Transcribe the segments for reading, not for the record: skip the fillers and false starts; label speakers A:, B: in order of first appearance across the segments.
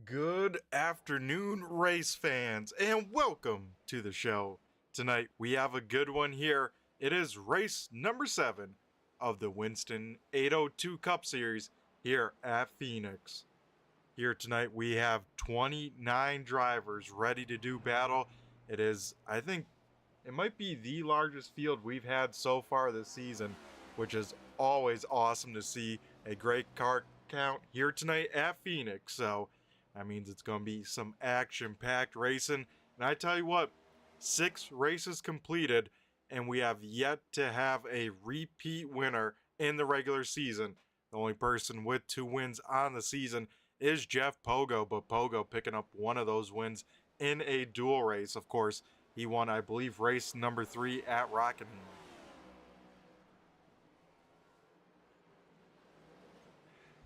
A: Good afternoon, race fans, and welcome to the show. Tonight we have a good one here. It is race number 7 of the Winston 802 Cup Series here at Phoenix. Here tonight we have 29 drivers ready to do battle. It is, I think, it might be the largest field we've had so far this season, which is always awesome to see. A great car count here tonight at Phoenix, so that means it's going to be some action-packed racing. And I tell you what, 6 races completed, and we have yet to have a repeat winner in the regular season. The only person with 2 wins on the season is Jeff Pogo, but Pogo picking up one of those wins in a dual race. Of course, he won, I believe, race number 3 at Rockingham.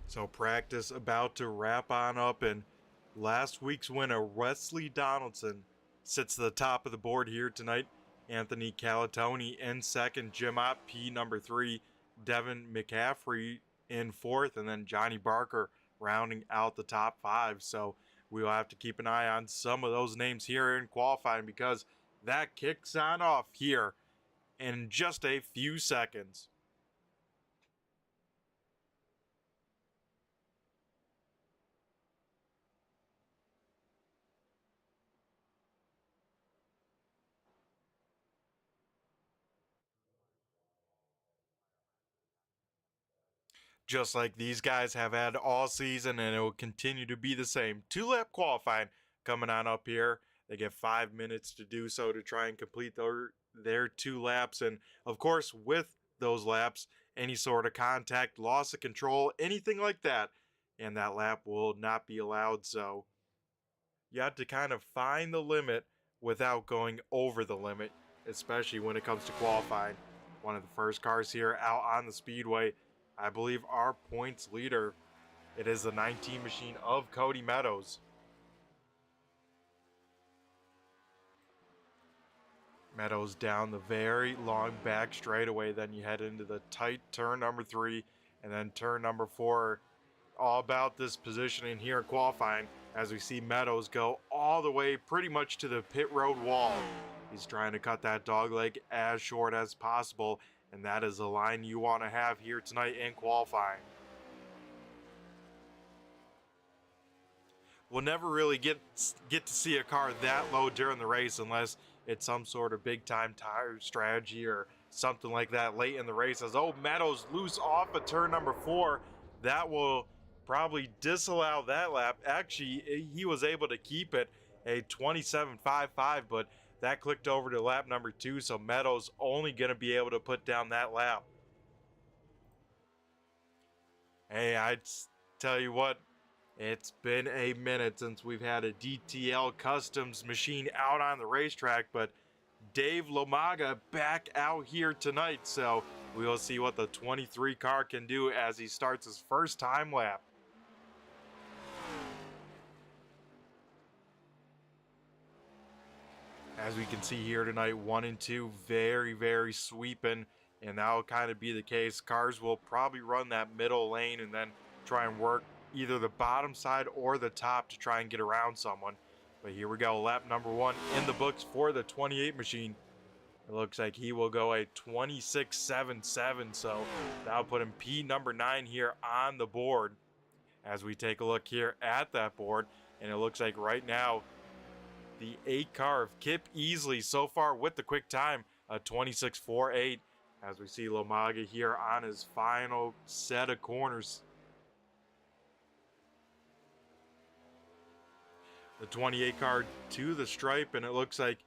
A: So practice about to wrap on up, and last week's winner, Wesley Donaldson, sits at the top of the board here tonight. Anthony Calatoni in second, Jim Ott P number 3, Devin McCaffrey in 4th, and then Johnny Barker rounding out the top 5. So we'll have to keep an eye on some of those names here in qualifying, because that kicks on off here in just a few seconds. Just like these guys have had all season, and it will continue to be the same. 2-lap qualifying coming on up here. They get 5 minutes to do so to try and complete their 2 laps. And of course, with those laps, any sort of contact, loss of control, anything like that, and that lap will not be allowed. So you have to kind of find the limit without going over the limit, especially when it comes to qualifying. One of the first cars here out on the speedway, I believe our points leader, it is the 19 machine of Cody Meadows. Meadows down the very long back straightaway, then you head into the tight turn number 3, and then turn number 4. All about this positioning here in qualifying, as we see Meadows go all the way pretty much to the pit road wall. He's trying to cut that dogleg as short as possible, and that is the line you want to have here tonight in qualifying. We'll never really get to see a car that low during the race unless it's some sort of big-time tire strategy or something like that late in the race. As Meadows loose off of turn number 4, that will probably disallow that lap. Actually, he was able to keep it a 27.55, but that clicked over to lap number 2, so Meadows only going to be able to put down that lap. Hey, I'd tell you what, it's been a minute since we've had a DTL Customs machine out on the racetrack, but Dave Lomaga back out here tonight, so we will see what the 23 car can do as he starts his first time lap. As we can see here tonight, 1 and 2 very, very sweeping, and that will kind of be the case. Cars will probably run that middle lane and then try and work either the bottom side or the top to try and get around someone. But here we go, lap number 1 in the books for the 28 machine. It looks like he will go a 26.77, so that'll put him P number 9 here on the board. As we take a look here at that board, and it looks like right now the 8 car of Kip Easley so far with the quick time, a 26.48, as we see Lomaga here on his final set of corners. The 28 car to the stripe, and it looks like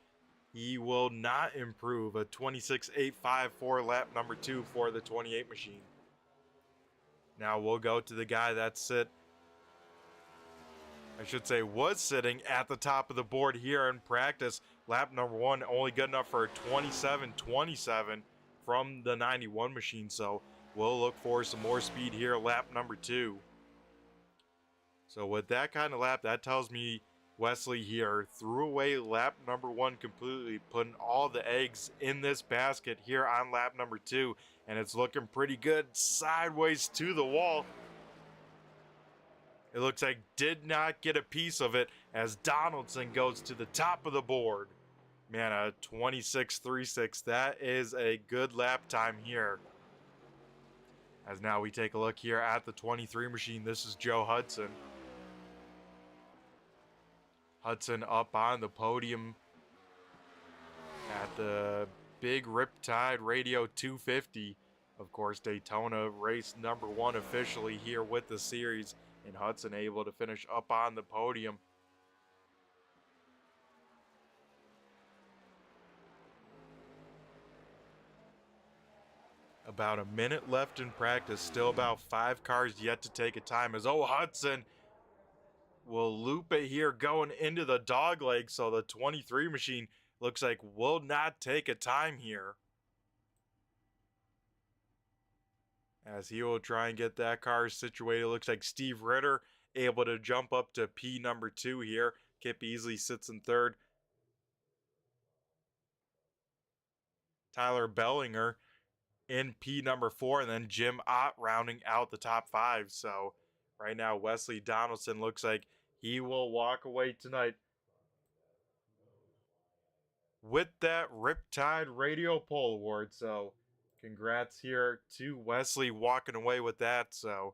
A: he will not improve, a 26.85 for lap number 2 for the 28 machine. Now we'll go to the guy that's was sitting at the top of the board here in practice. Lap number 1 only good enough for a 27.27 from the 91 machine, so we'll look for some more speed here lap number 2. So with that kind of lap, that tells me Wesley here threw away lap number 1 completely, putting all the eggs in this basket here on lap number 2, and it's looking pretty good sideways to the wall. it looks like did not get a piece of it as Donaldson goes to the top of the board. Man, a 26.36. That is a good lap time here. As now we take a look here at the 23 machine. This is Joe Hudson. Hudson up on the podium at the big Riptide Radio 250. Of course, Daytona race number 1 officially here with the series. And Hudson able to finish up on the podium. About a minute left in practice. Still about 5 cars yet to take a time. As Hudson will loop it here going into the dogleg. So the 23 machine looks like will not take a time here. As he will try and get that car situated. Looks like Steve Ritter able to jump up to P number 2 here. Kip Easley sits in 3rd. Tyler Bellinger in P number 4, and then Jim Ott rounding out the top 5. So right now Wesley Donaldson looks like he will walk away tonight with that Riptide Radio Pole Award. So congrats here to Wesley walking away with that. So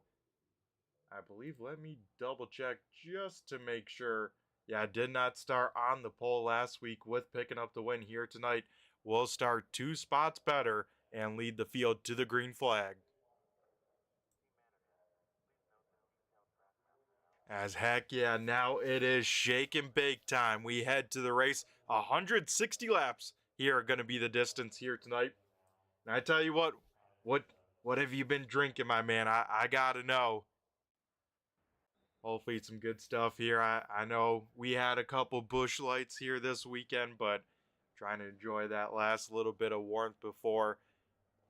A: I believe, let me double check just to make sure. Yeah, I did not start on the pole last week with picking up the win here tonight. We'll start 2 spots better and lead the field to the green flag. As heck yeah, now it is shake and bake time. We head to the race. 160 laps here are going to be the distance here tonight. And I tell you what have you been drinking, my man? I got to know. Hopefully some good stuff here. I know we had a couple bush lights here this weekend, but trying to enjoy that last little bit of warmth before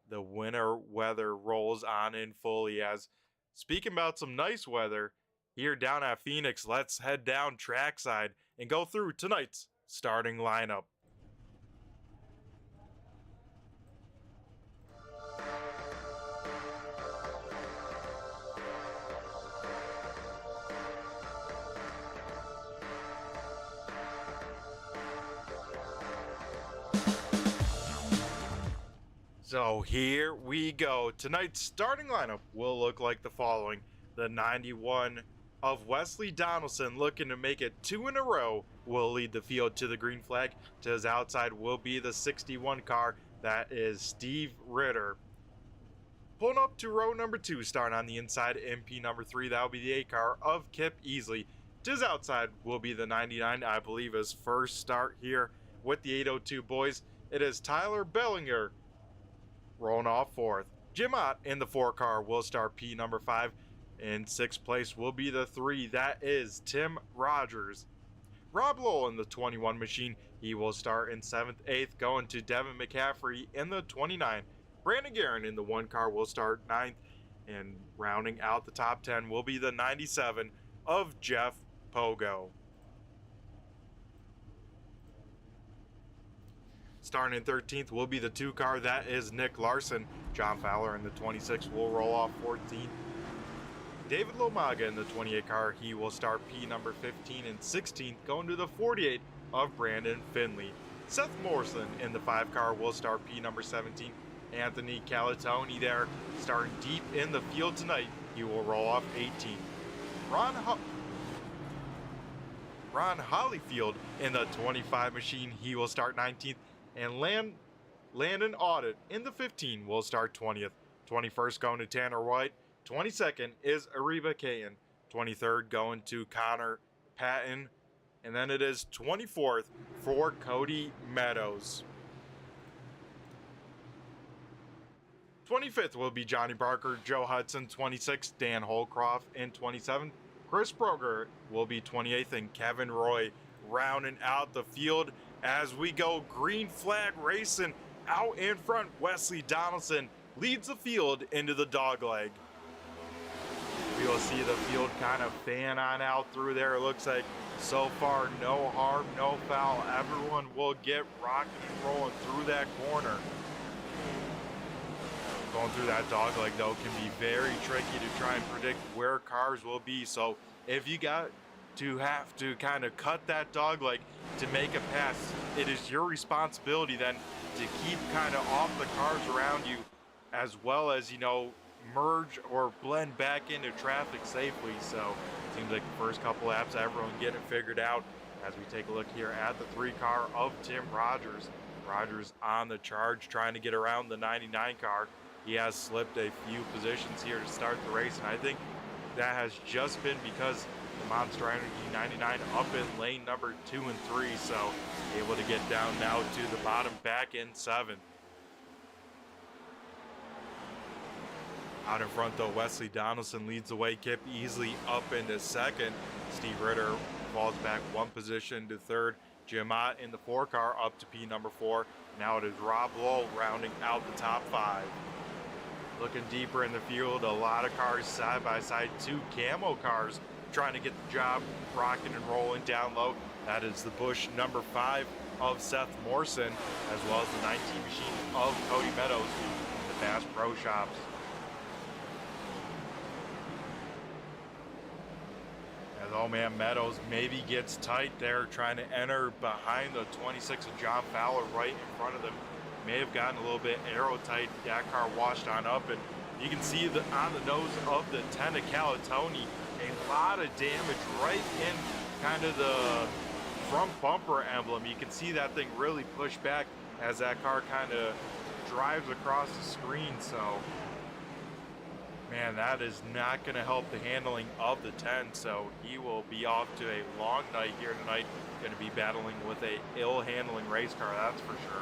A: the winter weather rolls on in fully. As speaking about some nice weather here down at Phoenix, let's head down trackside and go through tonight's starting lineup. So here we go. Tonight's starting lineup will look like the following. The 91 of Wesley Donaldson, looking to make it 2 in a row, will lead the field to the green flag. To his outside will be the 61 car. That is Steve Ritter. Pulling up to row number 2, starting on the inside, MP number 3. That will be the 8 car of Kip Easley. To his outside will be the 99, I believe his first start here with the 802 boys. It is Tyler Bellinger rolling off 4th. Jim Ott in the 4 car will start P number 5. In 6th place will be the 3. That is Tim Rogers. Rob Lowell in the 21 machine. He will start in 7th, 8th, going to Devin McCaffrey in the 29. Brandon Guerin in the 1 car will start 9th. And rounding out the top 10 will be the 97 of Jeff Pogo. Starting in 13th will be the 2 car. That is Nick Larson. John Fowler in the 26 will roll off 14th. David Lomaga in the 28 car. He will start P number 15 and 16th, going to the 48 of Brandon Finley. Seth Morrison in the 5 car will start P number 17. Anthony Calatoni there, starting deep in the field tonight. He will roll off 18th. Ron Hollyfield in the 25 machine. He will start 19th. And Landon Audit in the 15 will start 20th. 21st going to Tanner White. 22nd is Ariba Caton. 23rd going to Connor Patton. And then it is 24th for Cody Meadows. 25th will be Johnny Barker, Joe Hudson. 26th, Dan Holcroft. And 27th, Chris Broger will be 28th. And Kevin Roy rounding out the field as we go green flag racing. Out in front, Wesley Donaldson leads the field into the dogleg. We will see the field kind of fan on out through there. It looks like so far no harm, no foul. Everyone will get rocking and rolling through that corner. Going through that dog leg though can be very tricky to try and predict where cars will be. So if you got to have to kind of cut that dog leg to make a pass, it is your responsibility then to keep kind of off the cars around you, as well as, you know, merge or blend back into traffic safely. So it seems like the first couple laps, everyone getting it figured out. As we take a look here at the 3 car of Tim Rogers. Rogers on the charge, trying to get around the 99 car. He has slipped a few positions here to start the race, and I think that has just been because the Monster Energy 99 up in lane number 2 and 3, so able to get down now to the bottom, back in 7th. Out in front though, Wesley Donaldson leads the way, Kip easily up into 2nd. Steve Ritter falls back 1 position to 3rd. Jim Ott in the 4 car up to P number 4. Now it is Rob Lowell rounding out the top 5. Looking deeper in the field, a lot of cars side by side, 2 camo cars trying to get the job rocking and rolling down low. That is the Busch number 5 of Seth Morrison, as well as the 19 machine of Cody Meadows, the Bass Pro Shops. As old man Meadows maybe gets tight there, trying to enter behind the 26 of John Fowler right in front of them. May have gotten a little bit aero tight. That car washed on up, and you can see on the nose of the 10 of Calatoni, a lot of damage right in kind of the front bumper emblem. You can see that thing really push back as that car kind of drives across the screen. So, man, that is not going to help the handling of the 10. So he will be off to a long night here tonight. Going to be battling with a ill handling race car, that's for sure.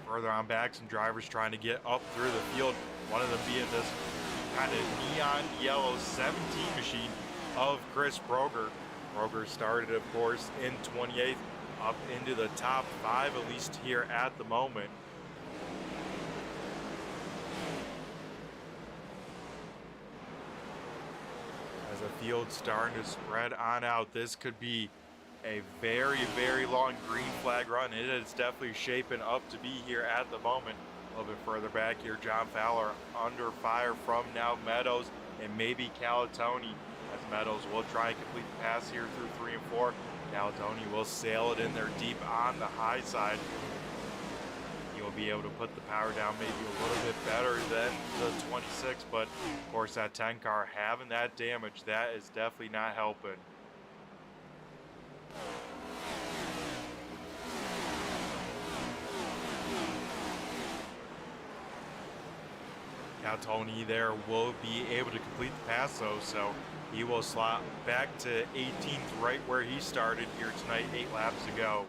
A: Further on back, some drivers trying to get up through the field. One of them being this kind of neon yellow 17 machine of Chris Broger. Broger started, of course, in 28th, up into the top 5, at least here at the moment. As the field's starting to spread on out, this could be a very, very long green flag run. It is definitely shaping up to be here at the moment. A little bit further back here, John Fowler under fire from now Meadows and maybe Calatoni, as Meadows will try and complete the pass here through 3 and 4. Calatoni will sail it in there deep on the high side. He will be able to put the power down maybe a little bit better than the 26, but of course that 10 car having that damage, that is definitely not helping. Now Tony there will be able to complete the pass though, so he will slot back to 18th, right where he started here tonight, 8 laps to go.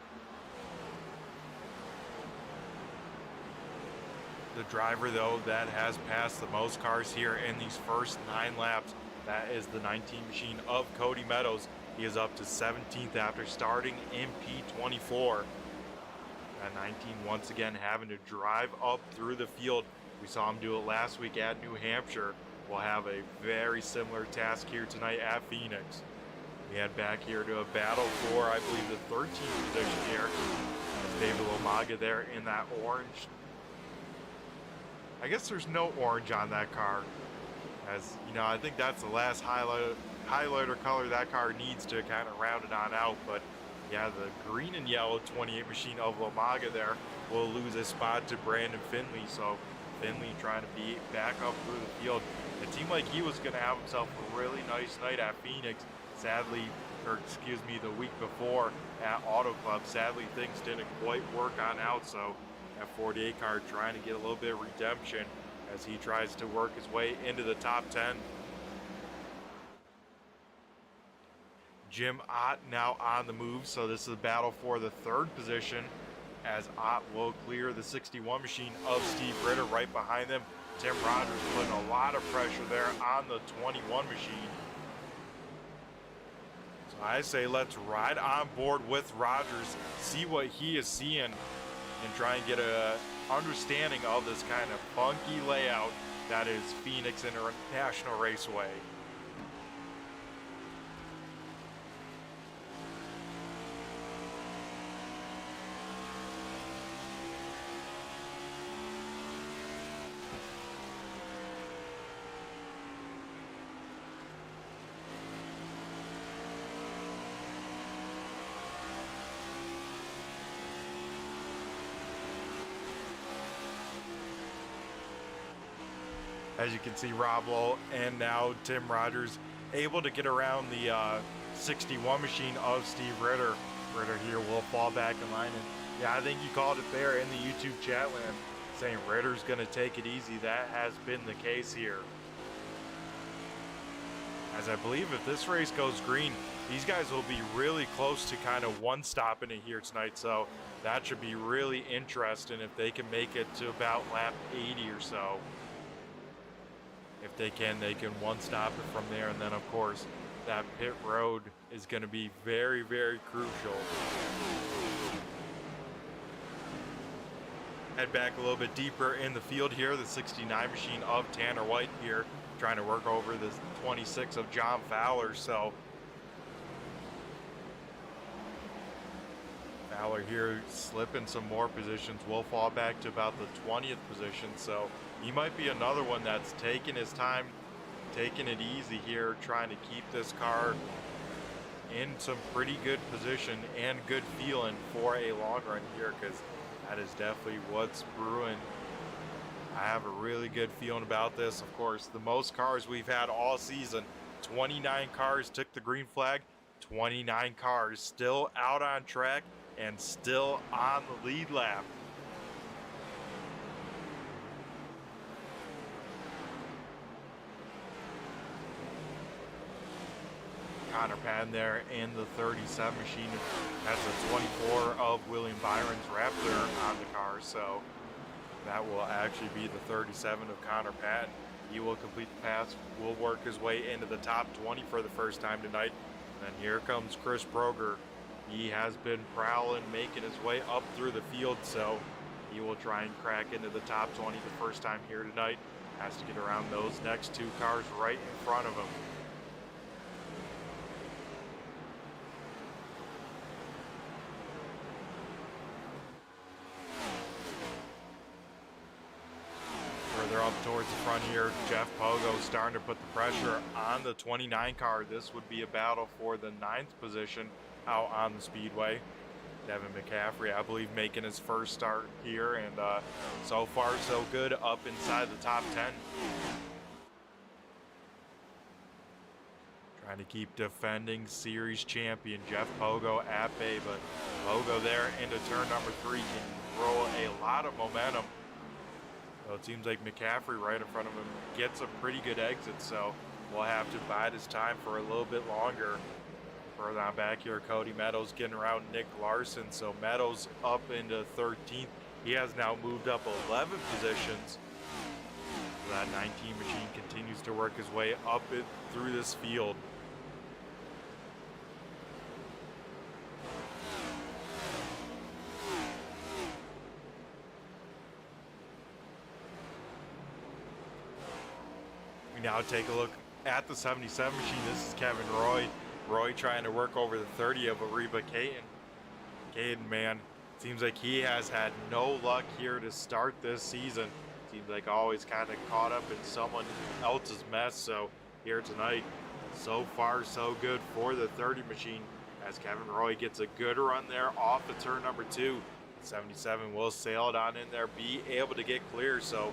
A: The driver though that has passed the most cars here in these first 9 laps, that is the 19 machine of Cody Meadows. He is up to 17th after starting in P24. That 19 once again having to drive up through the field. We saw him do it last week at New Hampshire. We'll have a very similar task here tonight at Phoenix. We head back here to a battle for, I believe, the 13th position here. That's David Lomaga there in that orange. I guess there's no orange on that car. As you know, I think that's the last highlighter color that car needs to kind of round it on out. But yeah, the green and yellow 28 machine of Lomaga there will lose a spot to Brandon Finley. So Finley trying to be back up through the field. It seemed like he was going to have himself a really nice night at Phoenix. Sadly, or excuse me, the week before at Auto Club, sadly things didn't quite work on out. So that 48 car trying to get a little bit of redemption as he tries to work his way into the top 10. Jim Ott now on the move, so this is a battle for the 3rd position as Ott will clear the 61 machine of Steve Ritter right behind them. Tim Rogers putting a lot of pressure there on the 21 machine. So I say let's ride on board with Rogers, see what he is seeing, and try and get a understanding of this kind of funky layout that is Phoenix International Raceway. As you can see, Rob Lowe and now Tim Rogers able to get around the 61 machine of Steve Ritter. Ritter here will fall back in line, and yeah, I think you called it there in the YouTube chat land, saying Ritter's going to take it easy. That has been the case here. As I believe if this race goes green, these guys will be really close to kind of one-stopping it here tonight, so that should be really interesting if they can make it to about lap 80 or so. If they can one-stop it from there, and then of course that pit road is going to be very, very crucial. Head back a little bit deeper in the field here. The 69 machine of Tanner White here trying to work over the 26 of John Fowler. So Fowler here slipping some more positions, will fall back to about the 20th position. So he might be another one that's taking his time, taking it easy here, trying to keep this car in some pretty good position and good feeling for a long run here, because that is definitely what's brewing. I have a really good feeling about this. Of course, the most cars we've had all season, 29 cars took the green flag, 29 cars still out on track and still on the lead lap. Connor Patton there in the 37 machine has a 24 of William Byron's Raptor on the car, so that will actually be the 37 of Connor Patton. He will complete the pass, will work his way into the top 20 for the first time tonight. And here comes Chris Broger. He has been prowling, making his way up through the field, so he will try and crack into the top 20 the first time here tonight. Has to get around those next two cars right in front of him. Further up towards the front here, Jeff Pogo starting to put the pressure on the 29 car. This would be a battle for the 9th position out on the speedway. Devin McCaffrey, I believe, making his first start here, and so far so good, up inside the top 10. Trying to keep defending series champion Jeff Pogo at bay, but Pogo there into turn number 3 can throw a lot of momentum. So it seems like McCaffrey right in front of him gets a pretty good exit, so we'll have to bide his time for a little bit longer. Further on back here, Cody Meadows getting around Nick Larson, so Meadows up into 13th. He has now moved up 11 positions. So that 19 machine continues to work his way up it through this field. We now take a look at the 77 machine. This is Kevin Roy. Roy trying to work over the 30 of Ariba Caden. Caden, man, seems like he has had no luck here to start this season. Seems like always kind of caught up in someone else's mess. So here tonight, so far so good for the 30 machine, as Kevin Roy gets a good run there off of turn number 2. 77 will sail it on in there, be able to get clear. So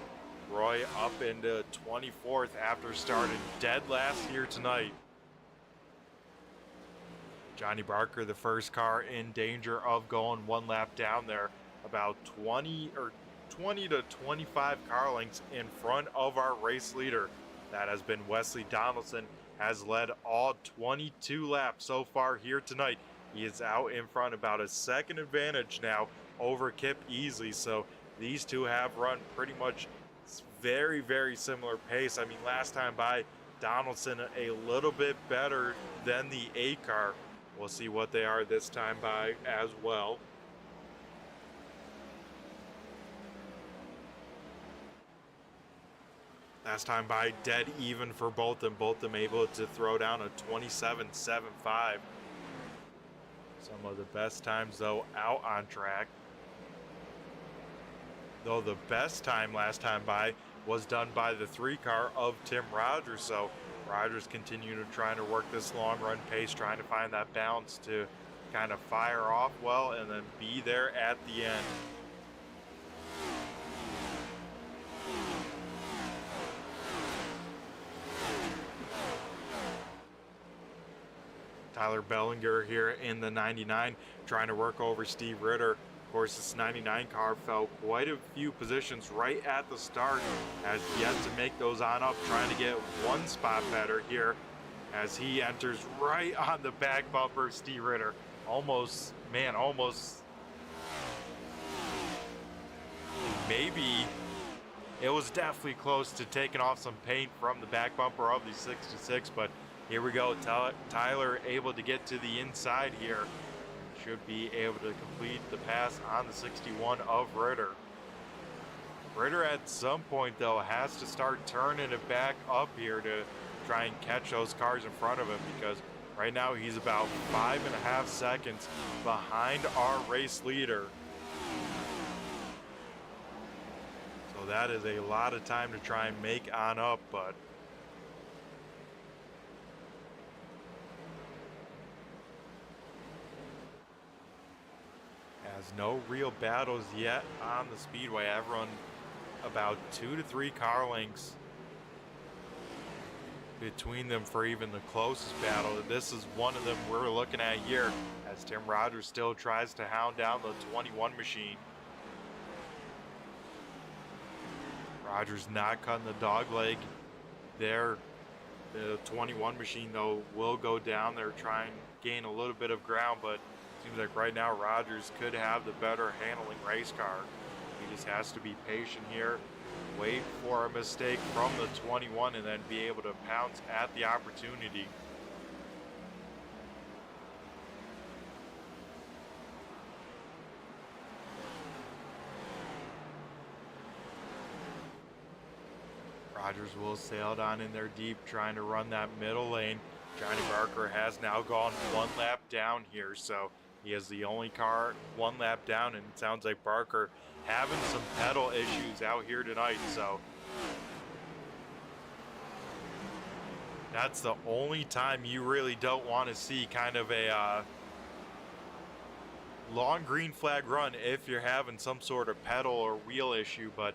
A: Roy up into 24th after starting dead last here tonight. Johnny Barker, the first car in danger of going one lap down there, about 20 to 25 car lengths in front of our race leader. That has been Wesley Donaldson, has led all 22 laps so far here tonight. He is out in front, about a second advantage now over Kip Easley. So these two have run pretty much very, very similar pace. I mean, last time by, Donaldson a little bit better than the A car. We'll see what they are this time by as well. Last time by, dead even for both of them able to throw down a 27.75. Some of the best times though out on track. Though the best time last time by was done by the 3 car of Tim Rogers. So Rogers continuing to try to work this long run pace, trying to find that balance to kind of fire off well and then be there at the end. Tyler Bellinger here in the 99 trying to work over Steve Ritter. Of course, this 99 car fell quite a few positions right at the start, has yet to make those on up, trying to get one spot better here as he enters right on the back bumper of Steve Ritter. Almost, man, almost. Maybe it was definitely close to taking off some paint from the back bumper of the 66, but here we go. Tyler able to get to the inside here. Should be able to complete the pass on the 61 of Ritter. Ritter at some point though has to start turning it back up here to try and catch those cars in front of him, because right now he's about 5.5 seconds behind our race leader. So that is a lot of time to try and make on up, but has no real battles yet on the speedway. Everyone about 2 to 3 car lengths between them for even the closest battle. This is one of them we're looking at here as Tim Rogers still tries to hound down the 21 machine. Rogers not cutting the dog leg there. The 21 machine though will go down there, try and gain a little bit of ground, but seems like right now Rogers could have the better handling race car. He just has to be patient here, wait for a mistake from the 21, and then be able to pounce at the opportunity. Rogers will sail down in there deep, trying to run that middle lane. Johnny Barker has now gone 1 lap down here, so he is the only car 1 lap down, and it sounds like Barker having some pedal issues out here tonight, so that's the only time you really don't want to see kind of a long green flag run if you're having some sort of pedal or wheel issue. But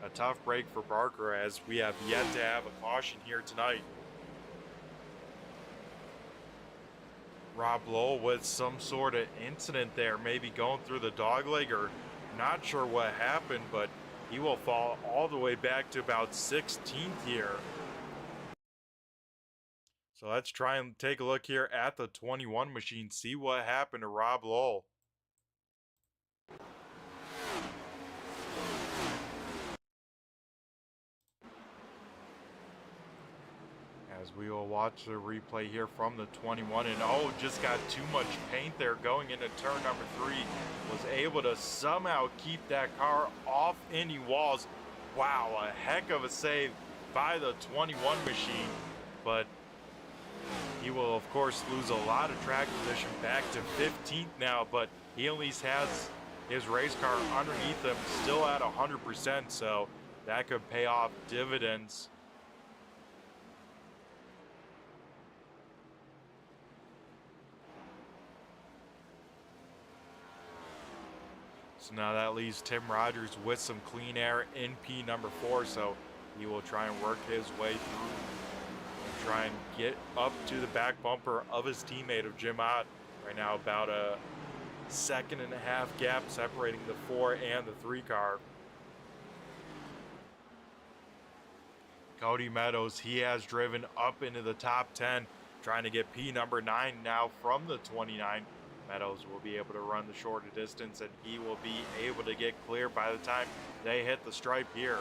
A: a tough break for Barker as we have yet to have a caution here tonight. Rob Lowell with some sort of incident there, maybe going through the dog leg, or not sure what happened, but he will fall all the way back to about 16th here. So let's try and take a look here at the 21 machine, see what happened to Rob Lowell. As we will watch the replay here from the 21, and oh, just got too much paint there going into turn number 3. Was able to somehow keep that car off any walls. Wow, a heck of a save by the 21 machine, but he will of course lose a lot of track position back to 15th now, but he at least has his race car underneath him still at 100%, so that could pay off dividends. So now that leaves Tim Rogers with some clean air in P number 4, so he will try and work his way through and try and get up to the back bumper of his teammate of Jim Ott. Right now about a 1.5 second gap separating the 4 and the 3 car. Cody Meadows, he has driven up into the top 10, trying to get P number 9 now from the 29. Meadows will be able to run the shorter distance, and he will be able to get clear by the time they hit the stripe here.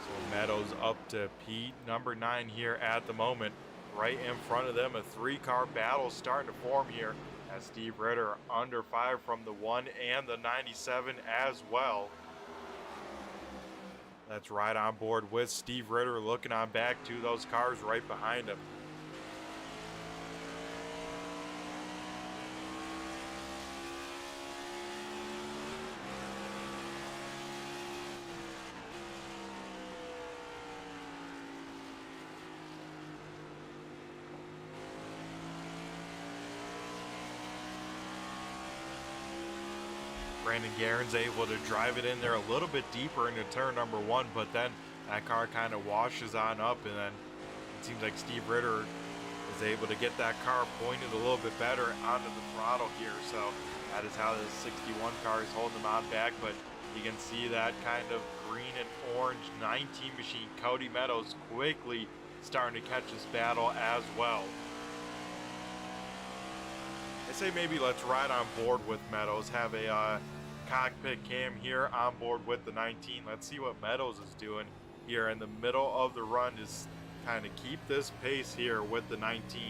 A: So Meadows up to P number 9 here at the moment. Right in front of them, a 3-car battle starting to form here as Steve Ritter under fire from the 1 and the 97 as well. That's right on board with Steve Ritter, looking on back to those cars right behind him. Brandon Guerin's able to drive it in there a little bit deeper into turn number 1, but then that car kind of washes on up, and then It seems like Steve Ritter is able to get that car pointed a little bit better onto the throttle here. So that is how the 61 car is holding them on back. But you can see that kind of green and orange 19 machine, Cody Meadows, quickly starting to catch this battle as well. I say maybe let's ride on board with Meadows, have a cockpit cam here on board with the 19. Let's see what Meadows is doing here in the middle of the run, is kind of keep this pace here with the 19.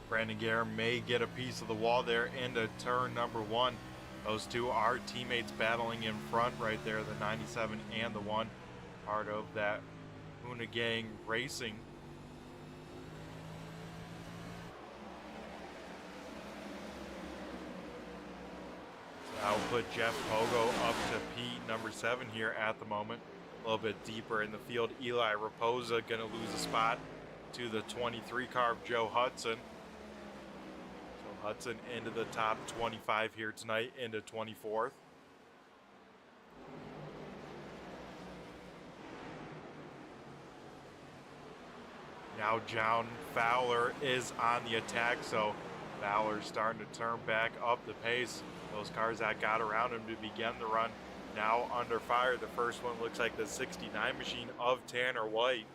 A: Brandon Guerra may get a piece of the wall there into turn number 1. Those two are teammates battling in front right there, the 97 and the 1, part of that Huna Gang Racing. So I'll put Jeff Pogo up to P number 7 here at the moment. A little bit deeper in the field, Eli Raposa going to lose a spot to the 23 car of Joe Hudson. Hudson into the top 25 here tonight, into 24th. Now John Fowler is on the attack, so Fowler's starting to turn back up the pace. Those cars that got around him to begin the run now under fire. The first one looks like the 69 machine of Tanner White.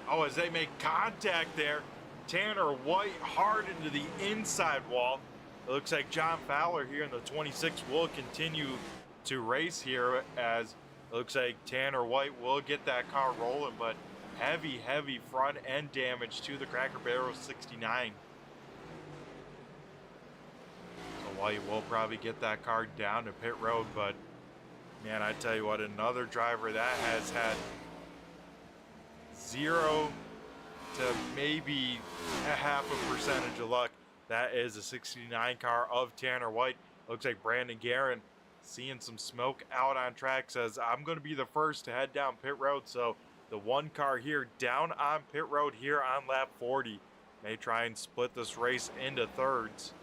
A: Oh, as they make contact there, Tanner White hard into the inside wall. It looks like John Fowler here in the 26 will continue to race here, as it looks like Tanner White will get that car rolling, but heavy front end damage to the Cracker Barrel 69. So White will probably get that car down to pit road, but man, I tell you what, another driver that has had 0 to maybe a %.5 of luck. That is a 69 car of Tanner White. Looks like Brandon Guerin, seeing some smoke out on track, says, I'm going to be the first to head down pit road. So the 1 car here down on pit road here on lap 40 may try and split this race into thirds.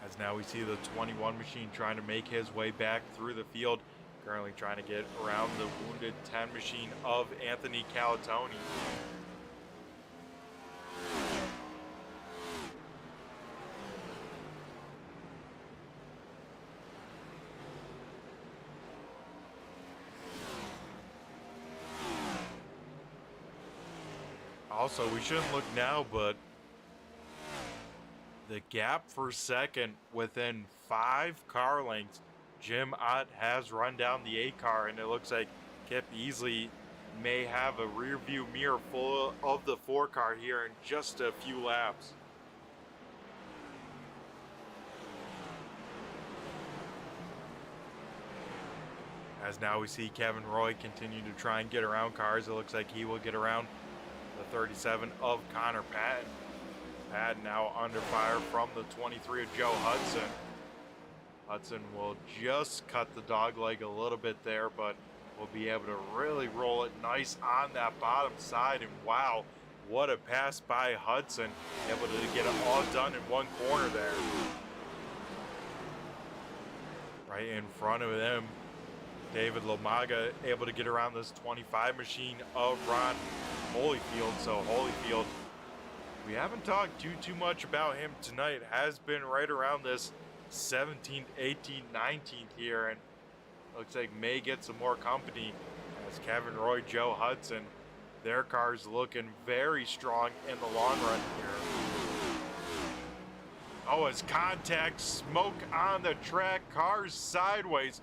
A: As now we see the 21 machine trying to make his way back through the field. Currently trying to get around the wounded 10 machine of Anthony Calatoni. Also, we shouldn't look now, but the gap for second within 5 car lengths, Jim Ott has run down the 8 car, and it looks like Kip Easley may have a rear view mirror full of the 4 car here in just a few laps. As now we see Kevin Roy continue to try and get around cars. It looks like he will get around the 37 of Connor Patton. Patton now under fire from the 23 of Joe Hudson. Hudson will just cut the dog leg a little bit there, but will be able to really roll it nice on that bottom side. And wow, what a pass by Hudson, able to get it all done in one corner there. Right in front of him, David Lomaga able to get around this 25 machine of Ron Holyfield. So Holyfield, we haven't talked too much about him tonight, has been right around this 17th, 18th, 19th here, and looks like may get some more company as Kevin Roy, Joe Hudson, their cars looking very strong in the long run here. Oh, as contact, smoke on the track, cars sideways.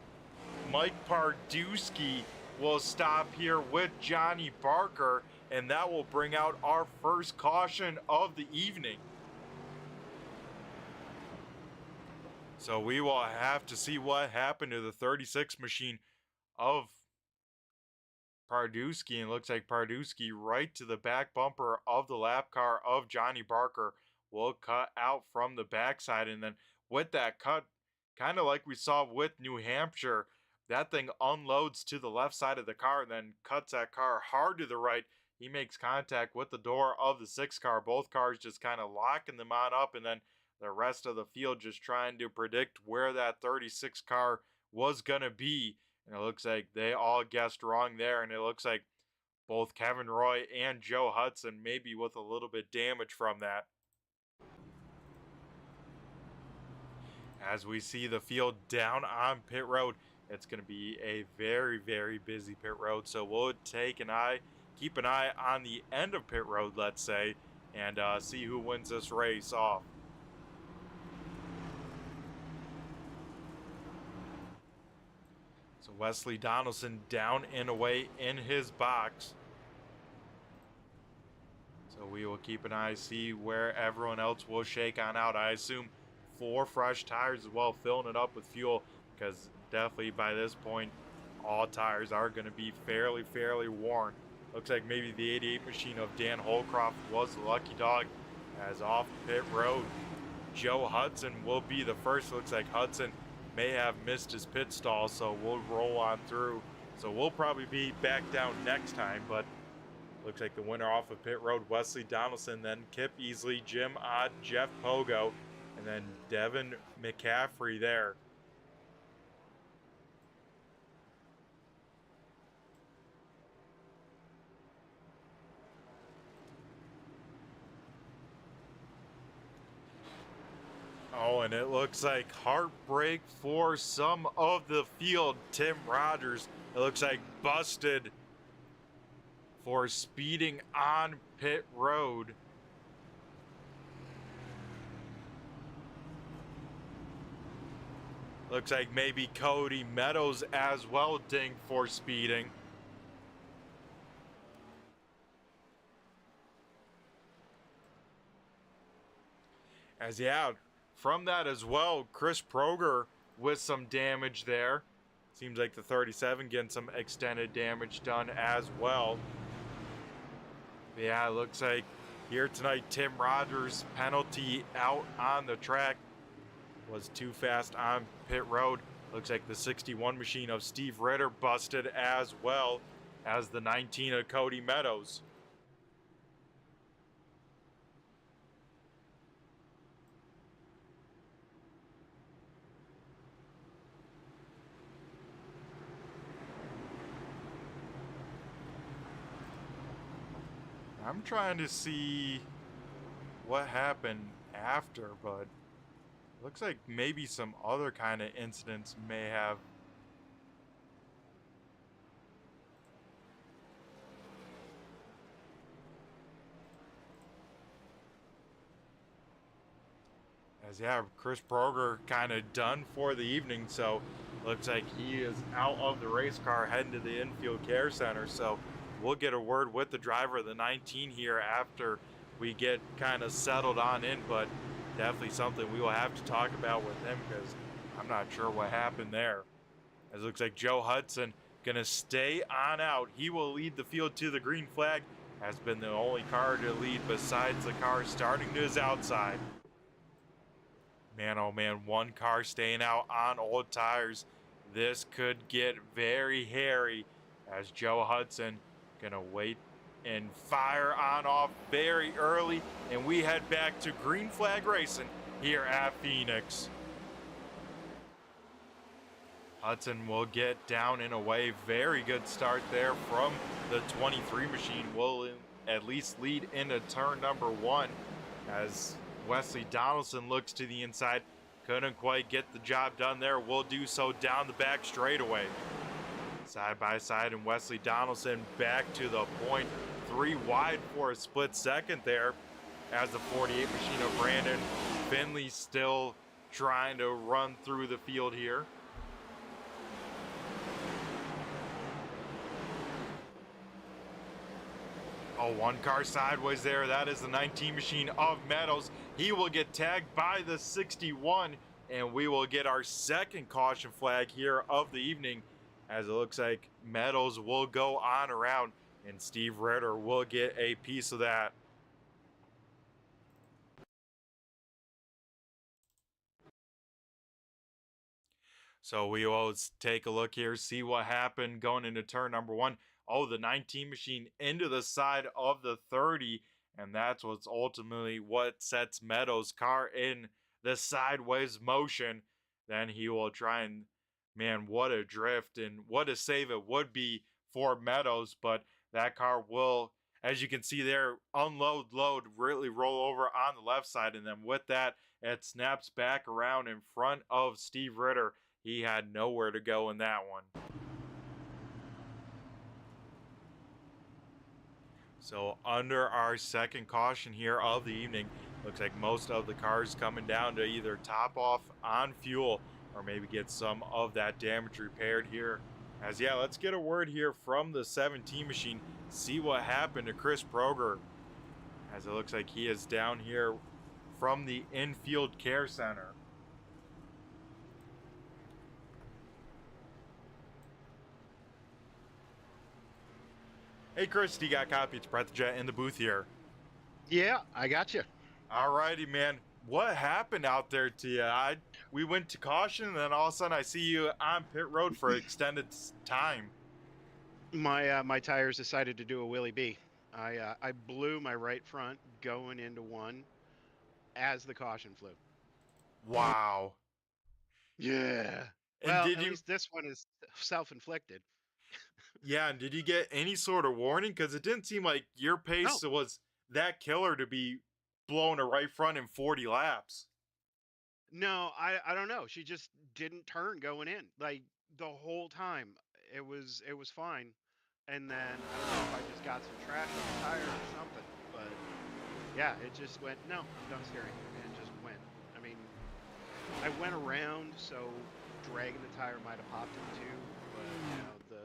A: Mike Pardewski will stop here with Johnny Barker, and that will bring out our first caution of the evening. So we will have to see what happened to the 36 machine of Pardewski. And it looks like Pardewski right to the back bumper of the lap car of Johnny Barker will cut out from the backside. And then with that cut, kind of like we saw with New Hampshire, that thing unloads to the left side of the car and then cuts that car hard to the right. He makes contact with the door of the 6 car. Both cars just kind of locking them on up, and then the rest of the field just trying to predict where that 36 car was going to be. And it looks like they all guessed wrong there, and it looks like both Kevin Roy and Joe Hudson maybe with a little bit damage from that. As we see the field down on pit road, it's going to be a very, very busy pit road. So we'll keep an eye on the end of pit road, let's say, and see who wins this race off. So Wesley Donaldson down and away in his box. So we will keep an eye, see where everyone else will shake on out. I assume 4 fresh tires as well, filling it up with fuel, because definitely by this point, all tires are going to be fairly worn. Looks like maybe the 88 machine of Dan Holcroft was the lucky dog, as off pit road, Joe Hudson will be the first. Looks like Hudson may have missed his pit stall, so we'll roll on through. So we'll probably be back down next time, but looks like the winner off of pit road, Wesley Donaldson, then Kip Easley, Jim Ott, Jeff Pogo, and then Devin McCaffrey there. Oh, and it looks like heartbreak for some of the field. Tim Rogers, it looks like busted for speeding on pit road. Looks like maybe Cody Meadows as well dinged for speeding. As from that as well, Chris Proger with some damage there. Seems like the 37 getting some extended damage done as well. Yeah, it looks like here tonight, Tim Rogers' penalty out on the track was too fast on pit road. Looks like the 61 machine of Steve Ritter busted as well as the 19 of Cody Meadows. I'm trying to see what happened after, but looks like maybe some other kind of incidents may have. As Chris Proger kind of done for the evening, so looks like he is out of the race car heading to the infield care center. So we'll get a word with the driver of the 19 here after we get kind of settled on in, but definitely something we will have to talk about with him, because I'm not sure what happened there. As it looks like Joe Hudson gonna stay on out. He will lead the field to the green flag. Has been the only car to lead besides the car starting to his outside. Man, oh man, one car staying out on old tires. This could get very hairy, as Joe Hudson gonna wait and fire on off very early, and we head back to green flag racing here at Phoenix. Hudson will get down and away. Very good start there from the 23 machine. Will at least lead into turn number 1, as Wesley Donaldson looks to the inside. Couldn't quite get the job done there. Will do so down the back straightaway. Side by side, and Wesley Donaldson back to the point. 3 wide for a split second there, as the 48 machine of Brandon Finley still trying to run through the field here. Oh, one car sideways there. That is the 19 machine of Meadows. He will get tagged by the 61, and we will get our second caution flag here of the evening, as it looks like Meadows will go on around, and Steve Ritter will get a piece of that. So we always take a look here, see what happened going into turn number one. Oh, the 19 machine into the side of the 30, and that's what's ultimately what sets Meadows' car in the sideways motion. Then he will try and, man, what a drift and what a save it would be for Meadows, but that car will, as you can see there, unload, load, really roll over on the left side, and then with that, it snaps back around in front of Steve Ritter. He had nowhere to go in that one. So under our second caution here of the evening, looks like most of the cars coming down to either top off on fuel or maybe get some of that damage repaired here. As yeah, let's get a word here from the 17 machine, see what happened to Chris Proger, as it looks like he is down here from the infield care center. Hey Chris, you got copy? It's Brett the Jet in the booth here.
B: Yeah, I got you.
A: Alrighty, man. What happened out there to you? We went to caution, and then all of a sudden I see you on pit road for extended time.
B: My tires decided to do a Willie B. I blew my right front going into one as the caution flew.
A: Wow.
B: Yeah.
A: And
B: well, at least this one is self-inflicted.
A: Yeah, and did you get any sort of warning? Because it didn't seem like your pace was that killer to be blowing a right front in 40 laps.
B: No, I don't know. She just didn't turn going in. Like the whole time. It was fine. And then I don't know if I just got some trash on the tire or something. But yeah, it just went, no, I'm done steering. And it just went. I mean, I went around, so dragging the tire might have popped it too. But you know, the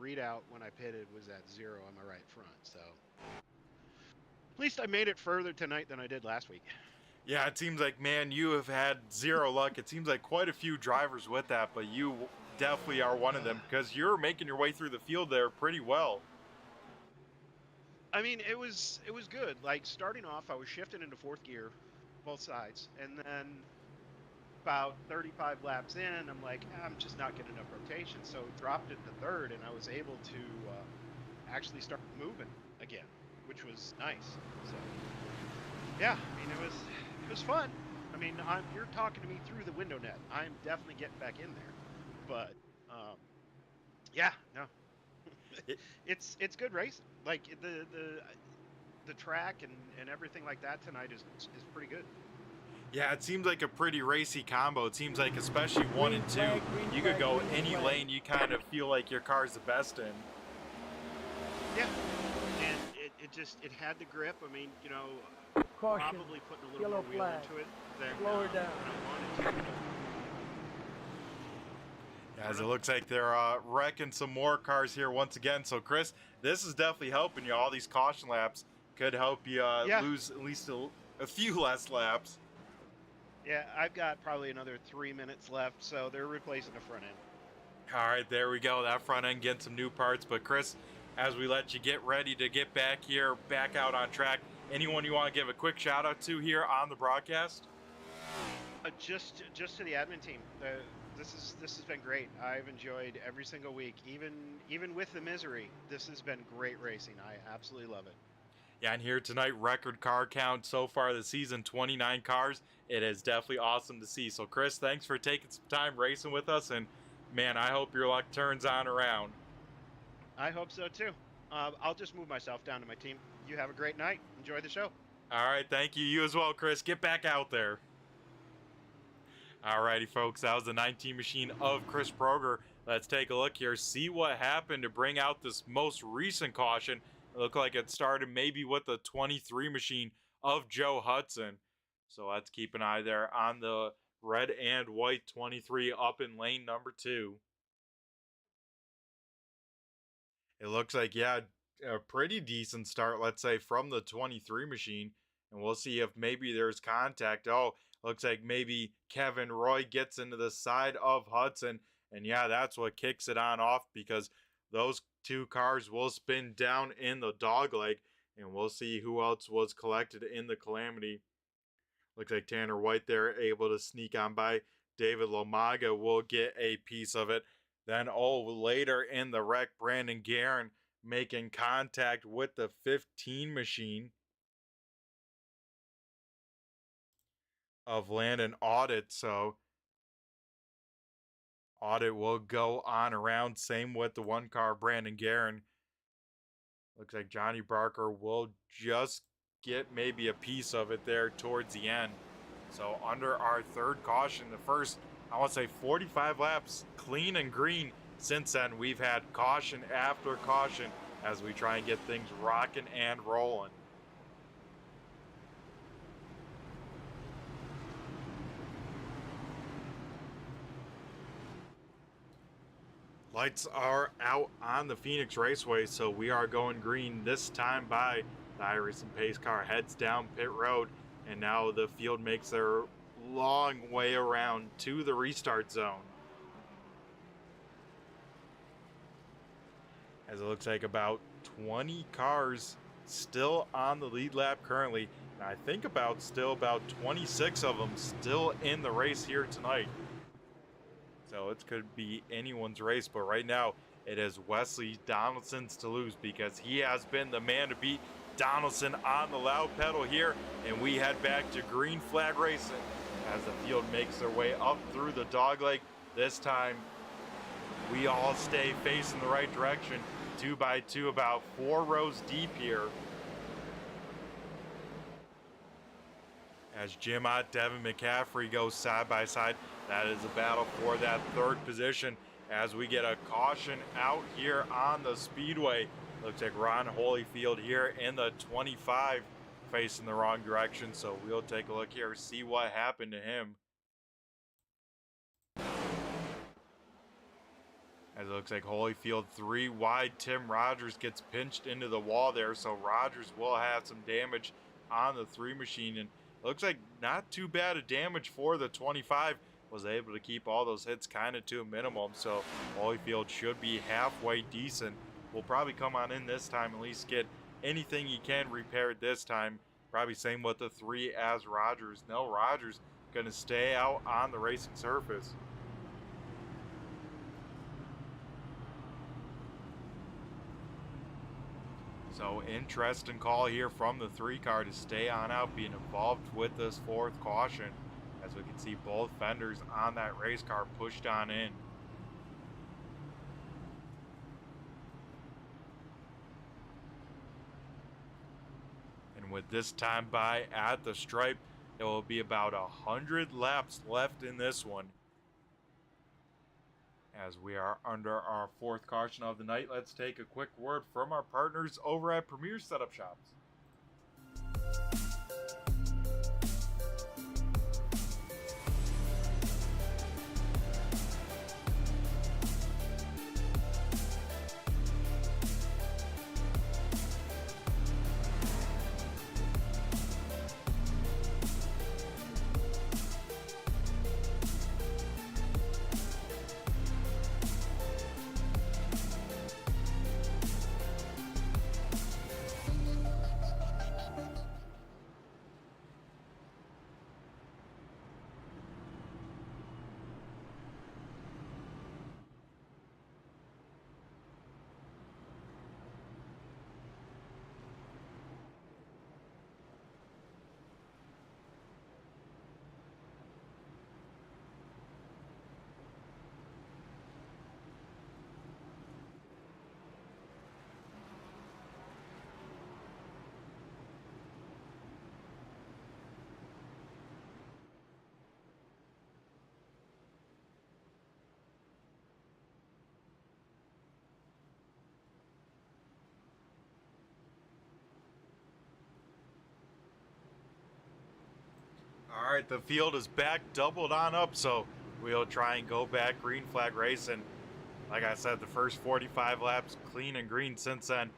B: readout when I pitted was at 0 on my right front. So at least I made it further tonight than I did last week.
A: Yeah, it seems like, man, you have had zero luck. It seems like quite a few drivers with that, but you definitely are one of them because you're making your way through the field there pretty well.
B: I mean, it was good. Like starting off, I was shifting into fourth gear, both sides, and then about 35 laps in, I'm like, I'm just not getting enough rotation, so dropped it to third, and I was able to actually start moving again, which was nice. So yeah, I mean, it was fun. I mean, you're talking to me through the window net. I'm definitely getting back in there, but yeah, no, it's good racing. Like the track and everything like that tonight is pretty good.
A: Yeah, it seems like a pretty racy combo. It seems like especially 1 and 2, you could go any lane you kind of feel like your car's the best in.
B: Yeah, and it had the grip. I mean, you know,
C: Caution.
B: probably putting a little more wheel into it than
C: Slow her down.
B: I wanted to.
A: As it looks like they're wrecking some more cars here once again. So, Chris, this is definitely helping you. All these caution laps could help you lose at least a few less laps.
B: Yeah, I've got probably another 3 minutes left, so they're replacing the front end.
A: All right, there we go. That front end getting some new parts. But, Chris, as we let you get ready to get back here, back out on track, anyone you want to give a quick shout out to here on the broadcast?
B: Just to the admin team. This has been great. I've enjoyed every single week, even with the misery. This has been great racing. I absolutely love it.
A: Yeah, and here tonight, record car count so far this season, 29 cars. It is definitely awesome to see. So, Chris, thanks for taking some time racing with us, and man, I hope your luck turns on around.
B: I hope so too. I'll just move myself down to my team. You have a great night. Enjoy the show.
A: All right, thank you. You as well, Chris. Get back out there. Alrighty, folks, that was the 19 machine of Chris Proger. Let's take a look here, see what happened to bring out this most recent caution. It looked like it started maybe with the 23 machine of Joe Hudson. So let's keep an eye there on the red and white 23 up in lane number 2. It looks like, yeah, a pretty decent start, let's say, from the 23 machine. And we'll see if maybe there's contact. Oh, looks like maybe Kevin Roy gets into the side of Hudson. And yeah, that's what kicks it on off because those two cars will spin down in the dogleg. And we'll see who else was collected in the calamity. Looks like Tanner White there able to sneak on by David Lomaga will get a piece of it. Then, later in the wreck, Brandon Guerin making contact with the 15 machine of Landon Audit. So, Audit will go on around. Same with the one car, Brandon Guerin. Looks like Johnny Barker will just get maybe a piece of it there towards the end. So under our third caution, the first, I want to say 45 laps clean and green. Since then, we've had caution after caution as we try and get things rocking and rolling. Lights are out on the Phoenix Raceway, so we are going green this time by the iRacing pace car. Heads down pit road, and now the field makes their long way around to the restart zone. As it looks like about 20 cars still on the lead lap currently, and I think still about 26 of them still in the race here tonight. So it could be anyone's race, but right now it is Wesley Donaldson's to lose because he has been the man to beat. Donaldson on the loud pedal here, and we head back to green flag racing as the field makes their way up through the dogleg. This time we all stay facing the right direction, 2 by 2, about 4 rows deep here. As Jim Ott, Devin McCaffrey goes side by side. That is a battle for that third position as we get a caution out here on the speedway. Looks like Ron Holyfield here in the 25 facing the wrong direction. So we'll take a look here, see what happened to him. As it looks like Holyfield 3 wide. Tim Rogers gets pinched into the wall there. So Rogers will have some damage on the 3 machine. And looks like not too bad of damage for the 25. Was able to keep all those hits kind of to a minimum. So Holyfield should be halfway decent. Will probably come on in this time, at least get anything he can repaired this time. Probably same with the 3 as Rogers. No, Rogers going to stay out on the racing surface. So interesting call here from the 3 car to stay on out, being involved with this 4th caution. As we can see both fenders on that race car pushed on in. And with this time by at the stripe, there will be about 100 laps left in this one. As we are under our 4th caution of the night, let's take a quick word from our partners over at Premier Setup Shops. All right, the field is back, doubled on up, so we'll try and go back green flag racing. Like I said, the first 45 laps clean and green since then.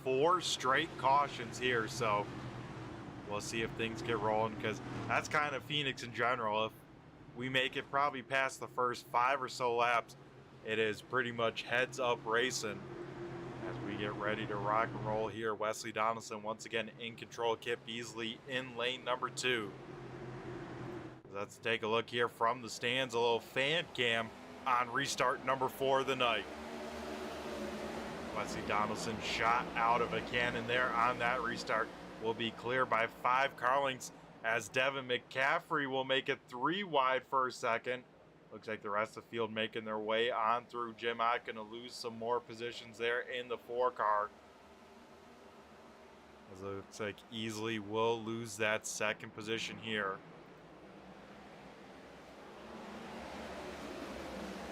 A: 4 straight cautions here, so we'll see if things get rolling, because that's kind of Phoenix in general. If we make it probably past the first 5 or so laps, it is pretty much heads up racing as we get ready to rock and roll here. Wesley Donaldson once again in control. Kip Beasley in lane number 2. Let's take a look here from the stands, a little fan cam on restart number 4 of the night. Wesley Donaldson shot out of a cannon there on that restart. Will be clear by 5 car lengths as Devin McCaffrey will make it 3 wide for a second. Looks like the rest of the field making their way on through. Jim Ott going to lose some more positions there in the 4 car. As it looks like easily will lose that 2nd position here.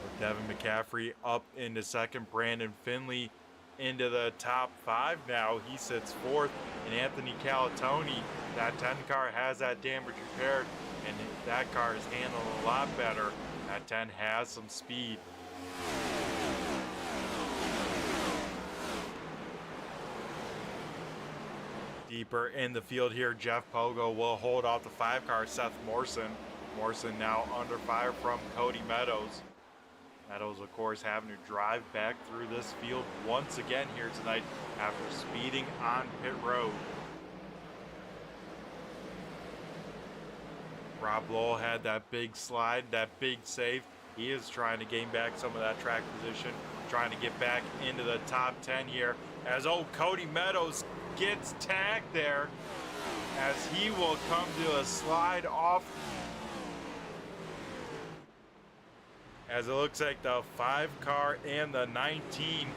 A: With Devin McCaffrey up into 2nd, Brandon Finley into the top 5 now. He sits 4th, and Anthony Calatoni, that 10 car, has that damage repaired, and that car is handling a lot better. That 10 has some speed. Deeper in the field here, Jeff Pogo will hold off the 5 car, Seth Morrison. Morrison now under fire from Cody Meadows. Meadows, of course, having to drive back through this field once again here tonight after speeding on pit road. Rob Lowell had that big slide, that big save. He is trying to gain back some of that track position, trying to get back into the top 10 here as Cody Meadows gets tagged there as he will come to a slide off. As it looks like the 5 car and the 19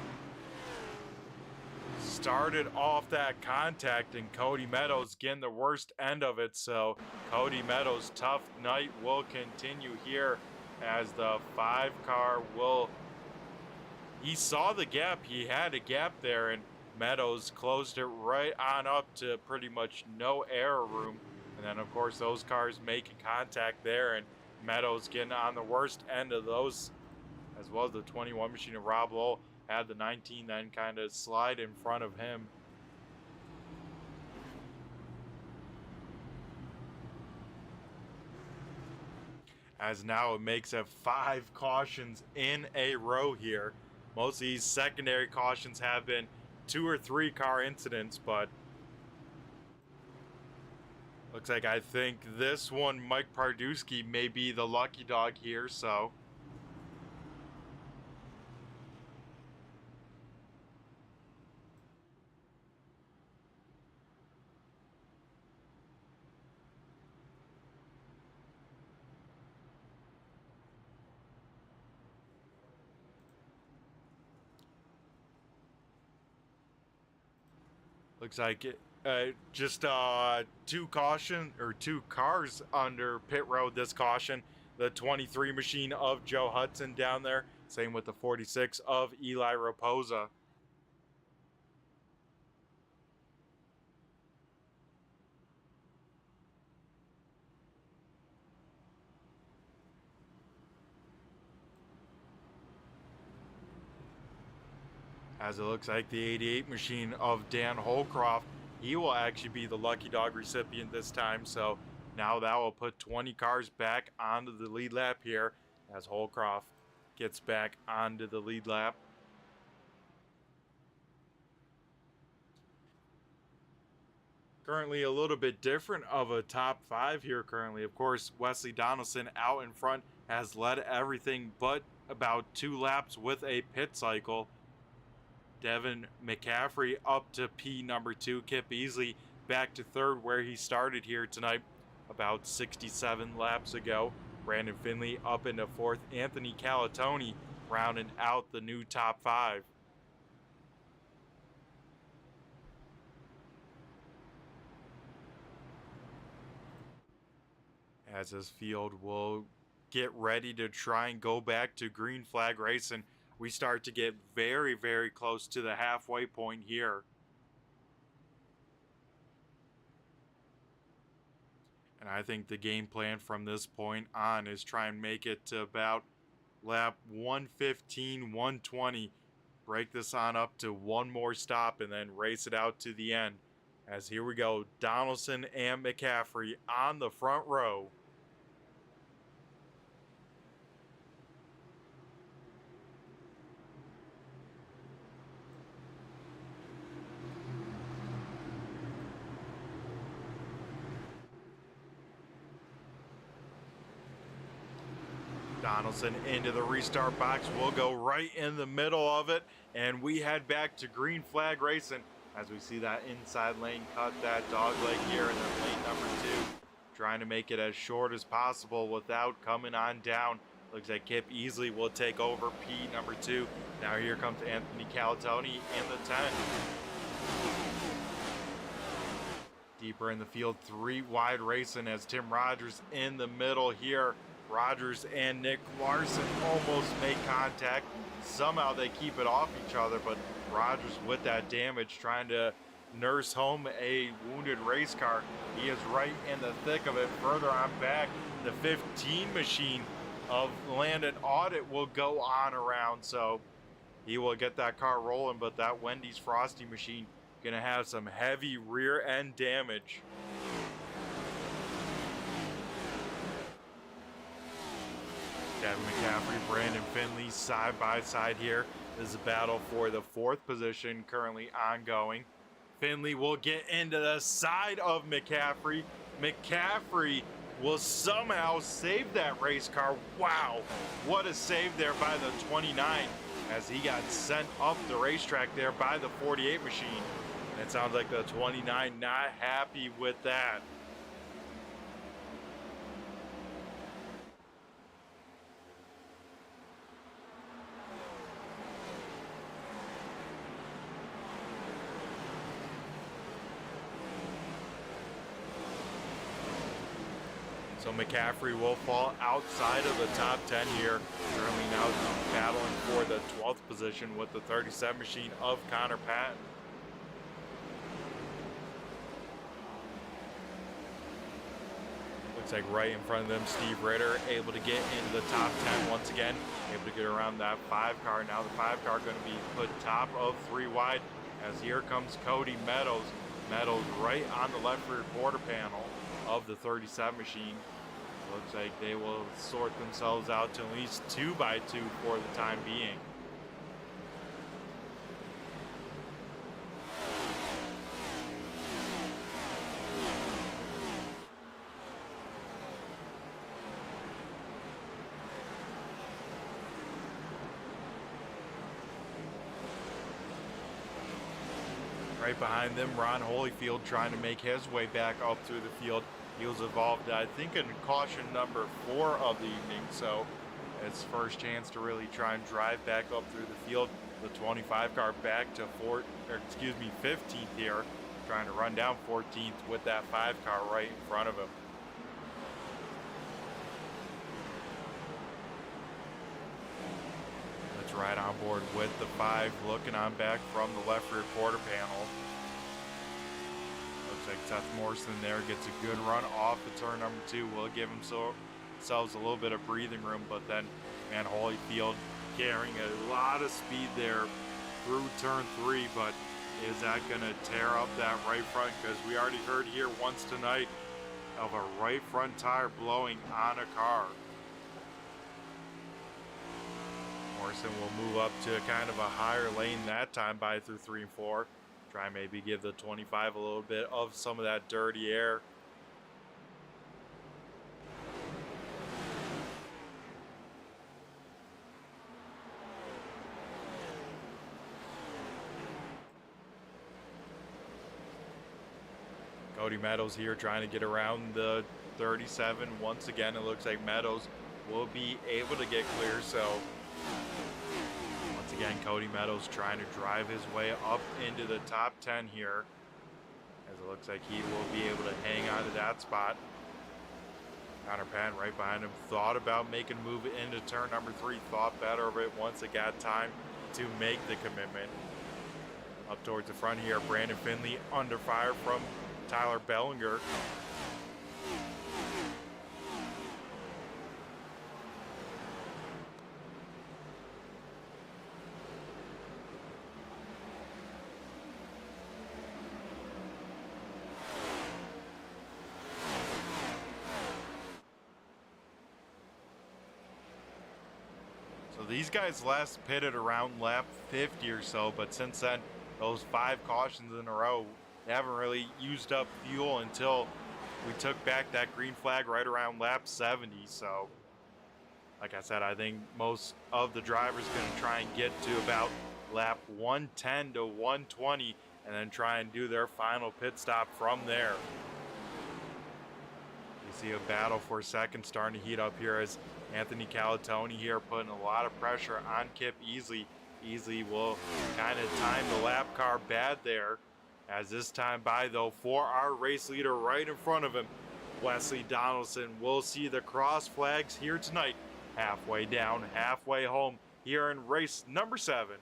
A: started off that contact, and Cody Meadows getting the worst end of it. So Cody Meadows' tough night will continue here as the 5 car will, he saw the gap, he had a gap there, and Meadows closed it right on up to pretty much no error room. And then of course those cars making contact there, and Meadows getting on the worst end of those, as well as the 21 machine of Rob Lowell had the 19 then kind of slide in front of him. As now it makes it 5 cautions in a row here. Most of these secondary cautions have been 2 or 3 car incidents, but looks like I think this one, Mike Pardusky, may be the lucky dog here, so. Looks like it, just 2 cars under pit road this caution. The 23 machine of Joe Hudson down there. Same with the 46 of Eli Raposa. As it looks like the 88 machine of Dan Holcroft, he will actually be the lucky dog recipient this time. So now that will put 20 cars back onto the lead lap here as Holcroft gets back onto the lead lap. Currently a little bit different of a top 5 here currently. Of course, Wesley Donaldson out in front has led everything but about 2 laps with a pit cycle. Devin McCaffrey up to P number 2. Kip Beasley back to 3rd where he started here tonight about 67 laps ago. Brandon Finley up into 4th. Anthony Calatoni rounding out the new top 5. As this field will get ready to try and go back to green flag racing, we start to get very, very close to the halfway point here. And I think the game plan from this point on is try and make it to about lap 115, 120. Break this on up to 1 more stop and then race it out to the end. As here we go, Donaldson and McCaffrey on the front row. Donaldson into the restart box. We'll go right in the middle of it, and we head back to green flag racing as we see that inside lane cut that dog leg here, and then lane number 2 trying to make it as short as possible without coming on down. Looks like Kip easily will take over P number 2. Now here comes Anthony Calatoni in the 10. Deeper in the field, 3 wide racing as Tim Rogers in the middle here. Rogers and Nick Larson almost make contact. Somehow they keep it off each other, but Rogers with that damage trying to nurse home a wounded race car. He is right in the thick of it. Further on back, the 15 machine of Landon Audit will go on around, so he will get that car rolling, but that Wendy's Frosty machine gonna have some heavy rear end damage. Kevin McCaffrey, Brandon Finley side by side here. This is a battle for the 4th position currently ongoing. Finley will get into the side of McCaffrey. McCaffrey will somehow save that race car. Wow, what a save there by the 29 as he got sent up the racetrack there by the 48 machine. And it sounds like the 29 not happy with that. So McCaffrey will fall outside of the top 10 here. Currently now battling for the 12th position with the 37 machine of Connor Patton. Looks like right in front of them, Steve Ritter able to get into the top 10 once again. Able to get around that 5 car. Now the 5 car going to be put top of 3 wide as here comes Cody Meadows. Meadows right on the left rear quarter panel of the 37 machine. Looks like they will sort themselves out to at least 2x2 for the time being. Right behind them, Ron Holyfield trying to make his way back up through the field. He was involved, I think, in caution number 4 of the evening, so his first chance to really try and drive back up through the field. The 25 car back to 15th here, trying to run down 14th with that 5 car right in front of him. Let's ride on board with the 5, looking on back from the left rear quarter panel. Like Seth Morrison there gets a good run off of turn number 2. Will give themselves a little bit of breathing room, but then, man, Holyfield carrying a lot of speed there through turn 3, but is that going to tear up that right front? Because we already heard here once tonight of a right front tire blowing on a car. Morrison will move up to kind of a higher lane that time by through 3 and 4. Try and maybe give the 25 a little bit of some of that dirty air. Cody Meadows here trying to get around the 37. Once again, it looks like Meadows will be able to get clear, so again, Cody Meadows trying to drive his way up into the top 10 here, as it looks like he will be able to hang on to that spot. Connor Patton right behind him, thought about making a move into turn number 3, thought better of it once it got time to make the commitment. Up towards the front here, Brandon Finley under fire from Tyler Bellinger. These guys last pitted around lap 50 or so, but since then, those 5 cautions in a row, they haven't really used up fuel until we took back that green flag right around lap 70. So Like I said, I think most of the drivers going to try and get to about lap 110 to 120 and then try and do their final pit stop from there. You see a battle for second starting to heat up here as Anthony Calatoni here putting a lot of pressure on Kip Easley. Easley will kind of time the lap car bad there, as this time by though for our race leader right in front of him, Wesley Donaldson. Will see the cross flags here tonight, halfway down, halfway home here in race number 7.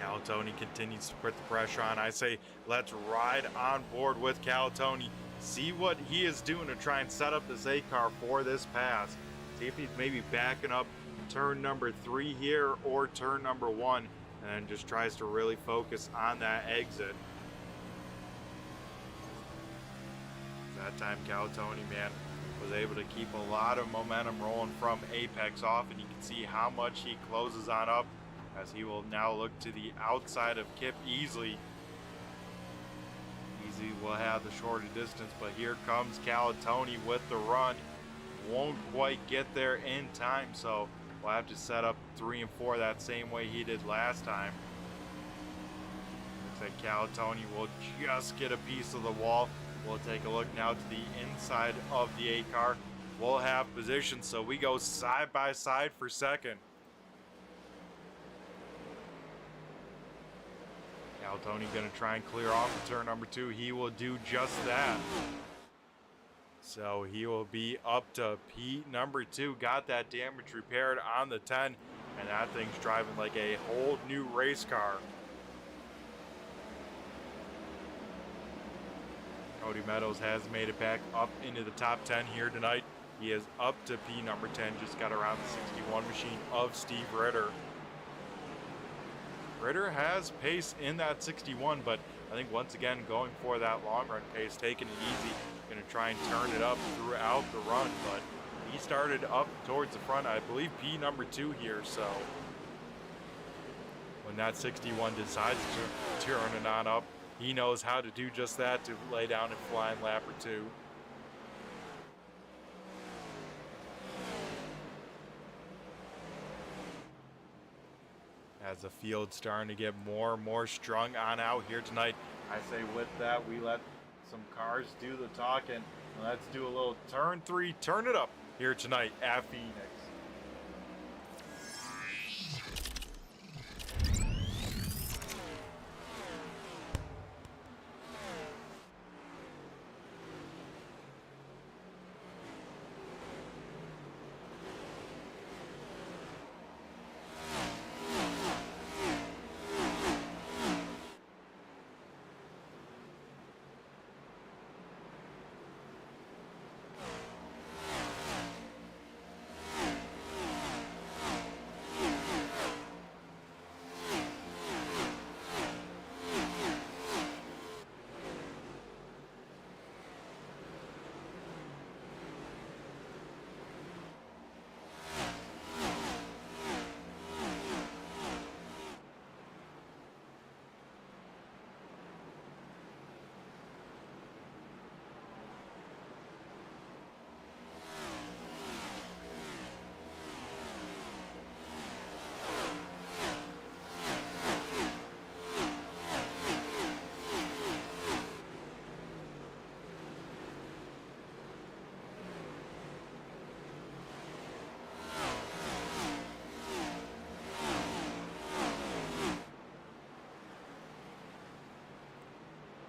A: Calatoni continues to put the pressure on. I say let's ride on board with Calatoni, see what he is doing to try and set up this A car for this pass. See if he's maybe backing up turn number 3 here or turn number 1, and then just tries to really focus on that exit. That time Calatoni, man, was able to keep a lot of momentum rolling from apex off, and you can see how much he closes on up as he will now look to the outside of Kip Easley. Easley will have the shorter distance, but here comes Calatoni with the run. Won't quite get there in time, so we'll have to set up 3 and 4 that same way he did last time. Looks like Calatoni will just get a piece of the wall. We'll take a look now to the inside of the A car. We'll have position, so we go side by side for second. Calatoni gonna try and clear off of turn number 2. He will do just that. So he will be up to P number 2. Got that damage repaired on the 10, and that thing's driving like a whole new race car. Cody Meadows has made it back up into the top 10 here tonight. He is up to P number 10, just got around the 61 machine of Steve Ritter. Ritter has pace in that 61, but I think once again going for that long run pace, taking it easy, going to try and turn it up throughout the run, but he started up towards the front, I believe P number 2 here, so when that 61 decides to turn it on up, he knows how to do just that, to lay down a flying lap or 2. As the field's starting to get more and more strung on out here tonight, I say with that, we let some cars do the talking. Let's do a little turn 3, turn it up here tonight at Phoenix.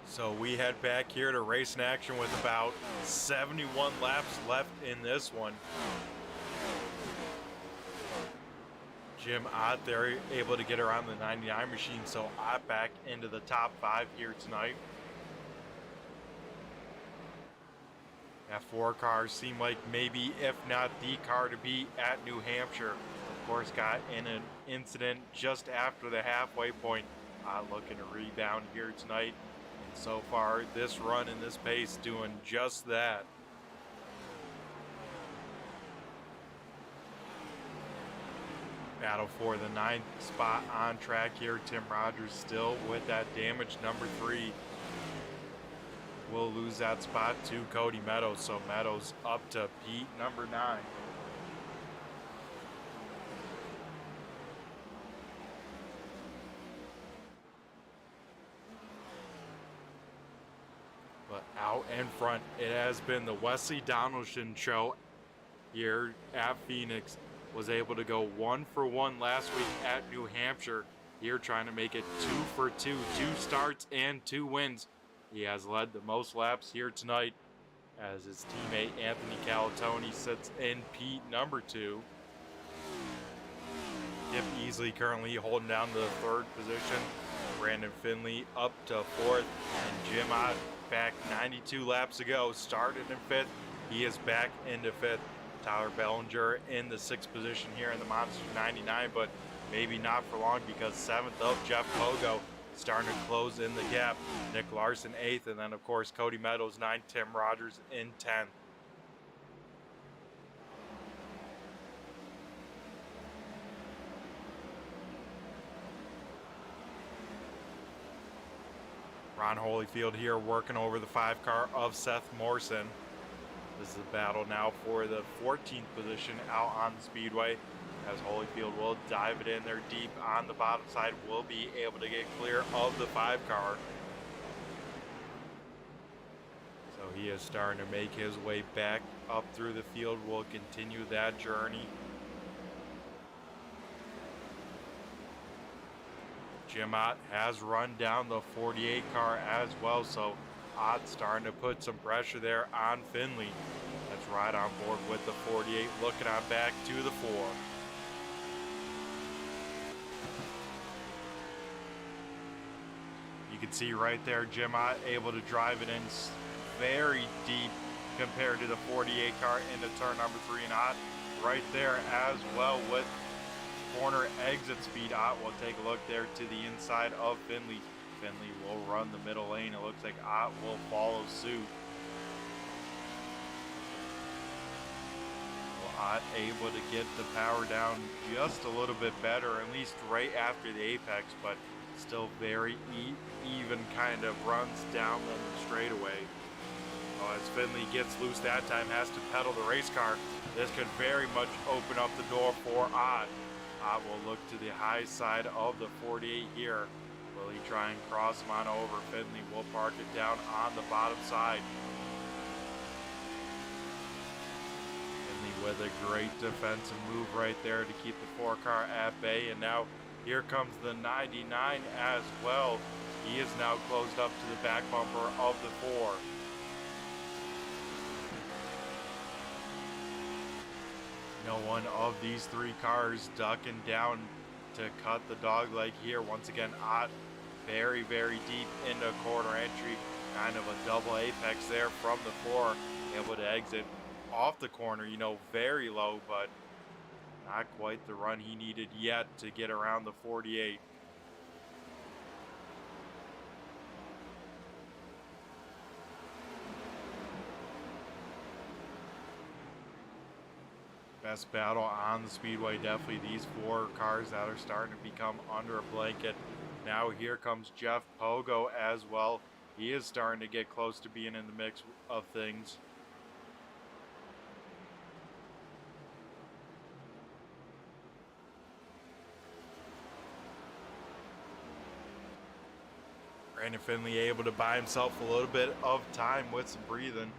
A: So we head back here to racing action with about 71 laps left in this one. Jim Ott there able to get around the 99 machine, so Ott back into the top 5 here tonight. F4 cars seem like maybe, if not the car to beat at New Hampshire. Of course, got in an incident just after the halfway point. Looking to rebound here tonight. And so far, this run and this pace doing just that. Battle for the 9th spot on track here. Tim Rogers still with that damage number 3. will lose that spot to Cody Meadows. So Meadows up to Pete number 9. But out in front, it has been the Wesley Donaldson show here at Phoenix. Was able to go 1 for 1 last week at New Hampshire. Here trying to make it 2 for 2, 2 starts and 2 wins. He has led the most laps here tonight as his teammate Anthony Calatoni sits in Pete number 2. Kip Easley currently holding down the 3rd position. Brandon Finley up to 4th, and Jim Ott back 92 laps ago, started in 5th. He is back into 5th. Tyler Bellinger in the 6th position here in the Monster 99, but maybe not for long because 7th of Jeff Pogo starting to close in the gap. Nick Larson 8th, and then of course Cody Meadows 9th, Tim Rogers in 10th. Ron Holyfield here working over the 5 car of Seth Morrison. This is a battle now for the 14th position out on the speedway, as Holyfield will dive it in there deep on the bottom side, will be able to get clear of the 5 car. So he is starting to make his way back up through the field, will continue that journey. Jim Ott has run down the 48 car as well, so Ott starting to put some pressure there on Finley. That's right on board with the 48, looking on back to the 4. You can see right there, Jim Ott able to drive it in very deep compared to the 48 car into turn number 3, and Ott right there as well with corner exit speed. Ott will take a look there to the inside of Finley. Finley will run the middle lane. It looks like Ott will follow suit. Well, Ott able to get the power down just a little bit better, at least right after the apex, but still very even kind of runs down the straightaway. As Finley gets loose that time, has to pedal the race car. This could very much open up the door for Ott. Ott will look to the high side of the 48 here. Will he try and cross him on over? Finley will park it down on the bottom side. Finley with a great defensive move right there to keep the 4 car at bay. And now here comes the 99 as well. He is now closed up to the back bumper of the 4. No one of these 3 cars ducking down to cut the dog leg here. Once again, Ott very, very deep into corner entry. Kind of a double apex there from the 4. Able to exit off the corner, very low, but not quite the run he needed yet to get around the 48. Best battle on the speedway, definitely these 4 cars that are starting to become under a blanket. Now here comes Jeff Pogo as well. He is starting to get close to being in the mix of things. Brandon Finley able to buy himself a little bit of time with some breathing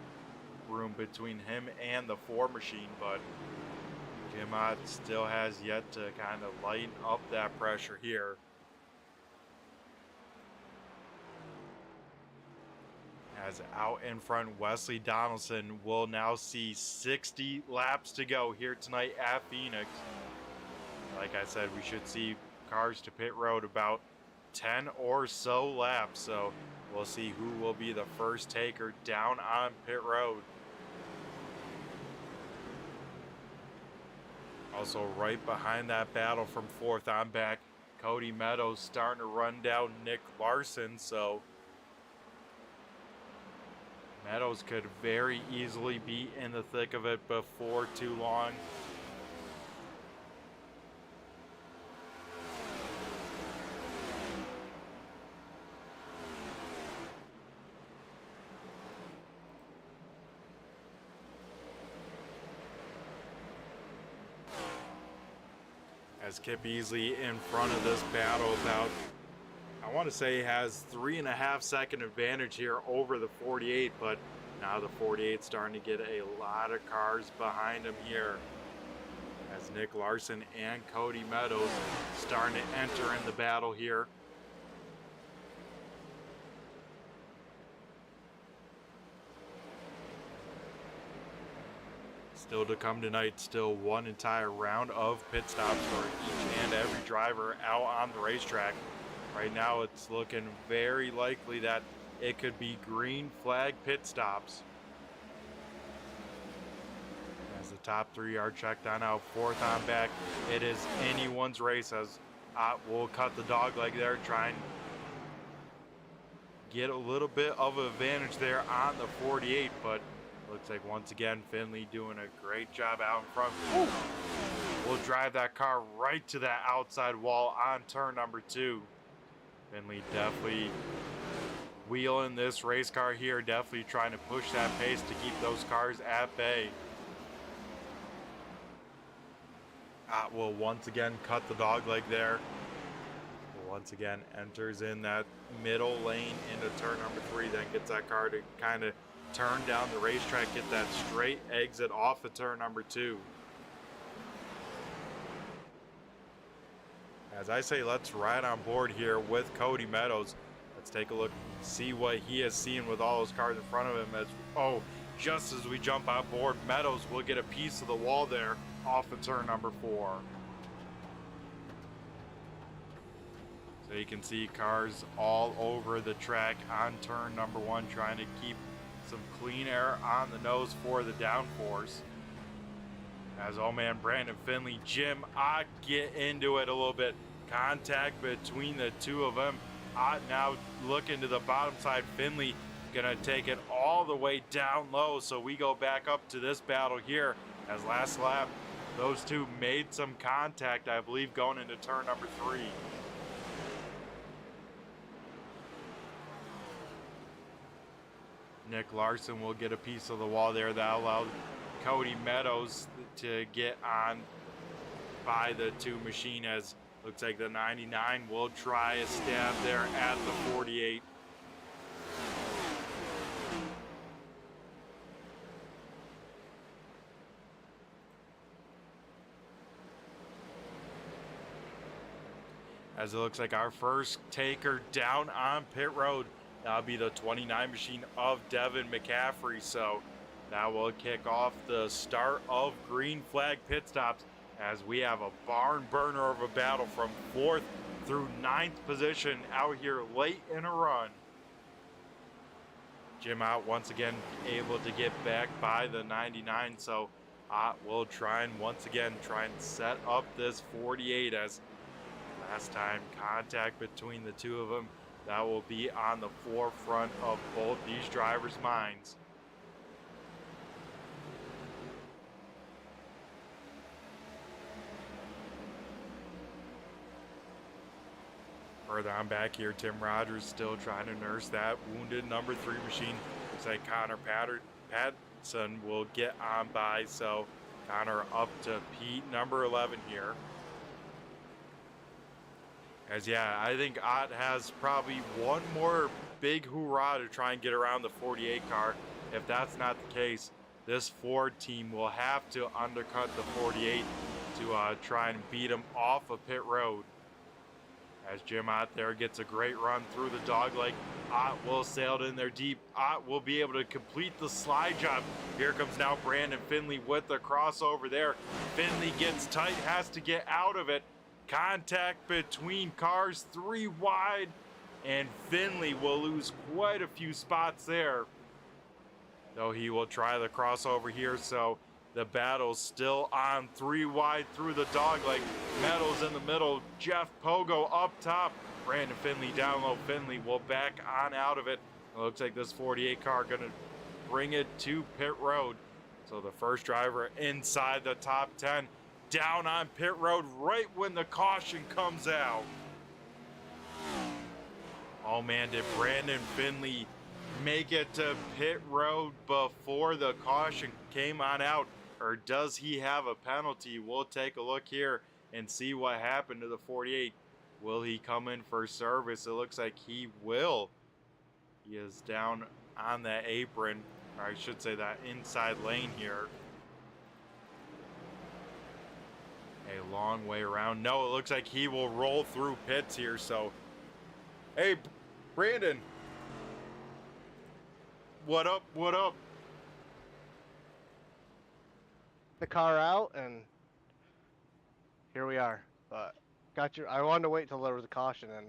A: room between him and the 4 machine, but Jim Ott still has yet to kind of lighten up that pressure here. As out in front, Wesley Donaldson will now see 60 laps to go here tonight at Phoenix. Like I said, we should see cars to pit road about 10 or so laps, so we'll see who will be the first taker down on pit road. Also right behind that battle from 4th on back, Cody Meadows starting to run down Nick Larson, so Meadows could very easily be in the thick of it before too long. As Kip Easley in front of this battle about, I want to say, has 3.5-second advantage here over the 48, but now the 48 starting to get a lot of cars behind him here. As Nick Larson and Cody Meadows starting to enter in the battle here. Still to come tonight, still one entire round of pit stops for each and every driver out on the racetrack. Right now it's looking very likely that it could be green flag pit stops. As the top three are checked on out, fourth on back, it is anyone's race as we'll cut the dog leg there, try and get a little bit of an advantage there on the 48, but looks like once again Finley doing a great job out in front. Ooh. We'll drive that car right to that outside wall on turn number 2. Finley definitely wheeling this race car here, definitely trying to push that pace to keep those cars at bay. Will once again cut the dog leg there. Once again enters in that middle lane into turn number 3, then gets that car to kind of turn down the racetrack, get that straight exit off of turn number 2. As I say, let's ride on board here with Cody Meadows. Let's take a look, see what he has seen with all those cars in front of him. As just as we jump on board, Meadows will get a piece of the wall there off of turn number 4. So you can see cars all over the track on turn number 1, trying to keep some clean air on the nose for the downforce. As old man Brandon Finley, Jim Ott get into it a little bit. Contact between the two of them. Ott now looking to the bottom side. Finley gonna take it all the way down low. So we go back up to this battle here. As last lap, those two made some contact, I believe, going into turn number 3. Nick Larson will get a piece of the wall there. That allowed Cody Meadows to get on by the 2 machine, as looks like the 99 will try a stab there at the 48. As it looks like our first taker down on pit road, that'll be the 29 machine of Devin McCaffrey. So that will kick off the start of green flag pit stops, as we have a barn burner of a battle from 4th through 9th position out here late in a run. Jim Ott once again able to get back by the 99, so Ott will try and once again try and set up this 48, as last time contact between the two of them. That will be on the forefront of both these drivers' minds. Further on back here, Tim Rogers still trying to nurse that wounded number 3 machine. Looks like Connor Patterson will get on by, so Connor up to Pete number 11 here. As I think Ott has probably one more big hoorah to try and get around the 48 car. If that's not the case, this Ford team will have to undercut the 48 to try and beat him off of pit road. As Jim Ott there gets a great run through the dogleg, Ott will sail it in there deep. Ott will be able to complete the slide job. Here comes now Brandon Finley with the crossover there. Finley gets tight, has to get out of it. Contact between cars 3 wide, and Finley will lose quite a few spots there. Though he will try the crossover here, so the battle's still on 3 wide through the dogleg. Meadows in the middle, Jeff Pogo up top. Brandon Finley down low. Finley will back on out of it. It looks like this 48 car gonna bring it to pit road. So the first driver inside the top 10, down on pit road right when the caution comes out. Oh man, did Brandon Finley make it to pit road before the caution came on out, or does he have a penalty? We'll take a look here and see what happened to the 48. Will he come in for service? It looks like he will. He is down on that apron, or I should say that inside lane here. A long way around. No, it looks like he will roll through pits here. So, hey, Brandon. What up? What up?
C: The car out, and here we are. But I wanted to wait till there was a caution, and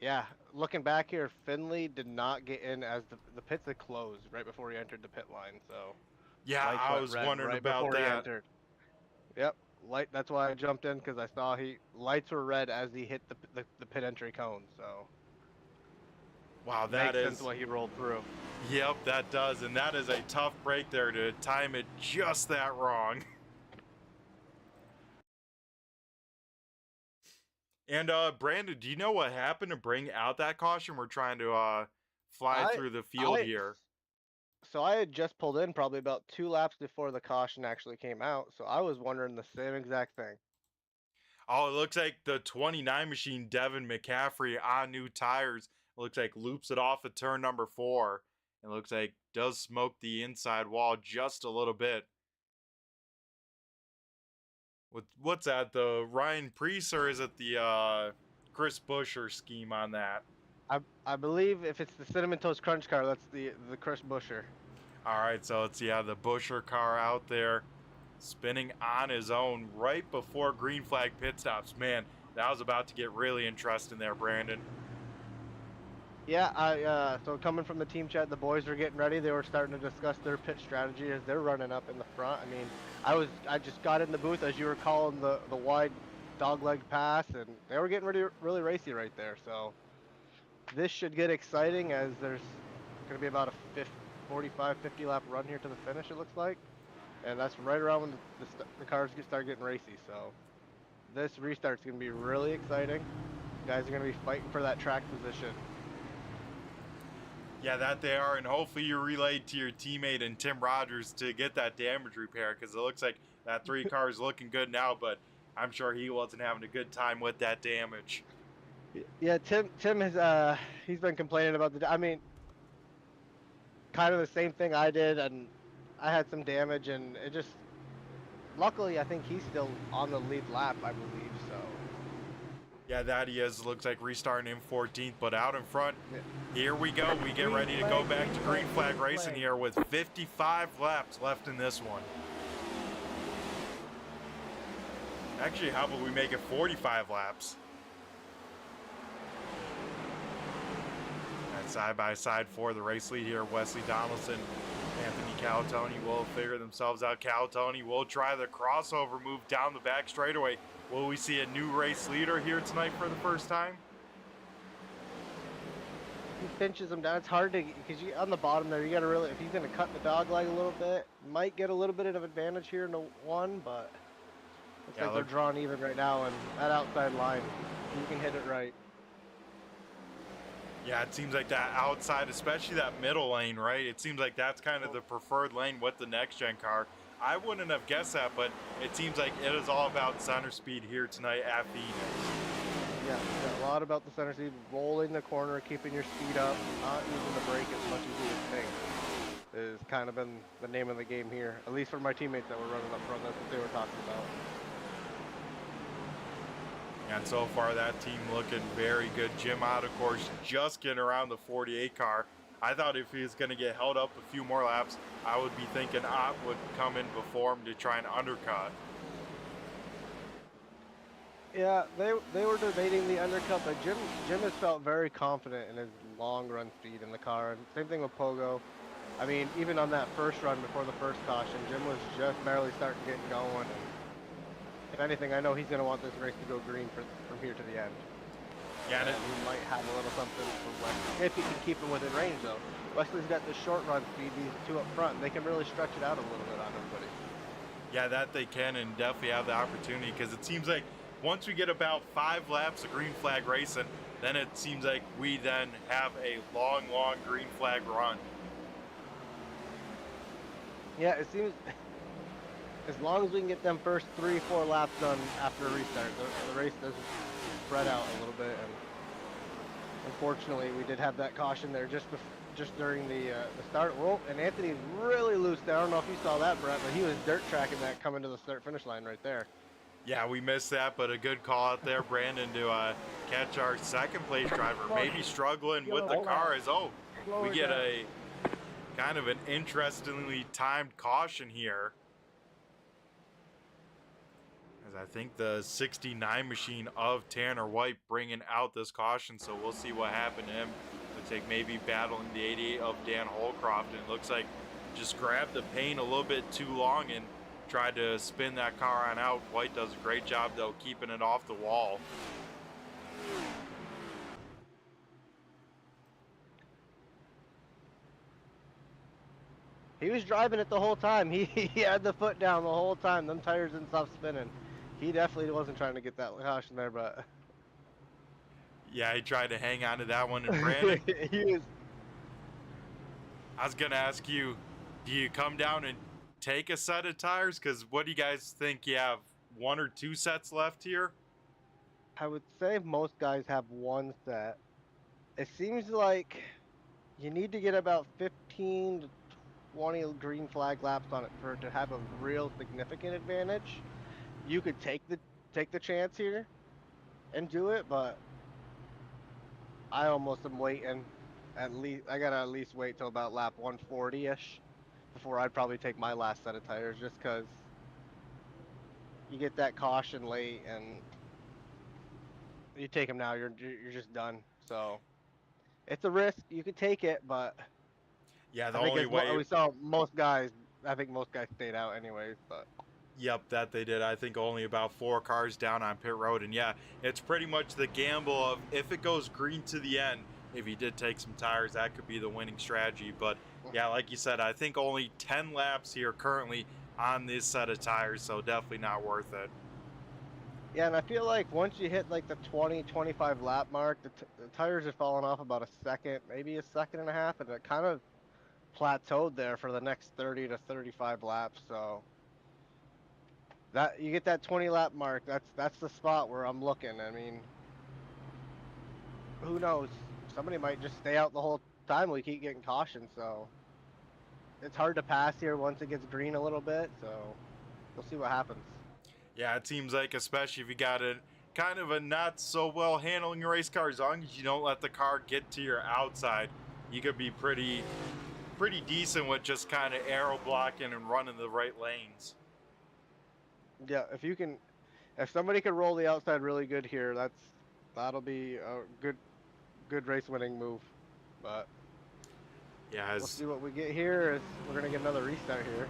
C: yeah, looking back here, Finley did not get in as the pits had closed right before he entered the pit line. So
A: yeah, I was wondering
C: right
A: about
C: before he
A: that.
C: entered. Yep, that's why I jumped in, because I saw lights were red as he hit the pit entry cone. So
A: wow, that
C: makes
A: is
C: sense why he rolled through.
A: Yep, that does, and that is a tough break there to time it just that wrong. And Brandon, do you know what happened to bring out that caution? We're trying to fly through the field here.
C: So I had just pulled in probably about 2 laps before the caution actually came out, so I was wondering the same exact thing.
A: Oh, it looks like the 29 machine, Devin McCaffrey, on new tires. It looks like loops it off at turn number 4. It looks like does smoke the inside wall just a little bit. What's that? The Ryan Preece, or is it the Chris Buescher scheme on that?
C: I believe if it's the Cinnamon Toast Crunch car, that's the Chris Buescher.
A: All right, so it's the Buescher car out there spinning on his own right before green flag pit stops. Man, that was about to get really interesting there, Brandon.
C: Yeah, so coming from the team chat, the boys were getting ready. They were starting to discuss their pit strategy as they're running up in the front. I mean, I just got in the booth as you were calling the wide dogleg pass, and they were getting ready, really racy right there. So this should get exciting, as there's going to be about a 45, 50 lap run here to the finish, it looks like. And that's right around when the cars start getting racy. So this restart's going to be really exciting. You guys are going to be fighting for that track position.
A: Yeah, that they are, and hopefully you relayed to your teammate and Tim Rogers to get that damage repair, because it looks like that 3 car is looking good now, but I'm sure he wasn't having a good time with that damage.
C: Yeah, Tim has he's been complaining about I mean, kind of the same thing I did, and I had some damage, and it just, luckily I think he's still on the lead lap, I believe. So
A: yeah, that he is. Looks like restarting in 14th, but out in front.
C: yeah.
A: Here we go. We get ready to go back to green flag racing here with 55 laps left in this one. Actually, how about we make it 45 laps? And side by side for the race lead here, Wesley Donaldson, Anthony Calatoni will figure themselves out. Calatoni will try the crossover move down the back straightaway. Will we see a new race leader here tonight for the first time?
C: He pinches him down. It's hard to, because you on the bottom there, you got to really, if he's going to cut the dog leg a little bit, might get a little bit of advantage here in the one, but looks like they're drawn even right now, and that outside line, you can hit it right.
A: Yeah, it seems like that outside, especially that middle lane, right? It seems like that's kind of the preferred lane with the next-gen car. I wouldn't have guessed that, but it seems like it is all about center speed here tonight at Phoenix.
C: Yeah, a lot about the center speed, rolling the corner, keeping your speed up, not using the brake as much as you would think, is kind of been the name of the game here. At least for my teammates that were running up front, that's what they were talking about.
A: And so far, that team looking very good. Jim Ott, of course, just getting around the 48 car. I thought if he was going to get held up a few more laps, I would be thinking Ott would come in before him to try and undercut.
C: Yeah, they were debating the undercut, but Jim has felt very confident in his long run speed in the car. And same thing with Pogo. I mean, even on that first run before the first caution, Jim was just barely starting to get going. And if anything, I know he's going to want this race to go green from here to the end.
A: Yeah, and
C: he might have a little something for Wesley, if he can keep him within range, though. Wesley's got the short run speed, these 2 up front, and they can really stretch it out a little bit on everybody.
A: Yeah, that they can, and definitely have the opportunity, because it seems like once we get about 5 laps of green flag racing, then it seems like we then have a long green flag run.
C: Yeah, it seems as long as we can get them first 3-4 laps done after a restart, the race doesn't spread out a little bit. And unfortunately, we did have that caution there just during the start. Well, and Anthony's really loose there. I don't know if you saw that, Brett, but he was dirt tracking that coming to the start-finish line right there.
A: Yeah, we missed that, but a good call out there, Brandon, to catch our second place driver. Maybe struggling with the car as, we get a kind of an interestingly timed caution here. As I think the 69 machine of Tanner White bringing out this caution, so we'll see what happened to him. Looks like maybe battling the 88 of Dan Holcroft, and it looks like just grabbed the paint a little bit too long and tried to spin that car on out. White does a great job, though, keeping it off the wall.
C: He was driving it the whole time. He had the foot down the whole time. Them tires didn't stop spinning. He definitely wasn't trying to get that caution there, but
A: yeah, he tried to hang on to that one. And Brandon, I was gonna ask you, do you come down and take a set of tires? Because what do you guys think? You have 1 or 2 sets left here?
C: I would say most guys have 1 set. It seems like you need to get about 15 to 20 green flag laps on it for it to have a real significant advantage. You could take the chance here and do it, but I almost am waiting. I gotta at least wait till about lap 140-ish before I'd probably take my last set of tires, just because you get that caution late and you take them now, you're just done. So it's a risk. You could take it, but
A: yeah, the only way
C: we saw most guys. I think most guys stayed out anyways, but.
A: Yep, that they did. I think only about 4 cars down on pit road. And yeah, it's pretty much the gamble of if it goes green to the end, if he did take some tires, that could be the winning strategy. But yeah, like you said, I think only 10 laps here currently on this set of tires, so definitely not worth it.
C: Yeah, and I feel like once you hit like the 20-25 lap mark, the tires are falling off about a second, maybe a second and a half, and it kind of plateaued there for the next 30 to 35 laps. So that you get that 20 lap mark, that's the spot where I'm looking. I mean, who knows? Somebody might just stay out the whole time. We keep getting cautioned, so it's hard to pass here once it gets green a little bit. So we'll see what happens.
A: Yeah, it seems like, especially if you got a kind of a not so well handling race car, as long as you don't let the car get to your outside, you could be pretty decent with just kind of aero blocking and running the right lanes.
C: Yeah, if somebody could roll the outside really good here, that'll be a good race winning move. But
A: yeah,
C: we'll see what we get here. We're gonna get another restart here.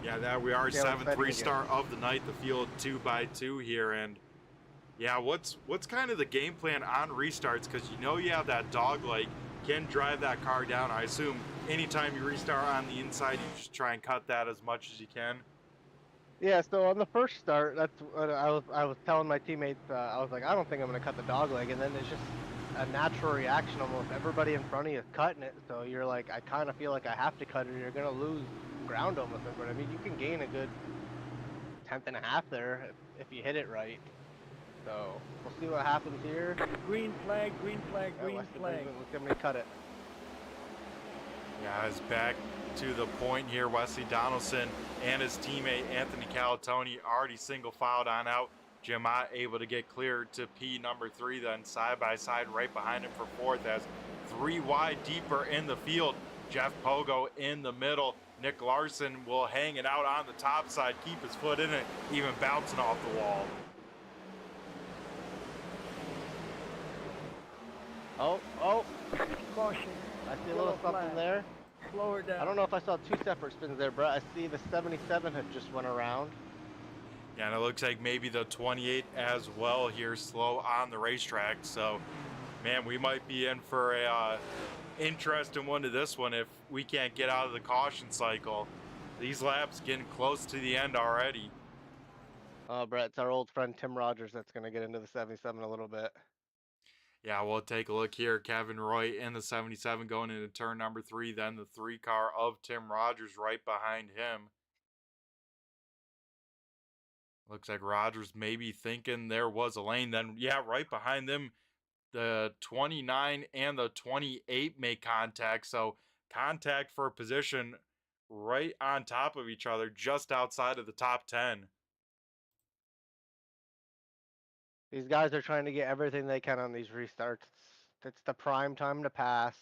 A: Yeah, that we are 7th restart of the night, the field 2x2 here, and yeah, what's kind of the game plan on restarts? Because you have that DogLeg can drive that car down. I assume anytime you restart on the inside, you just try and cut that as much as you can.
C: Yeah, so on the first start, that's what I was telling my teammates. I was like, I don't think I'm gonna cut the DogLeg, and then it's just a natural reaction. Almost everybody in front of you is cutting it, so you're like, I kind of feel like I have to cut it. Or you're gonna lose ground almost. But I mean, you can gain a good 10th and a half there if you hit it right. So we'll see what happens here.
D: Green flag, green flag, green flag.
C: Look at me cut it.
A: Yeah, it's back to the point here. Wesley Donaldson and his teammate Anthony Calatoni already single filed on out. Jim Ott able to get clear to P number 3, then side by side right behind him for 4th, as 3 wide deeper in the field. Jeff Pogo in the middle. Nick Larson will hang it out on the top side, keep his foot in it, even bouncing off the wall.
C: Oh,
D: Caution.
C: I see a little something there.
D: Slow her down.
C: I don't know if I saw 2 separate spins there, Brett. I see the 77 had just went around.
A: Yeah, and it looks like maybe the 28 as well here, slow on the racetrack. So, man, we might be in for a interesting one to this one if we can't get out of the caution cycle. These laps getting close to the end already.
C: Brett, it's our old friend Tim Rogers that's going to get into the 77 a little bit.
A: Yeah, we'll take a look here. Kevin Roy in the 77 going into turn number 3. Then the 3 car of Tim Rogers right behind him. Looks like Rogers maybe thinking there was a lane. Then, yeah, right behind them, the 29 and the 28 make contact. So contact for a position right on top of each other, just outside of the top 10.
C: These guys are trying to get everything they can on these restarts. It's the prime time to pass.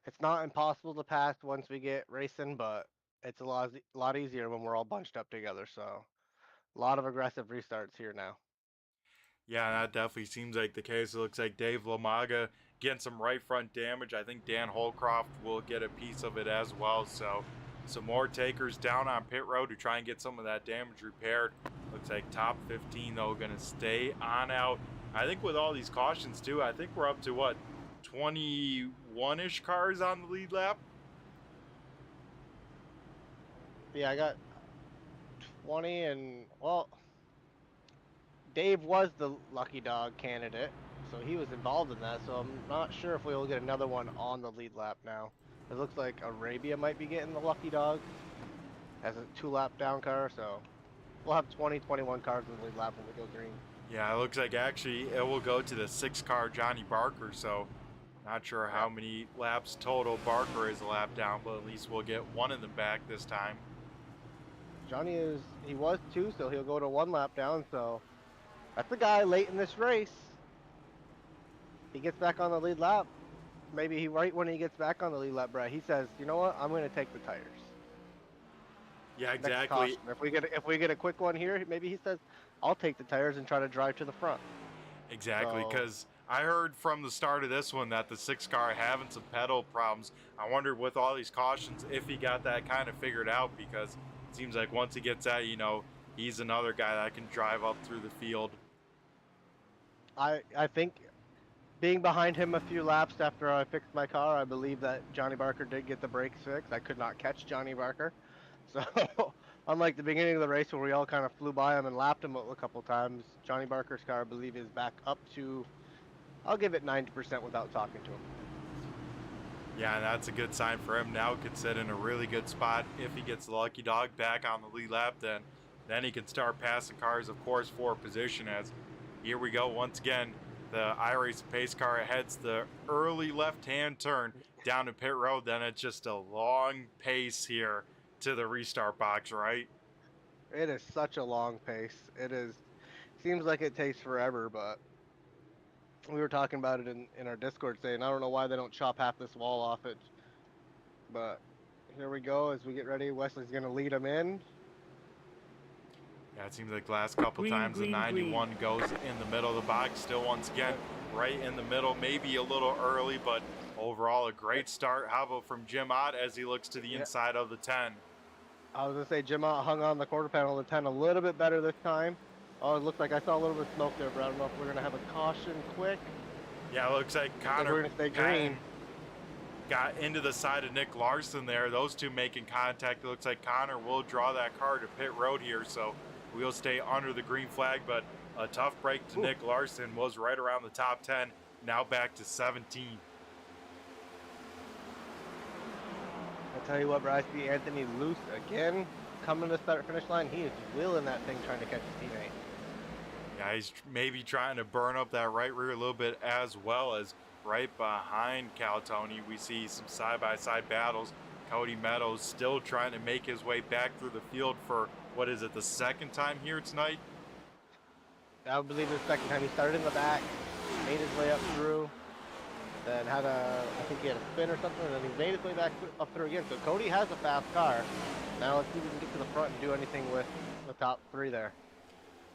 C: It's not impossible to pass once we get racing, but it's a lot easier when we're all bunched up together. So a lot of aggressive restarts here now.
A: Yeah, that definitely seems like the case. It looks like Dave Lamaga getting some right front damage. I think Dan Holcroft will get a piece of it as well. So some more takers down on pit road to try and get some of that damage repaired. Looks like top 15, though, going to stay on out. I think with all these cautions, too, I think we're up to, what, 21-ish cars on the lead lap?
C: Yeah, I got 20 and, well, Dave was the lucky dog candidate, so he was involved in that, so I'm not sure if we will get another one on the lead lap now. It looks like Arabia might be getting the lucky dog as a 2-lap down car, so we'll have 20, 21 cars in the lead lap when we go green.
A: Yeah, it looks like actually it will go to the 6-car Johnny Barker, so not sure how many laps total Barker is a lap down, but at least we'll get one of them back this time.
C: Johnny he was 2, so he'll go to 1 lap down, so that's the guy late in this race. He gets back on the lead lap. Maybe right when he gets back on the lead lap, Brad, he says, "You know what? I'm going to take the tires."
A: Yeah, exactly.
C: If we get a quick one here, maybe he says, "I'll take the tires and try to drive to the front."
A: Exactly,
C: So,
A: because I heard from the start of this one that the 6-car having some pedal problems. I wondered with all these cautions if he got that kind of figured out, because it seems like once he gets that, he's another guy that can drive up through the field.
C: I think being behind him a few laps after I fixed my car, I believe that Johnny Barker did get the brakes fixed. I could not catch Johnny Barker. So, unlike the beginning of the race where we all kind of flew by him and lapped him a couple times, Johnny Barker's car, I believe, is back up to, I'll give it 90% without talking to him.
A: Yeah, and that's a good sign for him. Now could sit in a really good spot. If he gets the lucky dog back on the lead lap, then he can start passing cars, of course, for position. As here we go once again, the iRacing pace car heads the early left-hand turn down to pit road. Then it's just a long pace here to the restart box, right?
C: It is such a long pace. Seems like it takes forever, but we were talking about it in our Discord saying, I don't know why they don't chop half this wall off it. But here we go as we get ready. Wesley's going to lead them in.
A: Yeah, it seems like the last couple times the 91 goes in the middle of the box. Still, once again, right in the middle. Maybe a little early, but overall a great start. How about from Jim Ott as he looks to the inside of the 10?
C: I was going to say Jim Ott hung on the quarter panel of the 10 a little bit better this time. Oh, it looks like I saw a little bit of smoke there, but I don't know if we're going to have a caution quick.
A: Yeah, it looks like Connor
C: we're going to stay green.
A: Got into the side of Nick Larson there. Those two making contact. It looks like Connor will draw that car to pit road here, so we'll stay under the green flag, but a tough break to Nick Larson was right around the top 10, now back to 17.
C: I'll tell you what, Bryce, see Anthony Luce again coming to the start-finish line. He is wheeling that thing trying to catch his teammate.
A: Yeah, he's maybe trying to burn up that right rear a little bit, as well as right behind Cal Tony. We see some side-by-side battles. Cody Meadows still trying to make his way back through the field for, what is it, the second time here tonight?
C: I believe the second time. He started in the back, made his way up through, then had I think he had a spin or something, and then he made his way back up through again. So Cody has a fast car. Now let's see if we can get to the front and do anything with the top 3 there.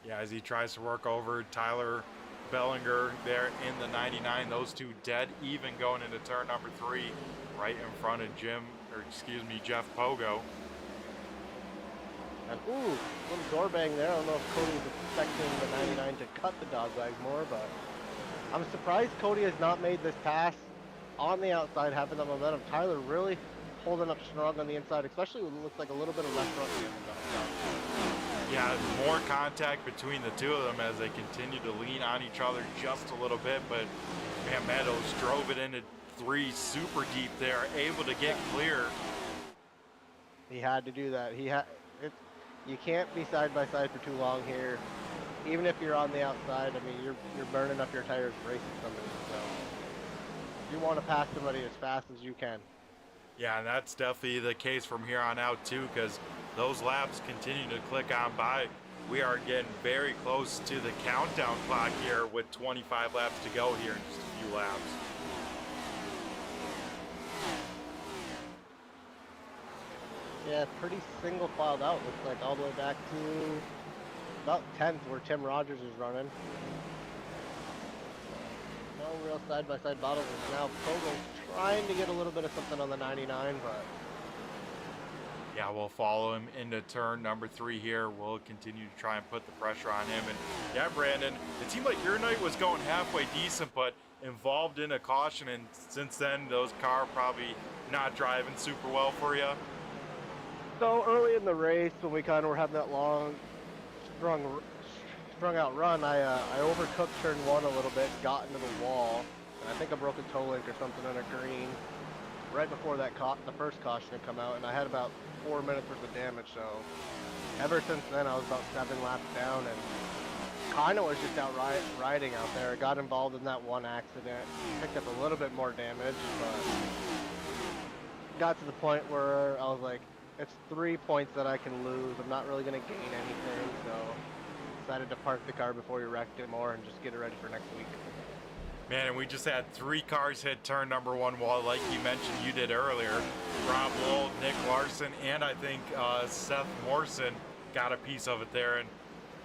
A: Yeah, as he tries to work over Tyler Bellinger there in the 99. Those two dead even going into turn number 3, right in front of Jeff Pogo.
C: And little door bang there. I don't know if Cody was expecting the 99 to cut the DogLeg more, but I'm surprised Cody has not made this pass on the outside, having the momentum. Tyler really holding up strong on the inside, especially when it looks like a little bit of left front damage.
A: Yeah, more contact between the two of them as they continue to lean on each other just a little bit, but man, Meadows drove it into 3 super deep there, able to get clear.
C: He had to do that. You can't be side by side for too long here. Even if you're on the outside, I mean, you're burning up your tires racing somebody. So you want to pass somebody as fast as you can.
A: Yeah, and that's definitely the case from here on out too, because those laps continue to click on by. We are getting very close to the countdown clock here with 25 laps to go here in just a few laps.
C: Yeah, pretty single filed out. Looks like all the way back to about 10th where Tim Rogers is running. No real side-by-side battles now. Pogo's trying to get a little bit of something on the 99, but
A: Yeah, we'll follow him into turn number 3 here. We'll continue to try and put the pressure on him. And yeah, Brandon, it seemed like your night was going halfway decent, but involved in a caution. And since then, those cars probably not driving super well for you.
C: so early in the race when we kind of were having that long strung out run, I overtook turn 1 a little bit, got into the wall, and I think I broke a toe link or something on a green right before that the first caution had come out, and I had about 4 minutes worth of damage. So ever since then I was about 7 laps down and kind of was just out riding out there. I got involved in that one accident, picked up a little bit more damage, but got to the point where I was like, it's 3 points that I can lose. I'm not really going to gain anything, so decided to park the car before we wrecked it more and just get it ready for next week.
A: Man, and we just had 3 cars hit turn number 1 while, like you mentioned, you did earlier. Rob Wold, Nick Larson, and I think Seth Morrison got a piece of it there. And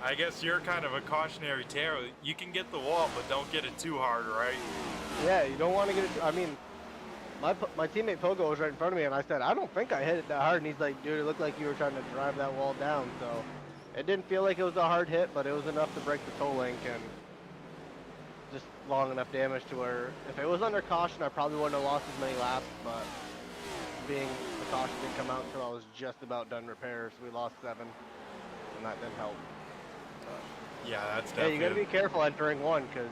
A: I guess you're kind of a cautionary tale. You can get the wall, but don't get it too hard, right?
C: Yeah, you don't want to get it. I mean, my teammate Pogo was right in front of me, and I said, I don't think I hit it that hard. And he's like, dude, it looked like you were trying to drive that wall down. So it didn't feel like it was a hard hit, but it was enough to break the toe link and just long enough damage to where if it was under caution, I probably wouldn't have lost as many laps. But being the caution didn't come out until I was just about done repairs, we lost 7, and that didn't help. But,
A: Yeah, that's
C: yeah,
A: definitely.
C: you got to be careful entering 1 because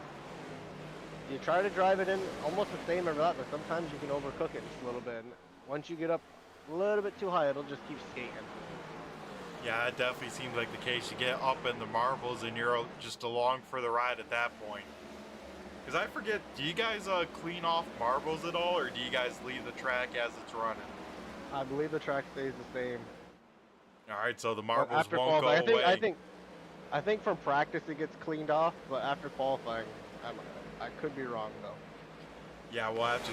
C: you try to drive it in almost the same every lap, but sometimes you can overcook it just a little bit. And once you get up a little bit too high, it'll just keep skating.
A: Yeah, it definitely seems like the case. You get up in the marbles and you're just along for the ride at that point. Because I forget, do you guys clean off marbles at all, or do you guys leave the track as it's running?
C: I believe the track stays the same.
A: All right, so the marbles
C: After
A: won't go
C: qualifying,
A: away.
C: I think from practice it gets cleaned off, but after qualifying, I could be wrong though.
A: Yeah, we'll have to.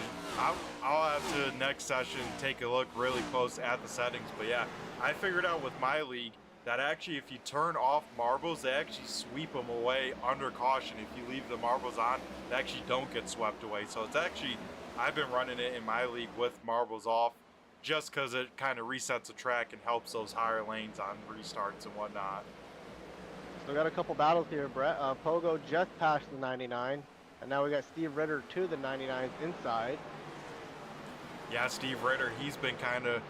A: I'll have to next session take a look really close at the settings. But yeah, I figured out with my league that actually if you turn off marbles, they actually sweep them away under caution. If you leave the marbles on, they actually don't get swept away. So it's actually, I've been running it in my league with marbles off just because it kind of resets the track and helps those higher lanes on restarts and whatnot.
C: So we got a couple battles here, Brett. Pogo just passed the 99, and now we got Steve Ritter to the 99s inside.
A: Yeah, Steve Ritter, he's been kind of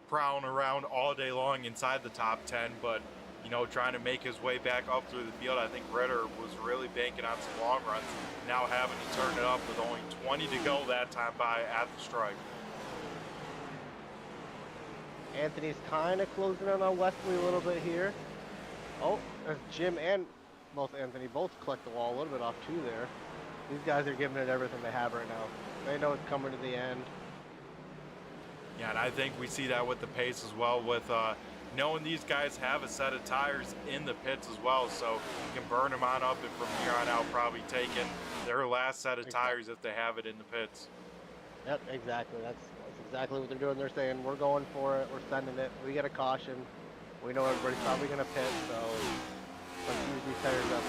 A: prowling around all day long inside the top 10, but, you know, trying to make his way back up through the field. I think Ritter was really banking on some long runs, now having to turn it up with only 20 to go that time by at the stripe.
C: Anthony's kind of closing in on Wesley a little bit here. Oh, as Jim and Anthony both collect the wall a little bit off too there. These guys are giving it everything they have right now. They know it's coming to the end.
A: Yeah, and I think we see that with the pace as well, with knowing these guys have a set of tires in the pits as well, so you can burn them on up and from here on out probably taking their last set of tires if they have it in the pits.
C: Yep, exactly. That's exactly what they're doing. They're saying, we're going for it, we're sending it, we get a caution. We know everybody's probably going to pit, so let's use these tires up.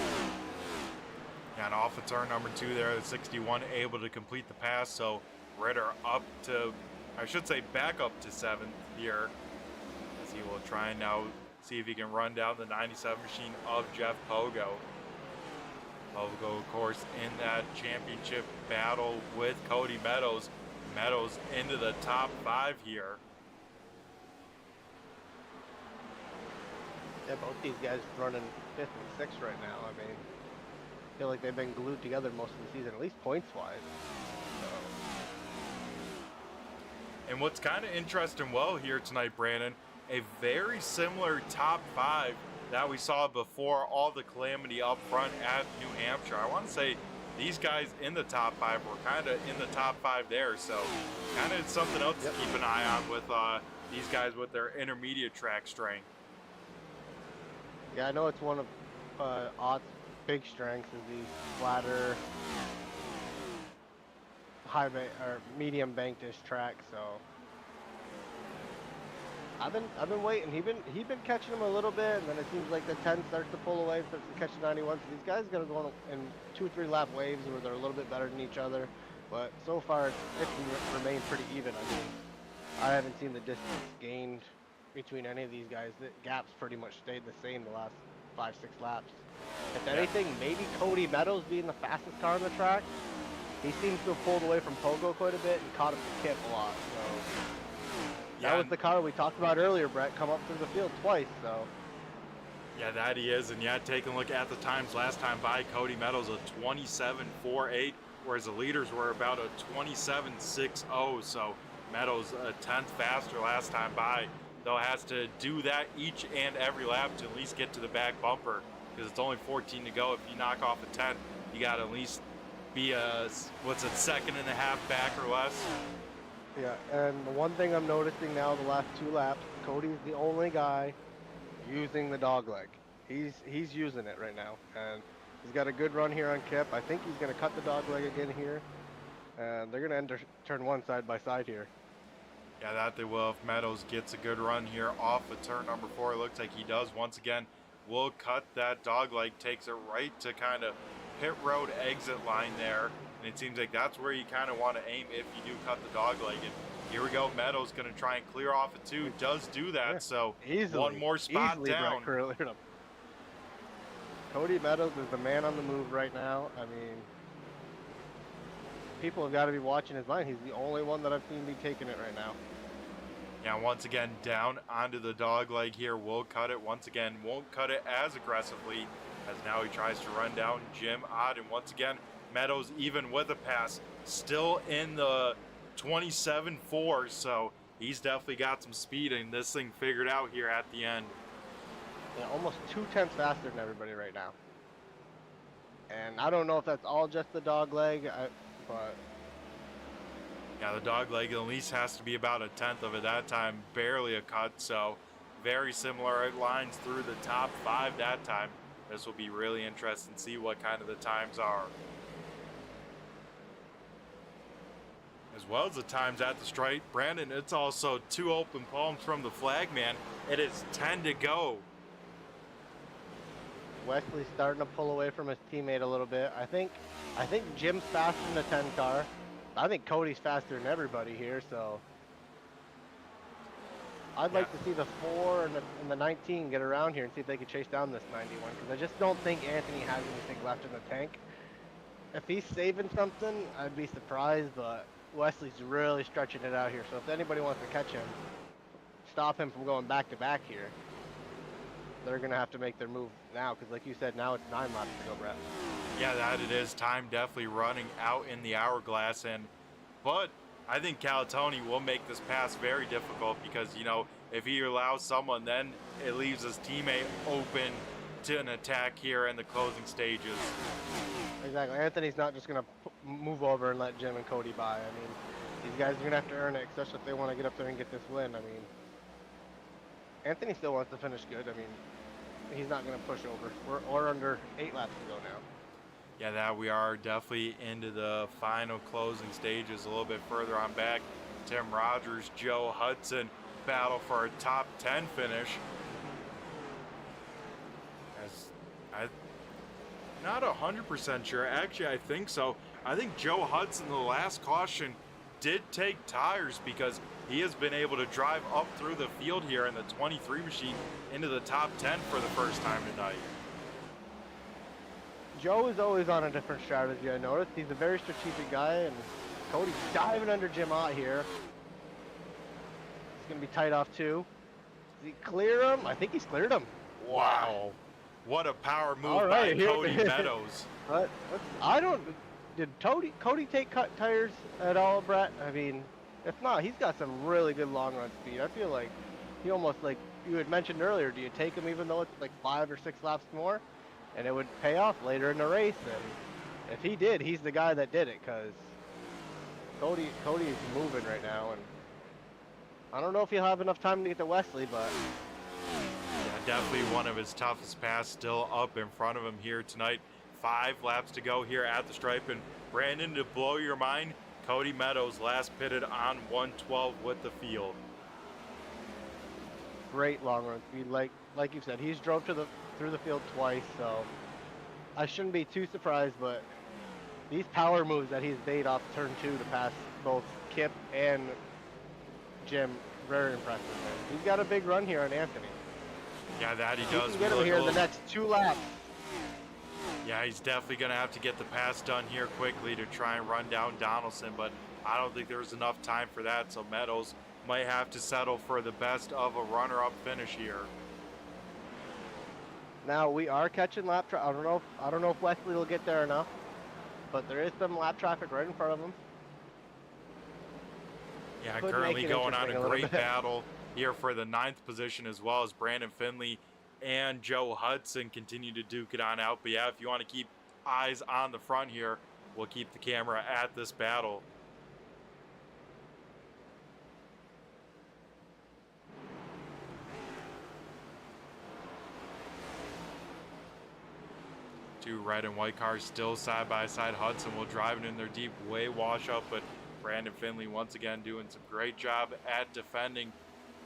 A: Yeah, and off of turn number 2 there, the 61 able to complete the pass, so Ritter up to, I should say back up to 7th here, as he will try and now see if he can run down the 97 machine of Jeff Pogo. Pogo, of course, in that championship battle with Cody Meadows. Meadows into the top 5 here.
C: Yeah, both these guys running 5th and 6th right now. I mean, I feel like they've been glued together most of the season, at least points-wise.
A: And what's kind of interesting here tonight, Brandon, a very similar top 5 that we saw before all the calamity up front at New Hampshire. I want to say these guys in the top 5 were kind of in the top 5 there, so kind of something else to keep an eye on with these guys with their intermediate track strength.
C: Yeah, I know it's one of Ott's big strengths is these flatter, or medium banked-ish tracks. So I've been waiting. He been catching them a little bit, and then it seems like the 10 starts to pull away, starts to catch the 91. So these guys are gonna go in 2 or 3 lap waves where they're a little bit better than each other. But so far, it's remained pretty even. I mean, I haven't seen the distance gained between any of these guys. The gaps pretty much stayed the same the last 5-6 laps. If anything, maybe Cody Meadows being the fastest car on the track, he seems to have pulled away from Pogo quite a bit and caught up to Kip a lot. So that was the car we talked about earlier, Brett, come up through the field twice. So
A: yeah, that he is. And yeah, taking a look at the times last time by, Cody Meadows a 27.48, whereas the leaders were about a 27.60. So Meadows a 10th faster last time by, though has to do that each and every lap to at least get to the back bumper, because it's only 14 to go. If you knock off a 10th, you got to at least be a, what's it, 2.5 seconds back or less.
C: yeah, and the one thing I'm noticing now the last 2 laps, Cody's the only guy using the dog leg. He's using it right now, and he's got a good run here on Kip. I think he's going to cut the dog leg again here, and they're going to enter turn 1 side by side here.
A: Yeah, that they will if Meadows gets a good run here off of turn number 4. It looks like he does once again. Will cut that dog leg, takes it right to kind of pit road exit line there. And it seems like that's where you kind of want to aim if you do cut the dog leg. And here we go. Meadows going to try and clear off a 2. Does do that. So
C: easily,
A: one more spot down.
C: Cody Meadows is the man on the move right now. I mean, people have got to be watching his line. He's the only one that I've seen be taking it right now.
A: Yeah, once again, down onto the dog leg here. Will cut it once again. Won't cut it as aggressively as now he tries to run down Jim Ott. And once again, Meadows, even with a pass, still in the 27.4. So he's definitely got some speed and this thing figured out here at the end.
C: Yeah, almost 2/10 faster than everybody right now. And I don't know if that's all just the dog leg, but
A: yeah, the dog leg at least has to be about a 10th of it that time, barely a cut. So very similar lines through the top 5 that time. This will be really interesting to see what kind of the times are. As well as the times at the stripe, Brandon, it's also 2 open palms from the flag man. It is 10 to go.
C: Wesley's starting to pull away from his teammate a little bit. I think Jim's faster than the 10 car. I think Cody's faster than everybody here, so I'd like to see the 4 and the 19 get around here and see if they can chase down this 91, because I just don't think Anthony has anything left in the tank. If he's saving something, I'd be surprised, but Wesley's really stretching it out here, so if anybody wants to catch him, stop him from going back to back here, they're going to have to make their move now, because like you said, now it's 9 laps to go, Brett.
A: Yeah, that it is. Time definitely running out in the hourglass, but I think Calatoni will make this pass very difficult, because, you know, if he allows someone, then it leaves his teammate open to an attack here in the closing stages.
C: Exactly. Anthony's not just going to move over and let Jim and Cody by. I mean, these guys are going to have to earn it, especially if they want to get up there and get this win. I mean, Anthony still wants to finish good. I mean, he's not going to push over. We're under 8 laps to go now.
A: Yeah, that we are definitely into the final closing stages a little bit further on back. Tim Rogers, Joe Hudson battle for a top 10 finish. As I'm not 100% sure. Actually, I think so. I think Joe Hudson, the last caution, did take tires, because he has been able to drive up through the field here in the 23 machine into the top 10 for the first time tonight.
C: Joe is always on a different strategy, I noticed. He's a very strategic guy, and Cody's diving under Jim Ott here. He's going to be tight off too. Does he clear him? I think he's cleared him.
A: Wow. What a power move by Cody Meadows.
C: Did Cody take cut tires at all, Brett? I mean, if not, he's got some really good long run speed. I feel like he almost, like you had mentioned earlier, do you take him even though it's like 5 or 6 laps more? And it would pay off later in the race. And if he did, he's the guy that did it, because Cody's moving right now. And I don't know if he'll have enough time to get to Wesley, but
A: Yeah, definitely one of his toughest passes still up in front of him here tonight. 5 laps to go here at the stripe. And Brandon, to blow your mind, Cody Meadows last pitted on 112 with the field.
C: great long run speed. Like you said, he's drove through the field twice, so I shouldn't be too surprised. But these power moves that he's made off turn 2 to pass both Kip and Jim, very impressive. Man. He's got a big run here on Anthony.
A: Yeah, that he does.
C: He can get him here in the next 2 laps.
A: Yeah, he's definitely going to have to get the pass done here quickly to try and run down Donaldson, but I don't think there's enough time for that, so Meadows might have to settle for the best of a runner-up finish here.
C: Now we are catching lap traffic. I don't know if Wesley will get there enough, but there is some lap traffic right in front of him.
A: Yeah,
C: Could
A: currently
C: make it
A: going on a
C: interesting a little
A: great
C: bit.
A: battle here for the 9th position, as well as Brandon Finley and Joe Hudson continue to duke it on out. But yeah, if you want to keep eyes on the front here, we'll keep the camera at this battle. Two red and white cars still side by side. Hudson will drive it in their deep way wash up, but Brandon Finley once again doing some great job at defending,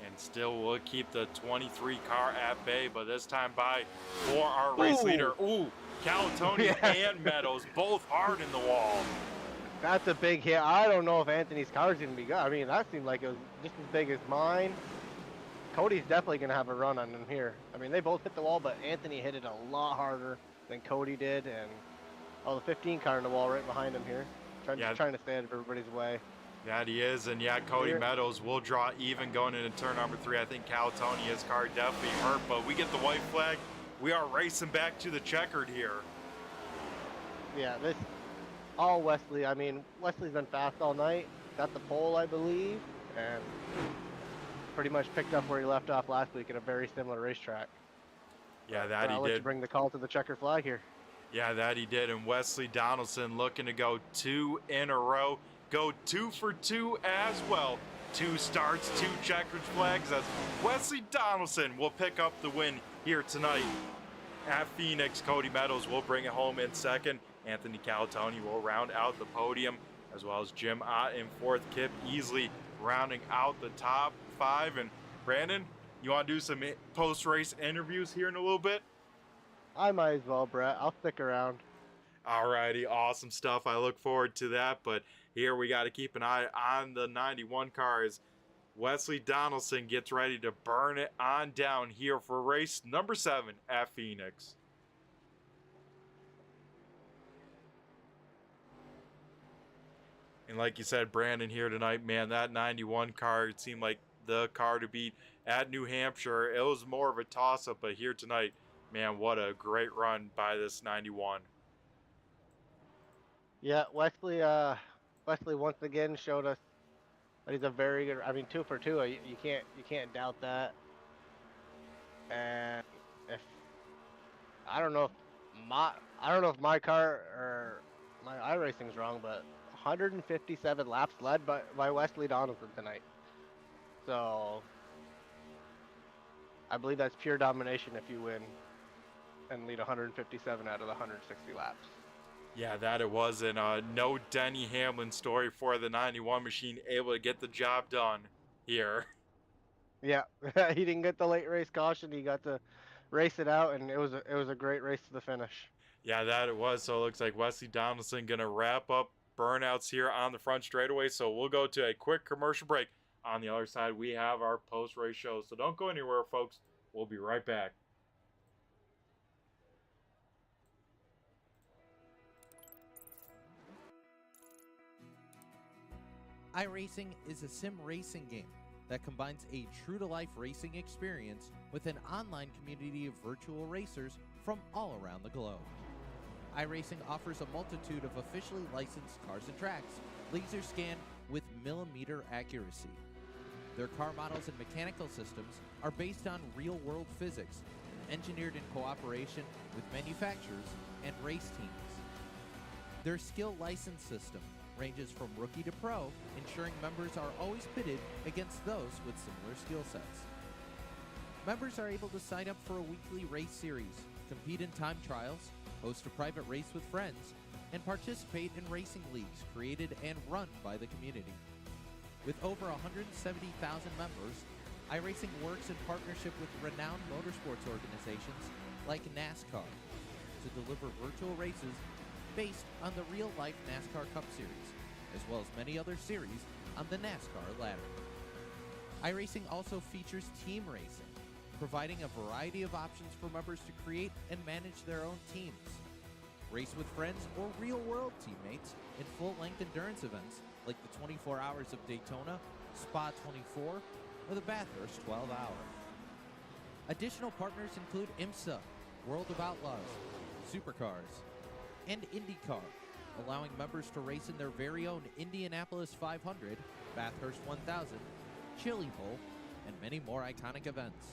A: and still will keep the 23 car at bay, but this time by for our race leader. Ooh, Calatoni and Meadows both hard in the wall.
C: That's a big hit. I don't know if Anthony's car is going to be good. I mean, that seemed like it was just as big as mine. Cody's definitely going to have a run on him here. I mean, they both hit the wall, but Anthony hit it a lot harder than Cody did. And the 15 car in the wall right behind him here. Trying to stay out of everybody's way.
A: That he is, and yeah, Cody Meadows will draw even going into turn number 3. I think Calatoni, his car definitely hurt, but we get the white flag. We are racing back to the checkered here.
C: Yeah, this all Wesley. I mean, Wesley's been fast all night. Got the pole, I believe, and pretty much picked up where he left off last week at a very similar racetrack.
A: Yeah, that he
C: I'll
A: did.
C: let you bring the call to the checker flag here.
A: Yeah, that he did, and Wesley Donaldson looking to go 2 in a row. Go 2 for 2 as well. 2 starts, 2 checkered flags, as Wesley Donaldson will pick up the win here tonight at Phoenix. Cody Meadows will bring it home in second. Anthony Calatoni will round out the podium, as well as Jim Ott in 4th. Kip easily rounding out the top 5. And Brandon, you want to do some post-race interviews here in a little bit?
C: I might as well, Brett. I'll stick around.
A: Alrighty, awesome stuff. I look forward to that, but here we got to keep an eye on the 91 car as Wesley Donaldson gets ready to burn it on down here for race number 7 at Phoenix. And like you said, Brandon, here tonight, man, that 91 car, it seemed like the car to beat at New Hampshire. It was more of a toss-up, but here tonight, man, what a great run by this 91.
C: Yeah, Wesley once again showed us that he's a very good. I mean, 2 for 2. You can't doubt that. And I don't know if my car or my iRacing's wrong, but 157 laps led by Wesley Donaldson tonight. So I believe that's pure domination if you win and lead 157 out of the 160 laps.
A: Yeah, that it was, and no Denny Hamlin story for the 91 machine, able to get the job done here.
C: Yeah, he didn't get the late race caution. He got to race it out, and it was a great race to the finish.
A: Yeah, that it was. So it looks like Wesley Donaldson gonna wrap up burnouts here on the front straightaway. So we'll go to a quick commercial break. On the other side, we have our post-race show. So don't go anywhere, folks. We'll be right back.
E: iRacing is a sim racing game that combines a true-to-life racing experience with an online community of virtual racers from all around the globe. iRacing offers a multitude of officially licensed cars and tracks, laser scanned with millimeter accuracy. Their car models and mechanical systems are based on real-world physics and engineered in cooperation with manufacturers and race teams. Their skill license system ranges from rookie to pro, ensuring members are always pitted against those with similar skill sets. Members are able to sign up for a weekly race series, compete in time trials, host a private race with friends, and participate in racing leagues created and run by the community. With over 170,000 members, iRacing works in partnership with renowned motorsports organizations like NASCAR to deliver virtual races based on the real-life NASCAR Cup Series, as well as many other series on the NASCAR ladder. iRacing also features team racing, providing a variety of options for members to create and manage their own teams. Race with friends or real-world teammates in full-length endurance events like the 24 Hours of Daytona, Spa 24, or the Bathurst 12 Hour. Additional partners include IMSA, World of Outlaws, Supercars, and IndyCar, allowing members to race in their very own Indianapolis 500, Bathurst 1000, Chili Bowl, and many more iconic events.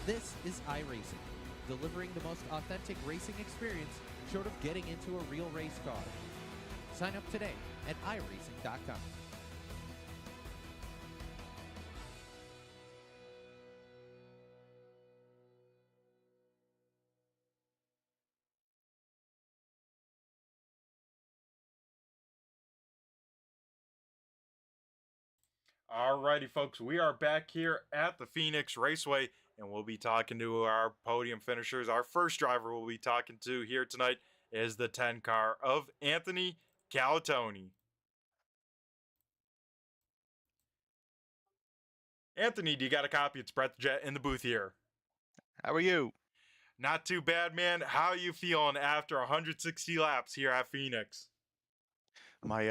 E: This is iRacing, delivering the most authentic racing experience short of getting into a real race car. Sign up today at iRacing.com.
A: Alrighty, folks, we are back here at the Phoenix Raceway, and we'll be talking to our podium finishers. Our first driver we'll be talking to here tonight is the 10 car of Anthony Calatoni. Anthony, do you got a copy? It's Brett the Jet in the booth here.
F: How are you?
A: Not too bad, man. How are you feeling after 160 laps here at Phoenix?
F: My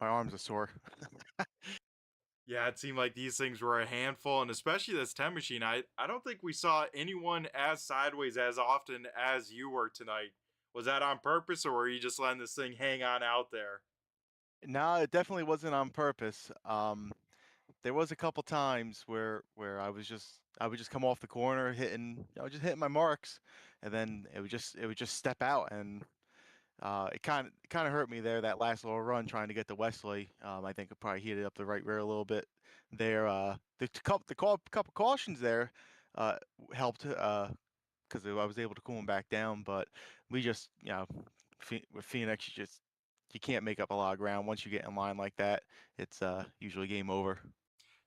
F: arms are sore.
A: Yeah, it seemed like these things were a handful, and especially this 10 machine. I don't think we saw anyone as sideways as often as you were tonight. Was that on purpose, or were you just letting this thing hang on out there?
F: No, it definitely wasn't on purpose. There was a couple times where I would just come off the corner just hitting my marks, and then it would just step out, and it kind of hurt me there, that last little run trying to get to Wesley. I think it probably heated up the right rear a little bit there. Couple cautions there helped because I was able to cool him back down. But we just, with Phoenix, you can't make up a lot of ground. Once you get in line like that, it's usually game over.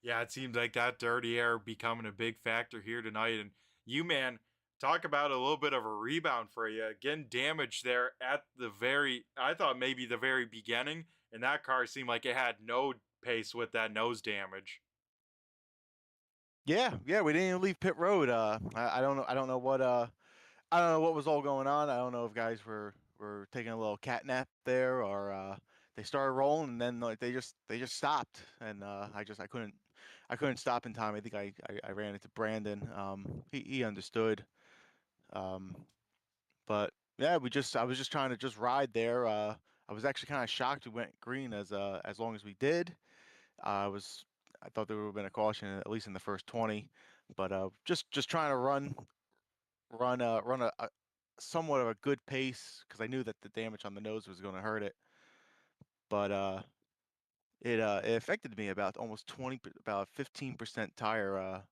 A: Yeah, it seems like that dirty air becoming a big factor here tonight. And you, man, talk about a little bit of a rebound for you. Getting damaged there at I thought maybe the very beginning, and that car seemed like it had no pace with that nose damage.
F: Yeah, we didn't even leave pit road. I don't know what was all going on. I don't know if guys were taking a little cat nap there, or they started rolling and then like they just stopped, and I couldn't stop in time. I think I ran into Brandon. He understood. But yeah, I was just trying to just ride there. I was actually kind of shocked we went green as long as we did. I thought there would have been a caution at least in the first 20, but just trying to run a somewhat of a good pace, because I knew that the damage on the nose was going to hurt it. But it affected me about almost 15% tire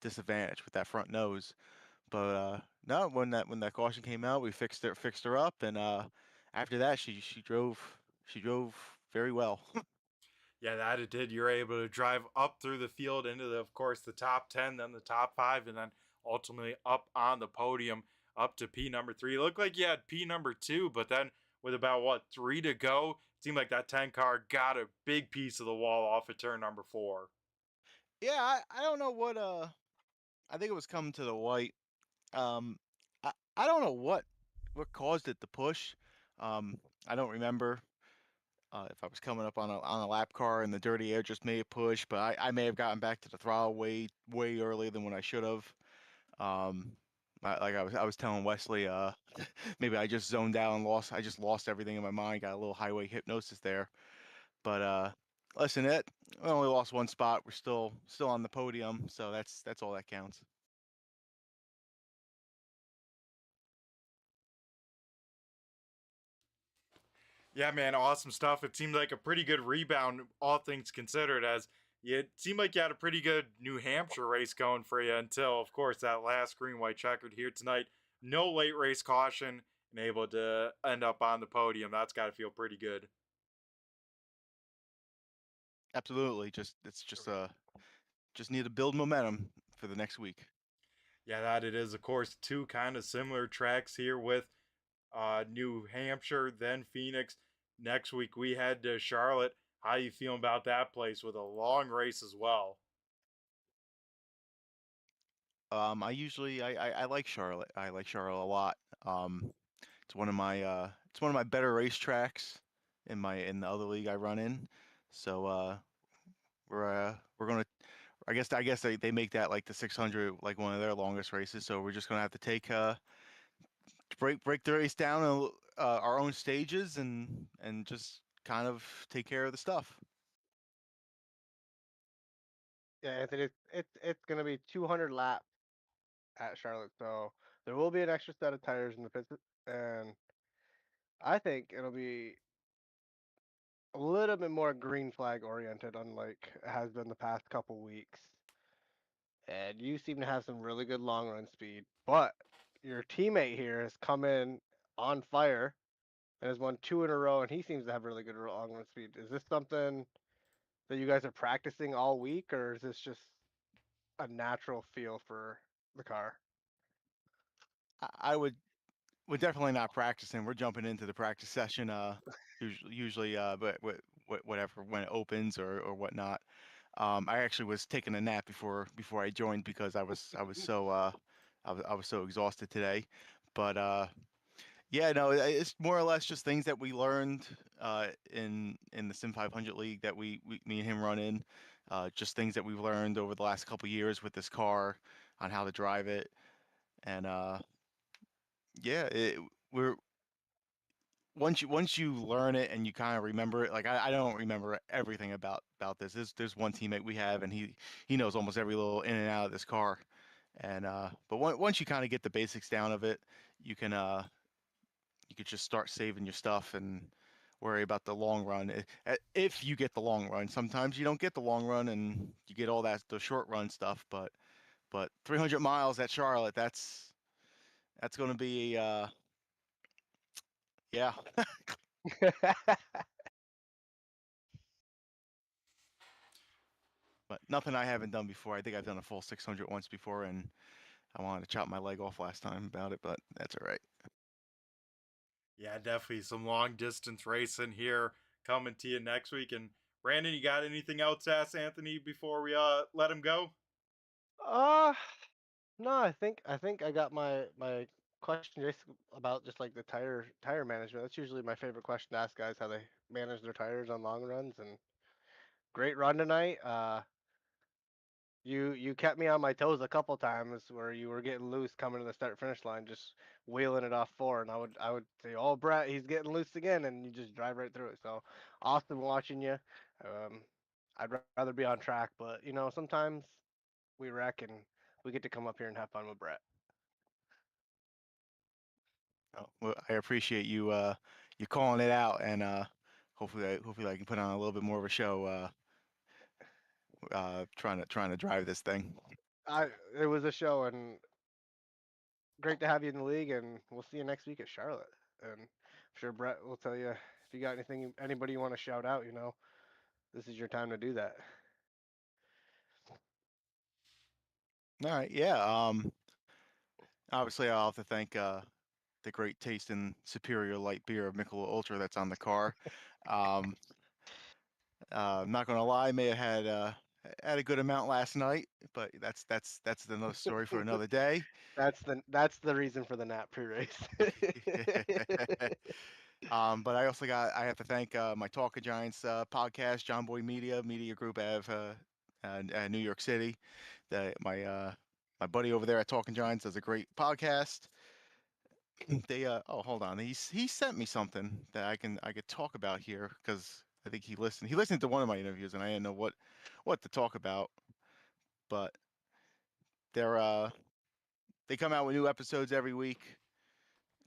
F: disadvantage with that front nose. But no, when that caution came out, we fixed her up, and after that she drove very well.
A: Yeah, that it did. You're able to drive up through the field into of course, the top 10, then the top 5, and then ultimately up on the podium up to P number 3. It looked like you had P number 2, but then with about 3 to go, it seemed like that 10 car got a big piece of the wall off of turn number 4.
F: Yeah, I don't know what I think it was coming to the white. I don't know what caused it to push. I don't remember if I was coming up on a lap car and the dirty air just made it push, but I may have gotten back to the throttle way earlier than what I should have. Like I was telling Wesley, maybe I just zoned out and lost everything in my mind. Got a little highway hypnosis there, but listen, we only lost one spot. We're still on the podium, so that's all that counts.
A: Yeah, man, awesome stuff. It seemed like a pretty good rebound, all things considered, as it seemed like you had a pretty good New Hampshire race going for you until, of course, that last green white checkered here tonight. No late race caution and able to end up on the podium. That's got to feel pretty good.
F: Absolutely. Just need to build momentum for the next week.
A: Yeah, that it is, of course, two kind of similar tracks here with New Hampshire, then Phoenix. Next week we head to Charlotte. How you feeling about that place with a long race as well?
F: I like Charlotte. I like Charlotte a lot. It's one of my better racetracks in the other league I run in. So we're gonna I guess they make that like the 600 like one of their longest races. So we're just gonna have to break the race down in our own stages and just kind of take care of the stuff.
C: Yeah, Anthony, it's gonna be 200 laps at Charlotte, so there will be an extra set of tires in the pits, and I think it'll be a little bit more green flag oriented, unlike it has been the past couple weeks. And you seem to have some really good long run speed, but your teammate here has come in on fire and has won 2 in a row, and he seems to have really good long run speed. Is this something that you guys are practicing all week, or is this just a natural feel for the car?
F: I would we're definitely not practicing. We're jumping into the practice session usually but whatever when it opens or whatnot. I actually was taking a nap before I joined because I was so exhausted today. But yeah, no, it's more or less just things that we learned in the Sim 500 League that me and him run in. Just things that we've learned over the last couple years with this car on how to drive it, and yeah, we're once you learn it and you kind of remember it. Like I don't remember everything about this. There's one teammate we have, and he knows almost every little in and out of this car, and but once you kind of get the basics down of it, you can you could just start saving your stuff and worry about the long run. If you get the long run, sometimes you don't get the long run and you get all the short run stuff. But 300 miles at Charlotte, that's going to be yeah. But nothing I haven't done before. I think I've done a full 600 once before, and I wanted to chop my leg off last time about it, but that's all right.
A: Yeah, definitely some long distance racing here coming to you next week. And Brandon, you got anything else to ask Anthony before we let him go?
C: uh no, I think I got my question just about just like the tire management. That's usually my favorite question to ask guys, how they manage their tires on long runs. And great run tonight. You kept me on my toes a couple times where you were getting loose coming to the start finish line, just wheeling it off four, and I would say, "Oh, Brett, he's getting loose again," and you just drive right through it. So awesome watching you. Um, I'd rather be on track, but sometimes we wreck and we get to come up here and have fun with Brett.
F: Oh, well, I appreciate you calling it out, and hopefully I can put on a little bit more of a show trying to drive this thing.
C: It was a show, and great to have you in the league, and we'll see you next week at Charlotte. And I'm sure Brett will tell you if you got anybody you want to shout out. This is your time to do that.
F: All right, yeah. Obviously I'll have to thank the great taste and superior light beer of Michelob Ultra that's on the car. Um, I'm not gonna lie, may have had a good amount last night, but that's another story for another day.
C: That's the reason for the nap pre-race.
F: But I have to thank my Talking Giants podcast, John Boy Media Group out of New York City. My buddy over there at Talking Giants does a great podcast. They oh hold on, he sent me something that I could talk about here because I think he listened. He listened to one of my interviews, and I didn't know what to talk about. But they're they come out with new episodes every week.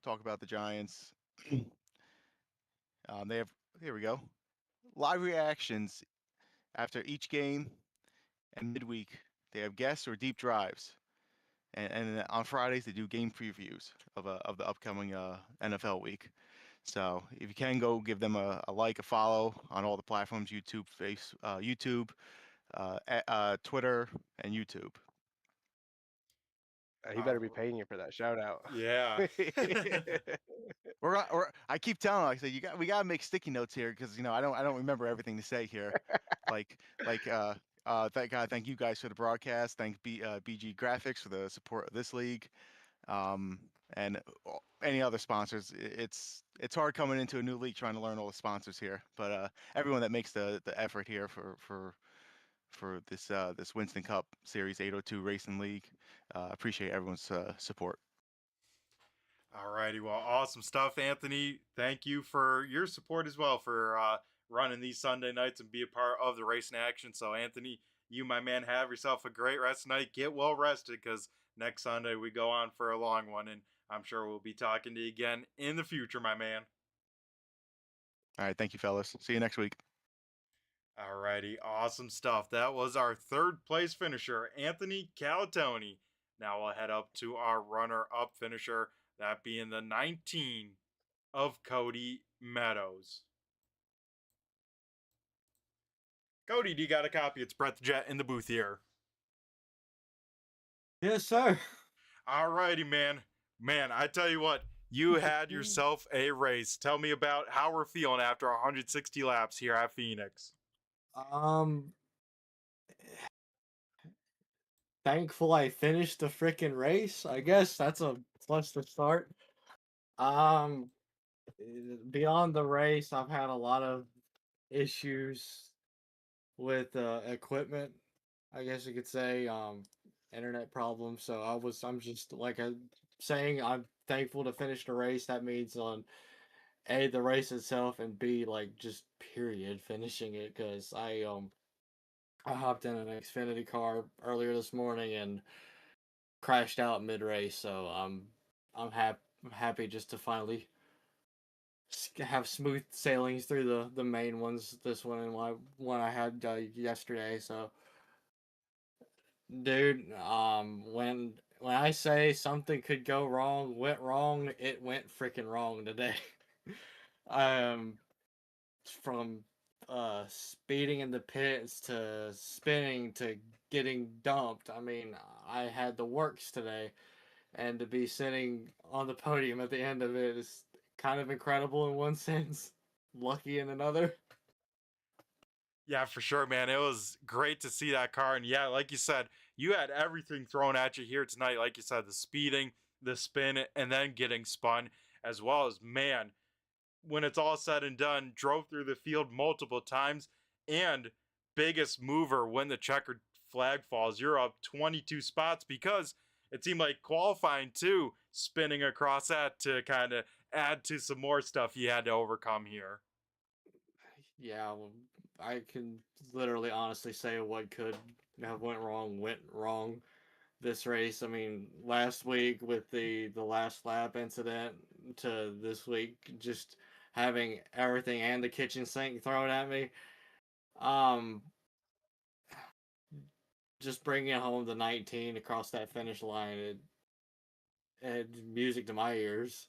F: Talk about the Giants. They have here we go live reactions after each game and midweek. They have guests or deep drives, and on Fridays they do game previews of the upcoming NFL week. So if you can go give them a like, a follow on all the platforms: YouTube, Twitter, and YouTube.
C: He better be paying you for that shout out.
A: Yeah.
F: I keep telling him, I say we gotta make sticky notes here because I don't remember everything to say here. like thank you guys for the broadcast. Thank BG Graphix for the support of this league. And any other sponsors. It's hard coming into a new league trying to learn all the sponsors here, but everyone that makes the effort here for this Winston Cup Series 802 Racing League, appreciate everyone's support.
A: Alrighty, well, awesome stuff, Anthony. Thank you for your support as well for running these Sunday nights and be a part of the racing action. So, Anthony, you, my man, have yourself a great rest night. Get well rested because next Sunday we go on for a long one, and I'm sure we'll be talking to you again in the future, my man.
F: All right, thank you, fellas. See you next week.
A: Alrighty, awesome stuff. That was our third place finisher, Anthony Calatoni. Now we'll head up to our runner-up finisher, that being the 19 of Cody Meadows. Cody, do you got a copy? It's Brett the Jet in the booth here.
G: Yes, sir.
A: Alrighty, man. Man, I tell you what, you had yourself a race. Tell me about how we're feeling after 160 laps here at Phoenix.
G: Thankful I finished the freaking race. I guess that's a plus to start. Beyond the race, I've had a lot of issues with equipment. I guess you could say internet problems. So I'm just like saying I'm thankful to finish the race. That means on A, the race itself, and B, like just period finishing it, because I hopped in an Xfinity car earlier this morning and crashed out mid race. So I'm happy just to finally have smooth sailings through the main ones. This one and one I had yesterday. So, dude, when I say something could go wrong, went wrong, it went freaking wrong today. From speeding in the pits to spinning to getting dumped. I mean, I had the works today, and to be sitting on the podium at the end of it is kind of incredible in one sense, lucky in another.
A: Yeah, for sure, man. It was great to see that car. And yeah, like you said, you had everything thrown at you here tonight. Like you said, the speeding, the spin, and then getting spun, as well as, man, when it's all said and done, drove through the field multiple times. And biggest mover when the checkered flag falls, you're up 22 spots because it seemed like qualifying too, spinning across that to kind of add to some more stuff you had to overcome here.
G: Yeah, well, I can literally honestly say what could have went wrong this race. I mean, last week with the last lap incident to this week, just having everything and the kitchen sink thrown at me. Just bringing home the 19 across that finish line, it had music to my ears.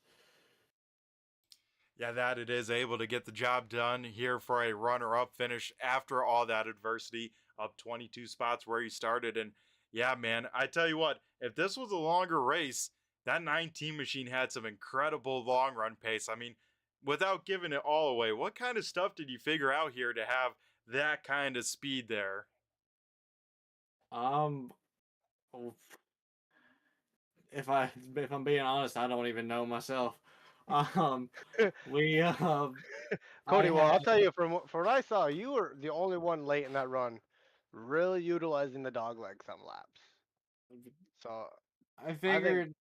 A: Yeah, that it is able to get the job done here for a runner-up finish after all that adversity, up 22 spots where you started. And yeah, man, I tell you what, if this was a longer race, that 19 machine had some incredible long run pace. I mean, without giving it all away, what kind of stuff did you figure out here to have that kind of speed there?
G: If I'm being honest, I don't even know myself. We
C: Cody, well, I'll tell you from what I saw, you were the only one late in that run, really utilizing the dog leg some laps. So
G: I figured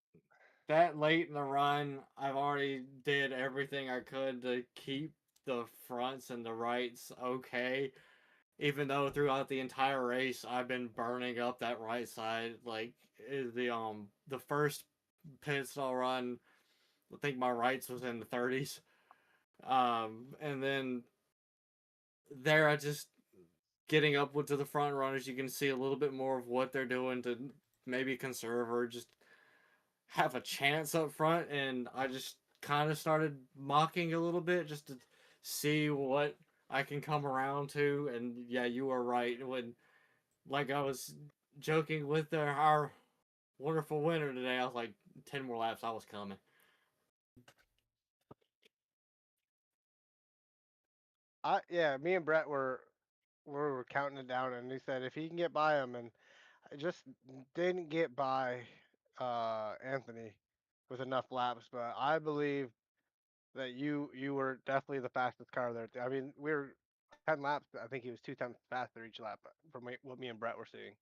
G: that late in the run, I've already did everything I could to keep the fronts and the rights okay, even though throughout the entire race I've been burning up that right side. Like the first pit stall run, I think my rights was in the 30s. And then there I just getting upward to the front runners, you can see a little bit more of what they're doing to maybe conserve or just have a chance up front, and I just kind of started mocking a little bit just to see what I can come around to. And yeah, you were right. When, like, I was joking with our wonderful winner today, I was like, 10 more laps, I was coming.
C: Yeah, me and Brett were counting it down, and he said if he can get by him, and I just didn't get by Anthony with enough laps, but I believe that you were definitely the fastest car there. I mean, we were 10 laps. I think he was 2 times faster each lap from what me and Brett were seeing,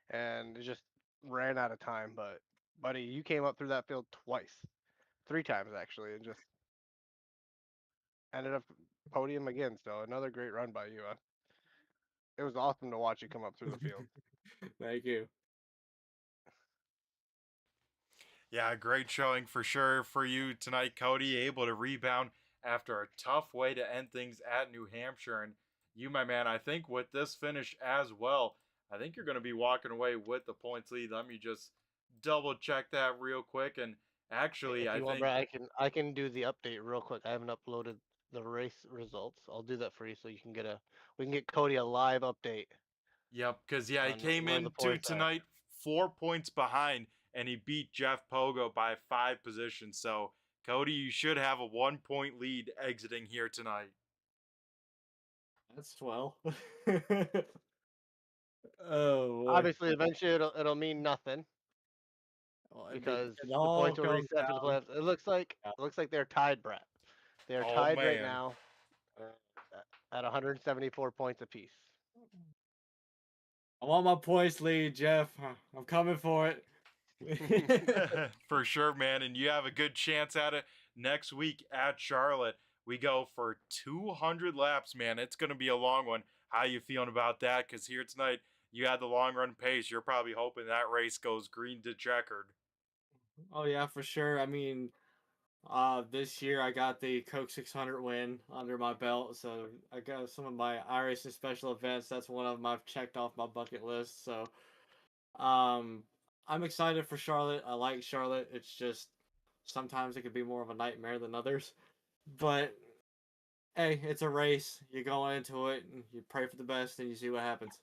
C: and it just ran out of time. But buddy, you came up through that field twice, 3 times actually, and just ended up podium again. So another great run by you. It was awesome to watch you come up through the field.
G: Thank you.
A: Yeah, great showing for sure for you tonight, Cody. Able to rebound after a tough way to end things at New Hampshire. And you, my man, I think with this finish as well, I think you're going to be walking away with the points lead. Let me just double check that real quick. And actually,
C: If
A: I
C: you want,
A: think,
C: Brett, I can do the update real quick. I haven't uploaded the race results. I'll do that for you so you can we can get Cody a live update
A: yep, because, yeah, he
C: on
A: came
C: where the
A: into
C: points at.
A: tonight 4 points behind, and he beat Jeff Pogo by 5 positions. So, Cody, you should have a 1 point lead exiting here tonight.
G: That's 12. Oh boy.
C: Obviously, eventually it'll mean nothing
G: Well,
C: because
G: it
C: the
G: all
C: points will
G: comes
C: reset to the
G: down.
C: playoffs. It looks like they're tied, Brett. They are
A: Oh,
C: tied right
A: man.
C: now at 174 points apiece.
G: I want my points lead, Jeff. I'm coming for it.
A: For sure, man. And you have a good chance at it next week at Charlotte. We go for 200 laps, man. It's going to be a long one. How you feeling about that? Because here tonight, you had the long run pace. You're probably hoping that race goes green to checkered.
G: Oh yeah, for sure. I mean, this year I got the Coke 600 win under my belt, so I got some of my iRacing special events. That's one of them I've checked off my bucket list. So, um, I'm excited for Charlotte. I like Charlotte. It's just sometimes it could be more of a nightmare than others. But hey, it's a race. You go into it and you pray for the best, and you see what happens.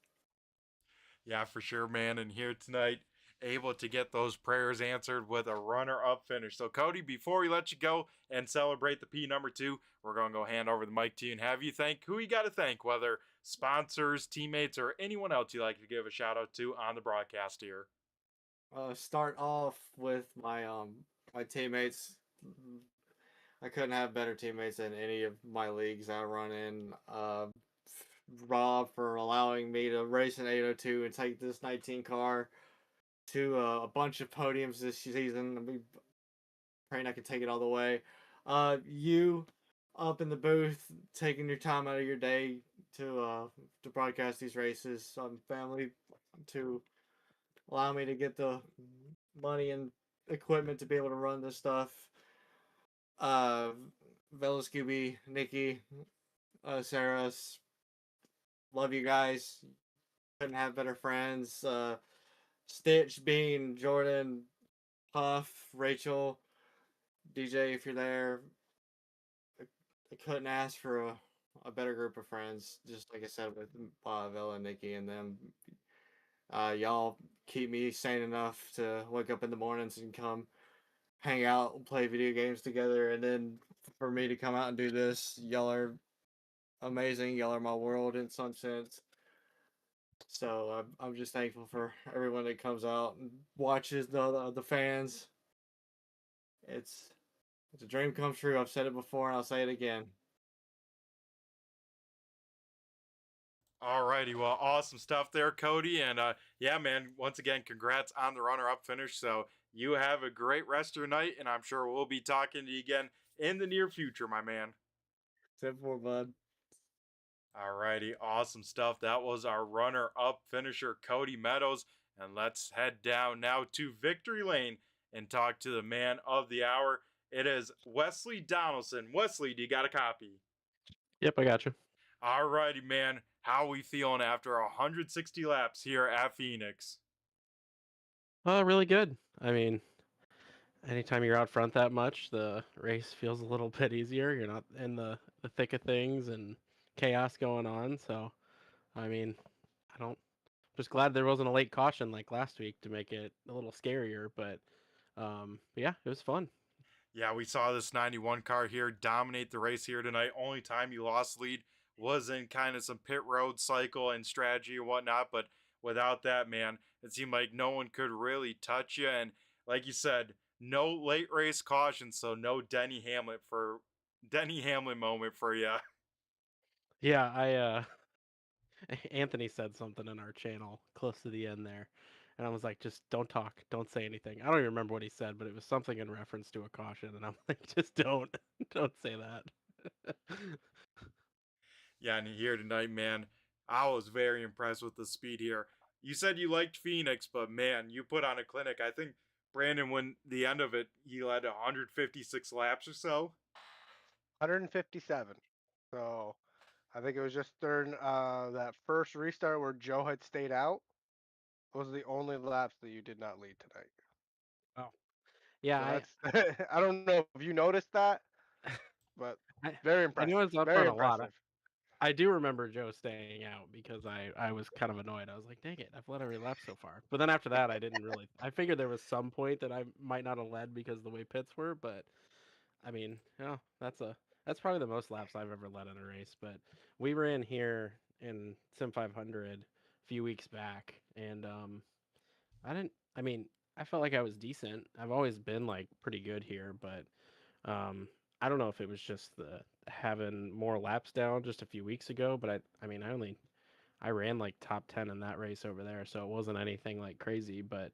A: Yeah, for sure, man. And here tonight, able to get those prayers answered with a runner-up finish. So, Cody, before we let you go and celebrate the P number 2, we're going to go hand over the mic to you and have you thank who you got to thank, whether sponsors, teammates, or anyone else you'd like to give a shout out to on the broadcast here.
G: Start off with my teammates. I couldn't have better teammates than any of my leagues I run in. Rob for allowing me to race an 802 and take this 19 car to a bunch of podiums this season. I'm praying I can take it all the way. You up in the booth taking your time out of your day to broadcast these races. Family to allow me to get the money and equipment to be able to run this stuff. Vela Scooby, Nikki, Sarah, love you guys. Couldn't have better friends. Stitch, Bean, Jordan, Puff, Rachel, DJ, if you're there. I couldn't ask for a better group of friends. Just like I said with Vela, Nikki, and them. Y'all keep me sane enough to wake up in the mornings and come hang out and play video games together. And then for me to come out and do this, y'all are amazing. Y'all are my world in some sense. So I'm just thankful for everyone that comes out and watches the fans. It's a dream come true. I've said it before and I'll say it again.
A: Alrighty, well, awesome stuff there, Cody. And yeah, man, once again, congrats on the runner-up finish. So you have a great rest of your night, and I'm sure we'll be talking to you again in the near future, my man.
G: 10-4, bud.
A: Alrighty, awesome stuff. That was our runner-up finisher, Cody Meadows. And let's head down now to Victory Lane and talk to the man of the hour. It is Wesley Donaldson. Wesley, do you got a copy?
H: Yep, I got you.
A: Alrighty, man. How we feeling after 160 laps here at Phoenix?
H: Really good. I mean, anytime you're out front that much, the race feels a little bit easier. You're not in the thick of things and chaos going on. So, I mean, I don't. Just glad there wasn't a late caution like last week to make it a little scarier. But yeah, it was fun.
A: Yeah, we saw this 91 car here dominate the race here tonight. Only time you lost lead was in kind of some pit road cycle and strategy and whatnot. But without that, man, it seemed like no one could really touch you. And like you said, no late race caution, so no Denny Hamlin moment for you.
H: Yeah, I Anthony said something in our channel close to the end there. And I was like, just don't talk, don't say anything. I don't even remember what he said, but it was something in reference to a caution. And I'm like, just don't say that.
A: Yeah, and here tonight, man, I was very impressed with the speed here. You said you liked Phoenix, but man, you put on a clinic. I think Brandon, when the end of it, he led 156 laps or so.
C: 157. So I think it was just during that first restart where Joe had stayed out. Those are the only laps that you did not lead tonight.
H: Oh, yeah,
C: So that's I don't know if you noticed that, but very
H: I
C: impressive.
H: knew I was up
C: Very
H: on a lot.
C: impressive.
H: I do remember Joe staying out because I was kind of annoyed. I was like, dang it, I've led every lap so far. But then after that, I didn't really. I figured there was some point that I might not have led because of the way pits were. But I mean, that's probably the most laps I've ever led in a race. But we ran here in Sim 500 a few weeks back, and I didn't. I mean, I felt like I was decent. I've always been like pretty good here, but I don't know if it was just the having more laps down just a few weeks ago, but I mean, I ran like top 10 in that race over there, so it wasn't anything like crazy, but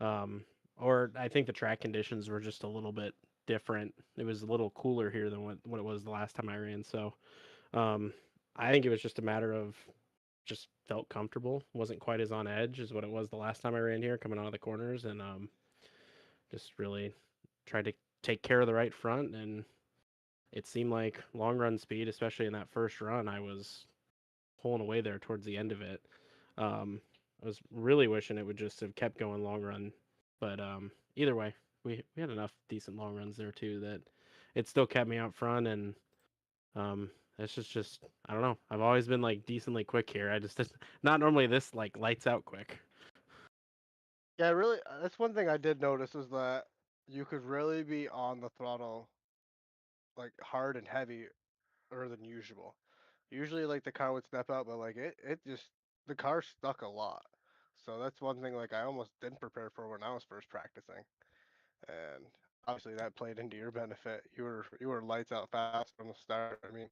H: um or I think the track conditions were just a little bit different. It was a little cooler here than what it was the last time I ran, so um I think it was just a matter of just felt comfortable, wasn't quite as on edge as what it was the last time I ran here coming out of the corners, and just really tried to take care of the right front, and it seemed like long run speed, especially in that first run, I was pulling away there towards the end of it. I was really wishing it would just have kept going long run, but either way, we had enough decent long runs there too that it still kept me out front, and it's just I don't know. I've always been like decently quick here. I just not normally this like lights out quick.
C: Yeah, really. That's one thing I did notice is that you could really be on the throttle like hard and heavier than usual. Usually, like the car would step out, but like it just the car stuck a lot. So that's one thing like I almost didn't prepare for when I was first practicing, and obviously that played into your benefit. You were lights out fast from the start. I mean,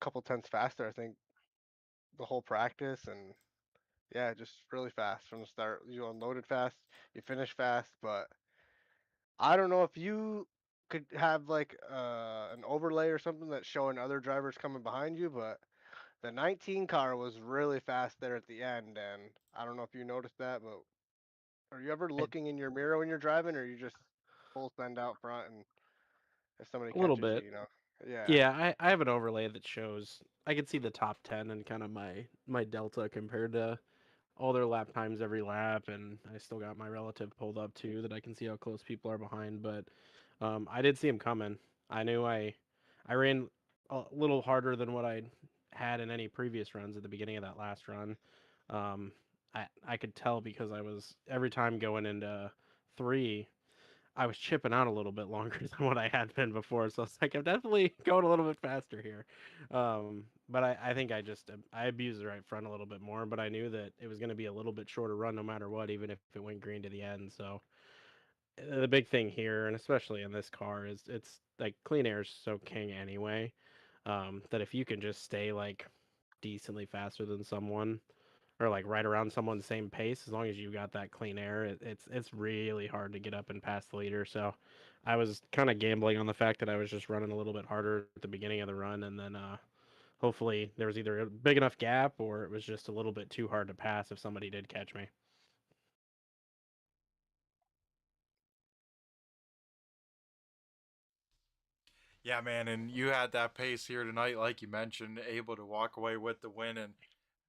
C: a couple tenths faster, I think, the whole practice, and yeah, just really fast from the start. You unloaded fast, you finished fast, but I don't know if you could have like an overlay or something that's showing other drivers coming behind you, but the 19 car was really fast there at the end, and I don't know if you noticed that, but are you ever
H: I-
C: looking in your mirror when you're driving, or you just full send out front and if somebody
H: A little
C: catches you,
H: bit.
C: you know? Yeah.
H: Yeah, I have an overlay that shows I can see the top 10 and kind of my delta compared to all their lap times every lap, and I still got my relative pulled up too that I can see how close people are behind. But I did see him coming. I knew I ran a little harder than what I had in any previous runs at the beginning of that last run. Um, I could tell because I was every time going into three, I was chipping out a little bit longer than what I had been before. So it's like I'm definitely going a little bit faster here. But I think I abused the right front a little bit more. But I knew that it was going to be a little bit shorter run no matter what, even if it went green to the end. So the big thing here, and especially in this car, is it's like clean air is so king anyway. That if you can just stay like decently faster than someone, or like right around someone's same pace, as long as you got that clean air, it's really hard to get up and pass the leader. So I was kind of gambling on the fact that I was just running a little bit harder at the beginning of the run, and then hopefully there was either a big enough gap or it was just a little bit too hard to pass if somebody did catch me.
A: Yeah, man, and you had that pace here tonight, like you mentioned, able to walk away with the win and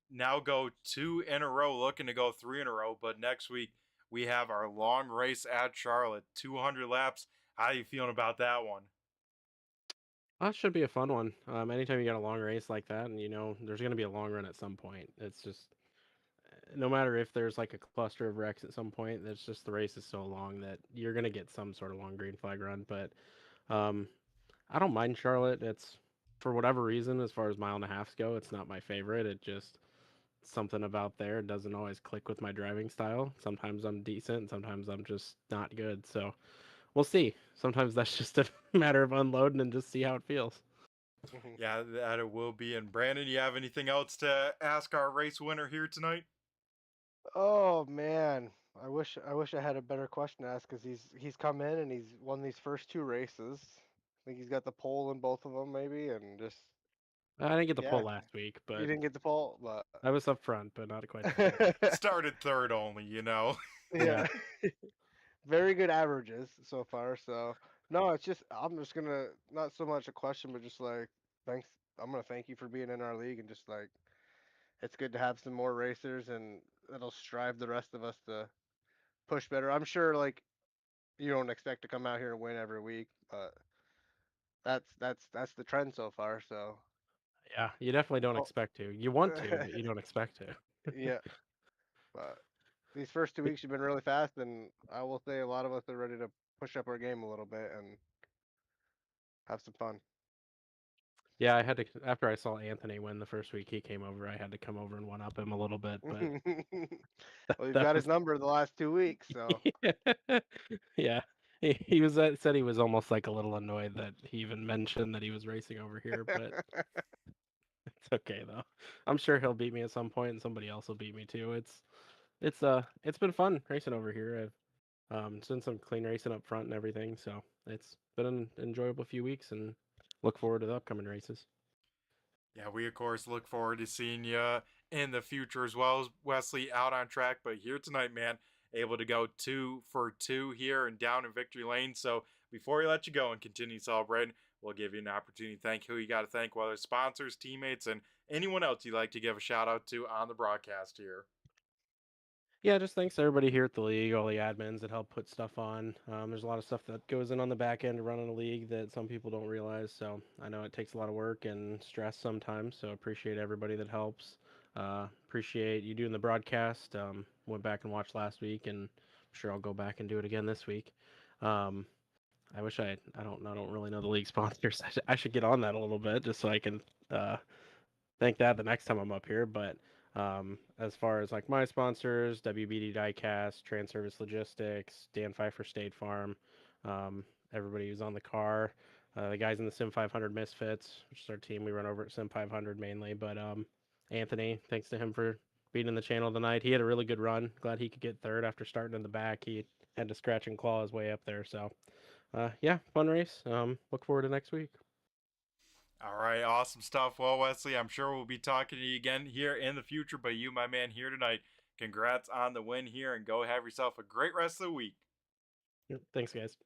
A: now go 2 in a row, looking to go 3 in a row. But next week we have our long race at Charlotte, 200 laps. How are you feeling about that one?
H: That should be a fun one. Anytime you got a long race like that, and there's going to be a long run at some point. It's just no matter if there's like a cluster of wrecks at some point, it's just the race is so long that you're going to get some sort of long green flag run. But um, I don't mind Charlotte. It's for whatever reason, as far as mile and a halfs go, it's not my favorite. It just something about there doesn't always click with my driving style. Sometimes I'm decent, sometimes I'm just not good. So we'll see. Sometimes that's just a matter of unloading and just see how it feels.
A: Yeah, that it will be. And Brandon, you have anything else to ask our race winner here tonight?
C: Oh man, I wish I had a better question to ask because he's come in and he's won these first two races. I think he's got the pole in both of them maybe, and just
H: I didn't get the
C: yeah,
H: pole last week,
C: you
H: but
C: didn't get the pole, but
H: I was up front, but not quite the pole.
A: Started third only, you know.
H: Yeah.
C: yeah, very good averages so far. So no, it's just I'm just gonna not so much a question, but just like thanks. I'm gonna thank you for being in our league and just like it's good to have some more racers and it'll strive the rest of us to push better. I'm sure like you don't expect to come out here and win every week, but that's the trend so far. So
H: Yeah, you definitely don't
C: oh,
H: expect to. You want to, but you don't expect to.
C: yeah, but these first 2 weeks have been really fast, and I will say a lot of us are ready to push up our game a little bit and have some fun.
H: Yeah, I had to after I saw Anthony win the first week he came over, I had to come over and one up him a little bit, but
C: Well, you've
H: that
C: got his
H: was
C: number the last 2 weeks, so
H: yeah. He was said he was almost like a little annoyed that he even mentioned that he was racing over here, but it's okay though. I'm sure he'll beat me at some point and somebody else will beat me too. It's been fun racing over here. I've done some clean racing up front and everything, so it's been an enjoyable few weeks and look forward to the upcoming races.
A: Yeah, we of course look forward to seeing you in the future as well as Wesley out on track. But here tonight, man, able to go 2 for 2 here and down in victory lane. So before we let you go and continue celebrating, we'll give you an opportunity to thank who you got to thank, whether it's sponsors, teammates, and anyone else you'd like to give a shout out to on the broadcast here.
H: Yeah, just thanks to everybody here at the league, all the admins that help put stuff on. There's a lot of stuff that goes in on the back end to run a league that some people don't realize. So I know it takes a lot of work and stress sometimes. So appreciate everybody that helps. Appreciate you doing the broadcast. Went back and watched last week, and I'm sure I'll go back and do it again this week. Um, I wish I don't really know the league sponsors. I should get on that a little bit just so I can uh, thank that the next time I'm up here. But as far as like my sponsors, WBD Diecast, Trans Service Logistics, Dan Pfeiffer State Farm, everybody who's on the car, the guys in the Sim 500 Misfits, which is our team we run over at Sim 500 mainly. But Anthony, thanks to him for being in the channel tonight. He had a really good run. Glad he could get third after starting in the back. He had to scratch and claw his way up there. So yeah, fun race. Look forward to next week.
A: All right, awesome stuff. Well, Wesley, I'm sure we'll be talking to you again here in the future, but you, my man, here tonight, congrats on the win here and go have yourself a great rest of the week.
H: Yep, thanks, guys.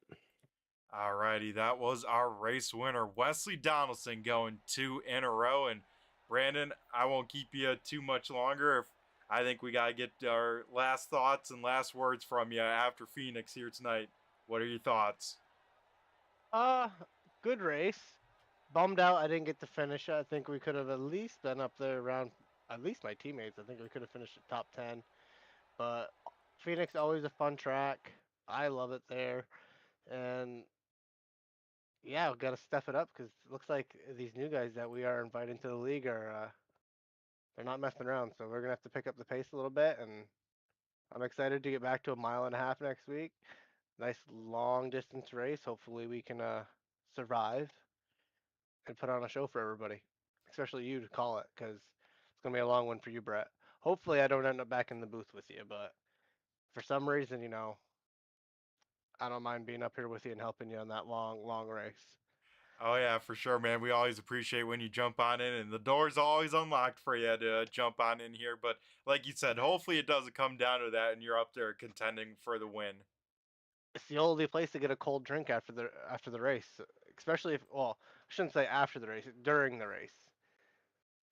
A: All righty, that was our race winner, Wesley Donaldson, going 2 in a row. And Brandon, I won't keep you too much longer. I think we got to get our last thoughts and last words from you after Phoenix here tonight. What are your thoughts?
C: uh good race. Bummed out I didn't get to finish. I think we could have at least been up there around at least my teammates. I think we could have finished at top 10. But Phoenix always a fun track. I love it there. And yeah, we got to step it up because it looks like these new guys that we are inviting to the league are they're not messing around. So we're gonna have to pick up the pace a little bit, and I'm excited to get back to a mile and a half next week. Nice long distance race. Hopefully we can survive and put on a show for everybody, especially you to call it because it's gonna be a long one for you, Brett. hopefully I don't end up back in the booth with you, but for some reason, I don't mind being up here with you and helping you on that long race.
A: Oh yeah, for sure, man. We always appreciate when you jump on in, and the door's always unlocked for you to jump on in here. But like you said, hopefully it doesn't come down to that, and you're up there contending for the win.
C: It's the only place to get a cold drink after the race, especially if, well, I shouldn't say after the race, during the race.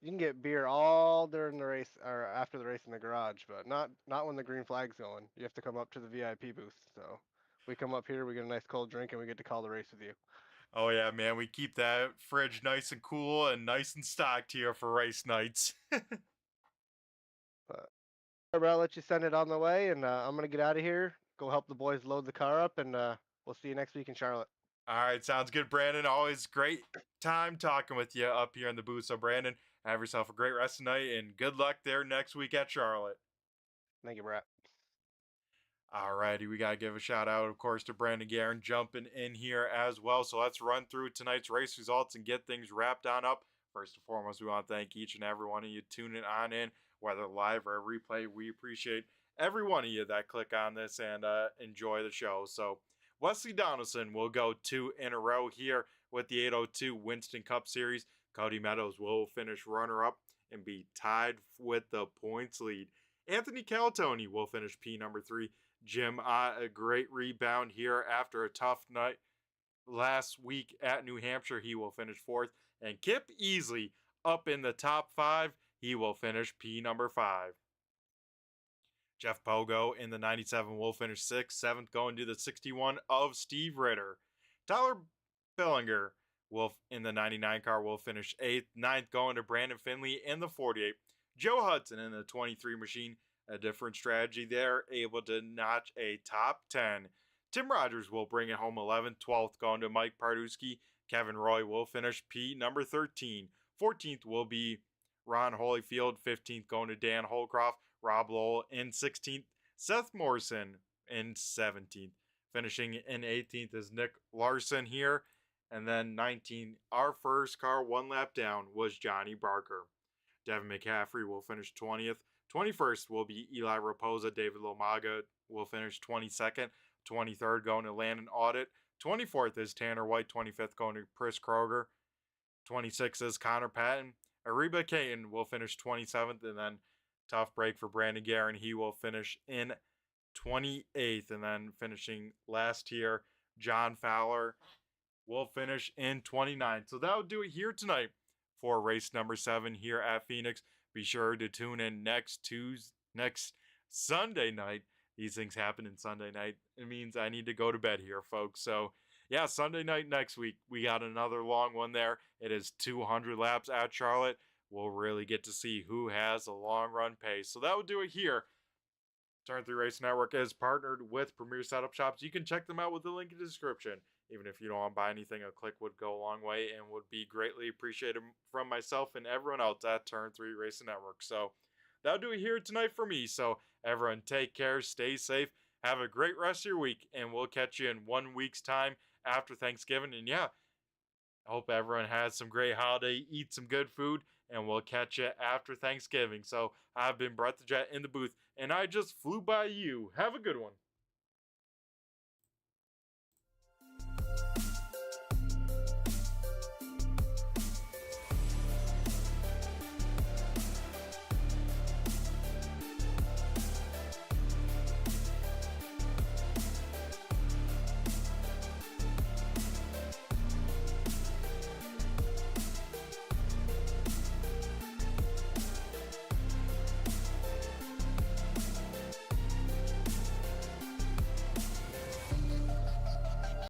C: You can get beer all during the race or after the race in the garage, but not when the green flag's going. You have to come up to the VIP booth. So we come up here, we get a nice cold drink, and we get to call the race with you.
A: Oh yeah, man. We keep that fridge nice and cool and nice and stocked here for race nights.
C: But I'll let you send it on the way, and I'm gonna get out of here. Go help the boys load the car up, and we'll see you next week in Charlotte.
A: All right, sounds good, Brandon. Always great time talking with you up here in the booth. So, Brandon, have yourself a great rest of the night, and good luck there next week at Charlotte.
C: Thank you, Brett.
A: All righty, we got to give a shout out, of course, to Brandon Guerin jumping in here as well. So let's run through tonight's race results and get things wrapped on up. First and foremost, we want to thank each and every one of you tuning on in, whether live or replay. We appreciate every one of you that click on this and enjoy the show. So Wesley Donaldson will go 2 in a row here with the 802 Winston Cup Series. Cody Meadows will finish runner-up and be tied with the points lead. Anthony Calatoni will finish P number 3. Jim, a great rebound here after a tough night last week at New Hampshire. He will finish 4th. And Kip Easley up in the top 5. He will finish P number 5. Jeff Pogo in the 97 will finish 6th. 7th going to the 61 of Steve Ritter. Tyler Billinger will in the 99 car will finish 8th. 9th going to Brandon Finley in the 48. Joe Hudson in the 23 machine. A different strategy there, able to notch a top 10. Tim Rogers will bring it home 11th. 12th going to Mike Pardusky. Kevin Roy will finish P number 13. 14th will be Ron Holyfield. 15th going to Dan Holcroft. Rob Lowell in 16th. Seth Morrison in 17th. Finishing in 18th is Nick Larson here. And then 19th, our first car 1 lap down was Johnny Barker. Devin McCaffrey will finish 20th. 21st will be Eli Raposa. David Lomaga will finish 22nd. 23rd going to Landon Audit. 24th is Tanner White. 25th going to Chris Kroger. 26th is Connor Patton. Ariba Caton will finish 27th. And then tough break for Brandon Guerin. He will finish in 28th. And then finishing last here, John Fowler will finish in 29th. So that'll do it here tonight for race number 7 here at Phoenix. Be sure to tune in next Sunday night. These things happen in Sunday night. It means I need to go to bed here, folks. So, yeah, Sunday night next week, we got another long one there. It is 200 laps at Charlotte. We'll really get to see who has a long run pace. So that will do it here. Turn 3 Race Network is partnered with Premier Setup Shops. You can check them out with the link in the description. Even if you don't want to buy anything, a click would go a long way and would be greatly appreciated from myself and everyone else at Turn 3 Racing Network. So that'll do it here tonight for me. So everyone take care, stay safe, have a great rest of your week, and we'll catch you in 1 week's time after Thanksgiving. And yeah, I hope everyone has some great holiday, eat some good food, and we'll catch you after Thanksgiving. So I've been Brett the Jet in the booth, and I just flew by you. Have a good one.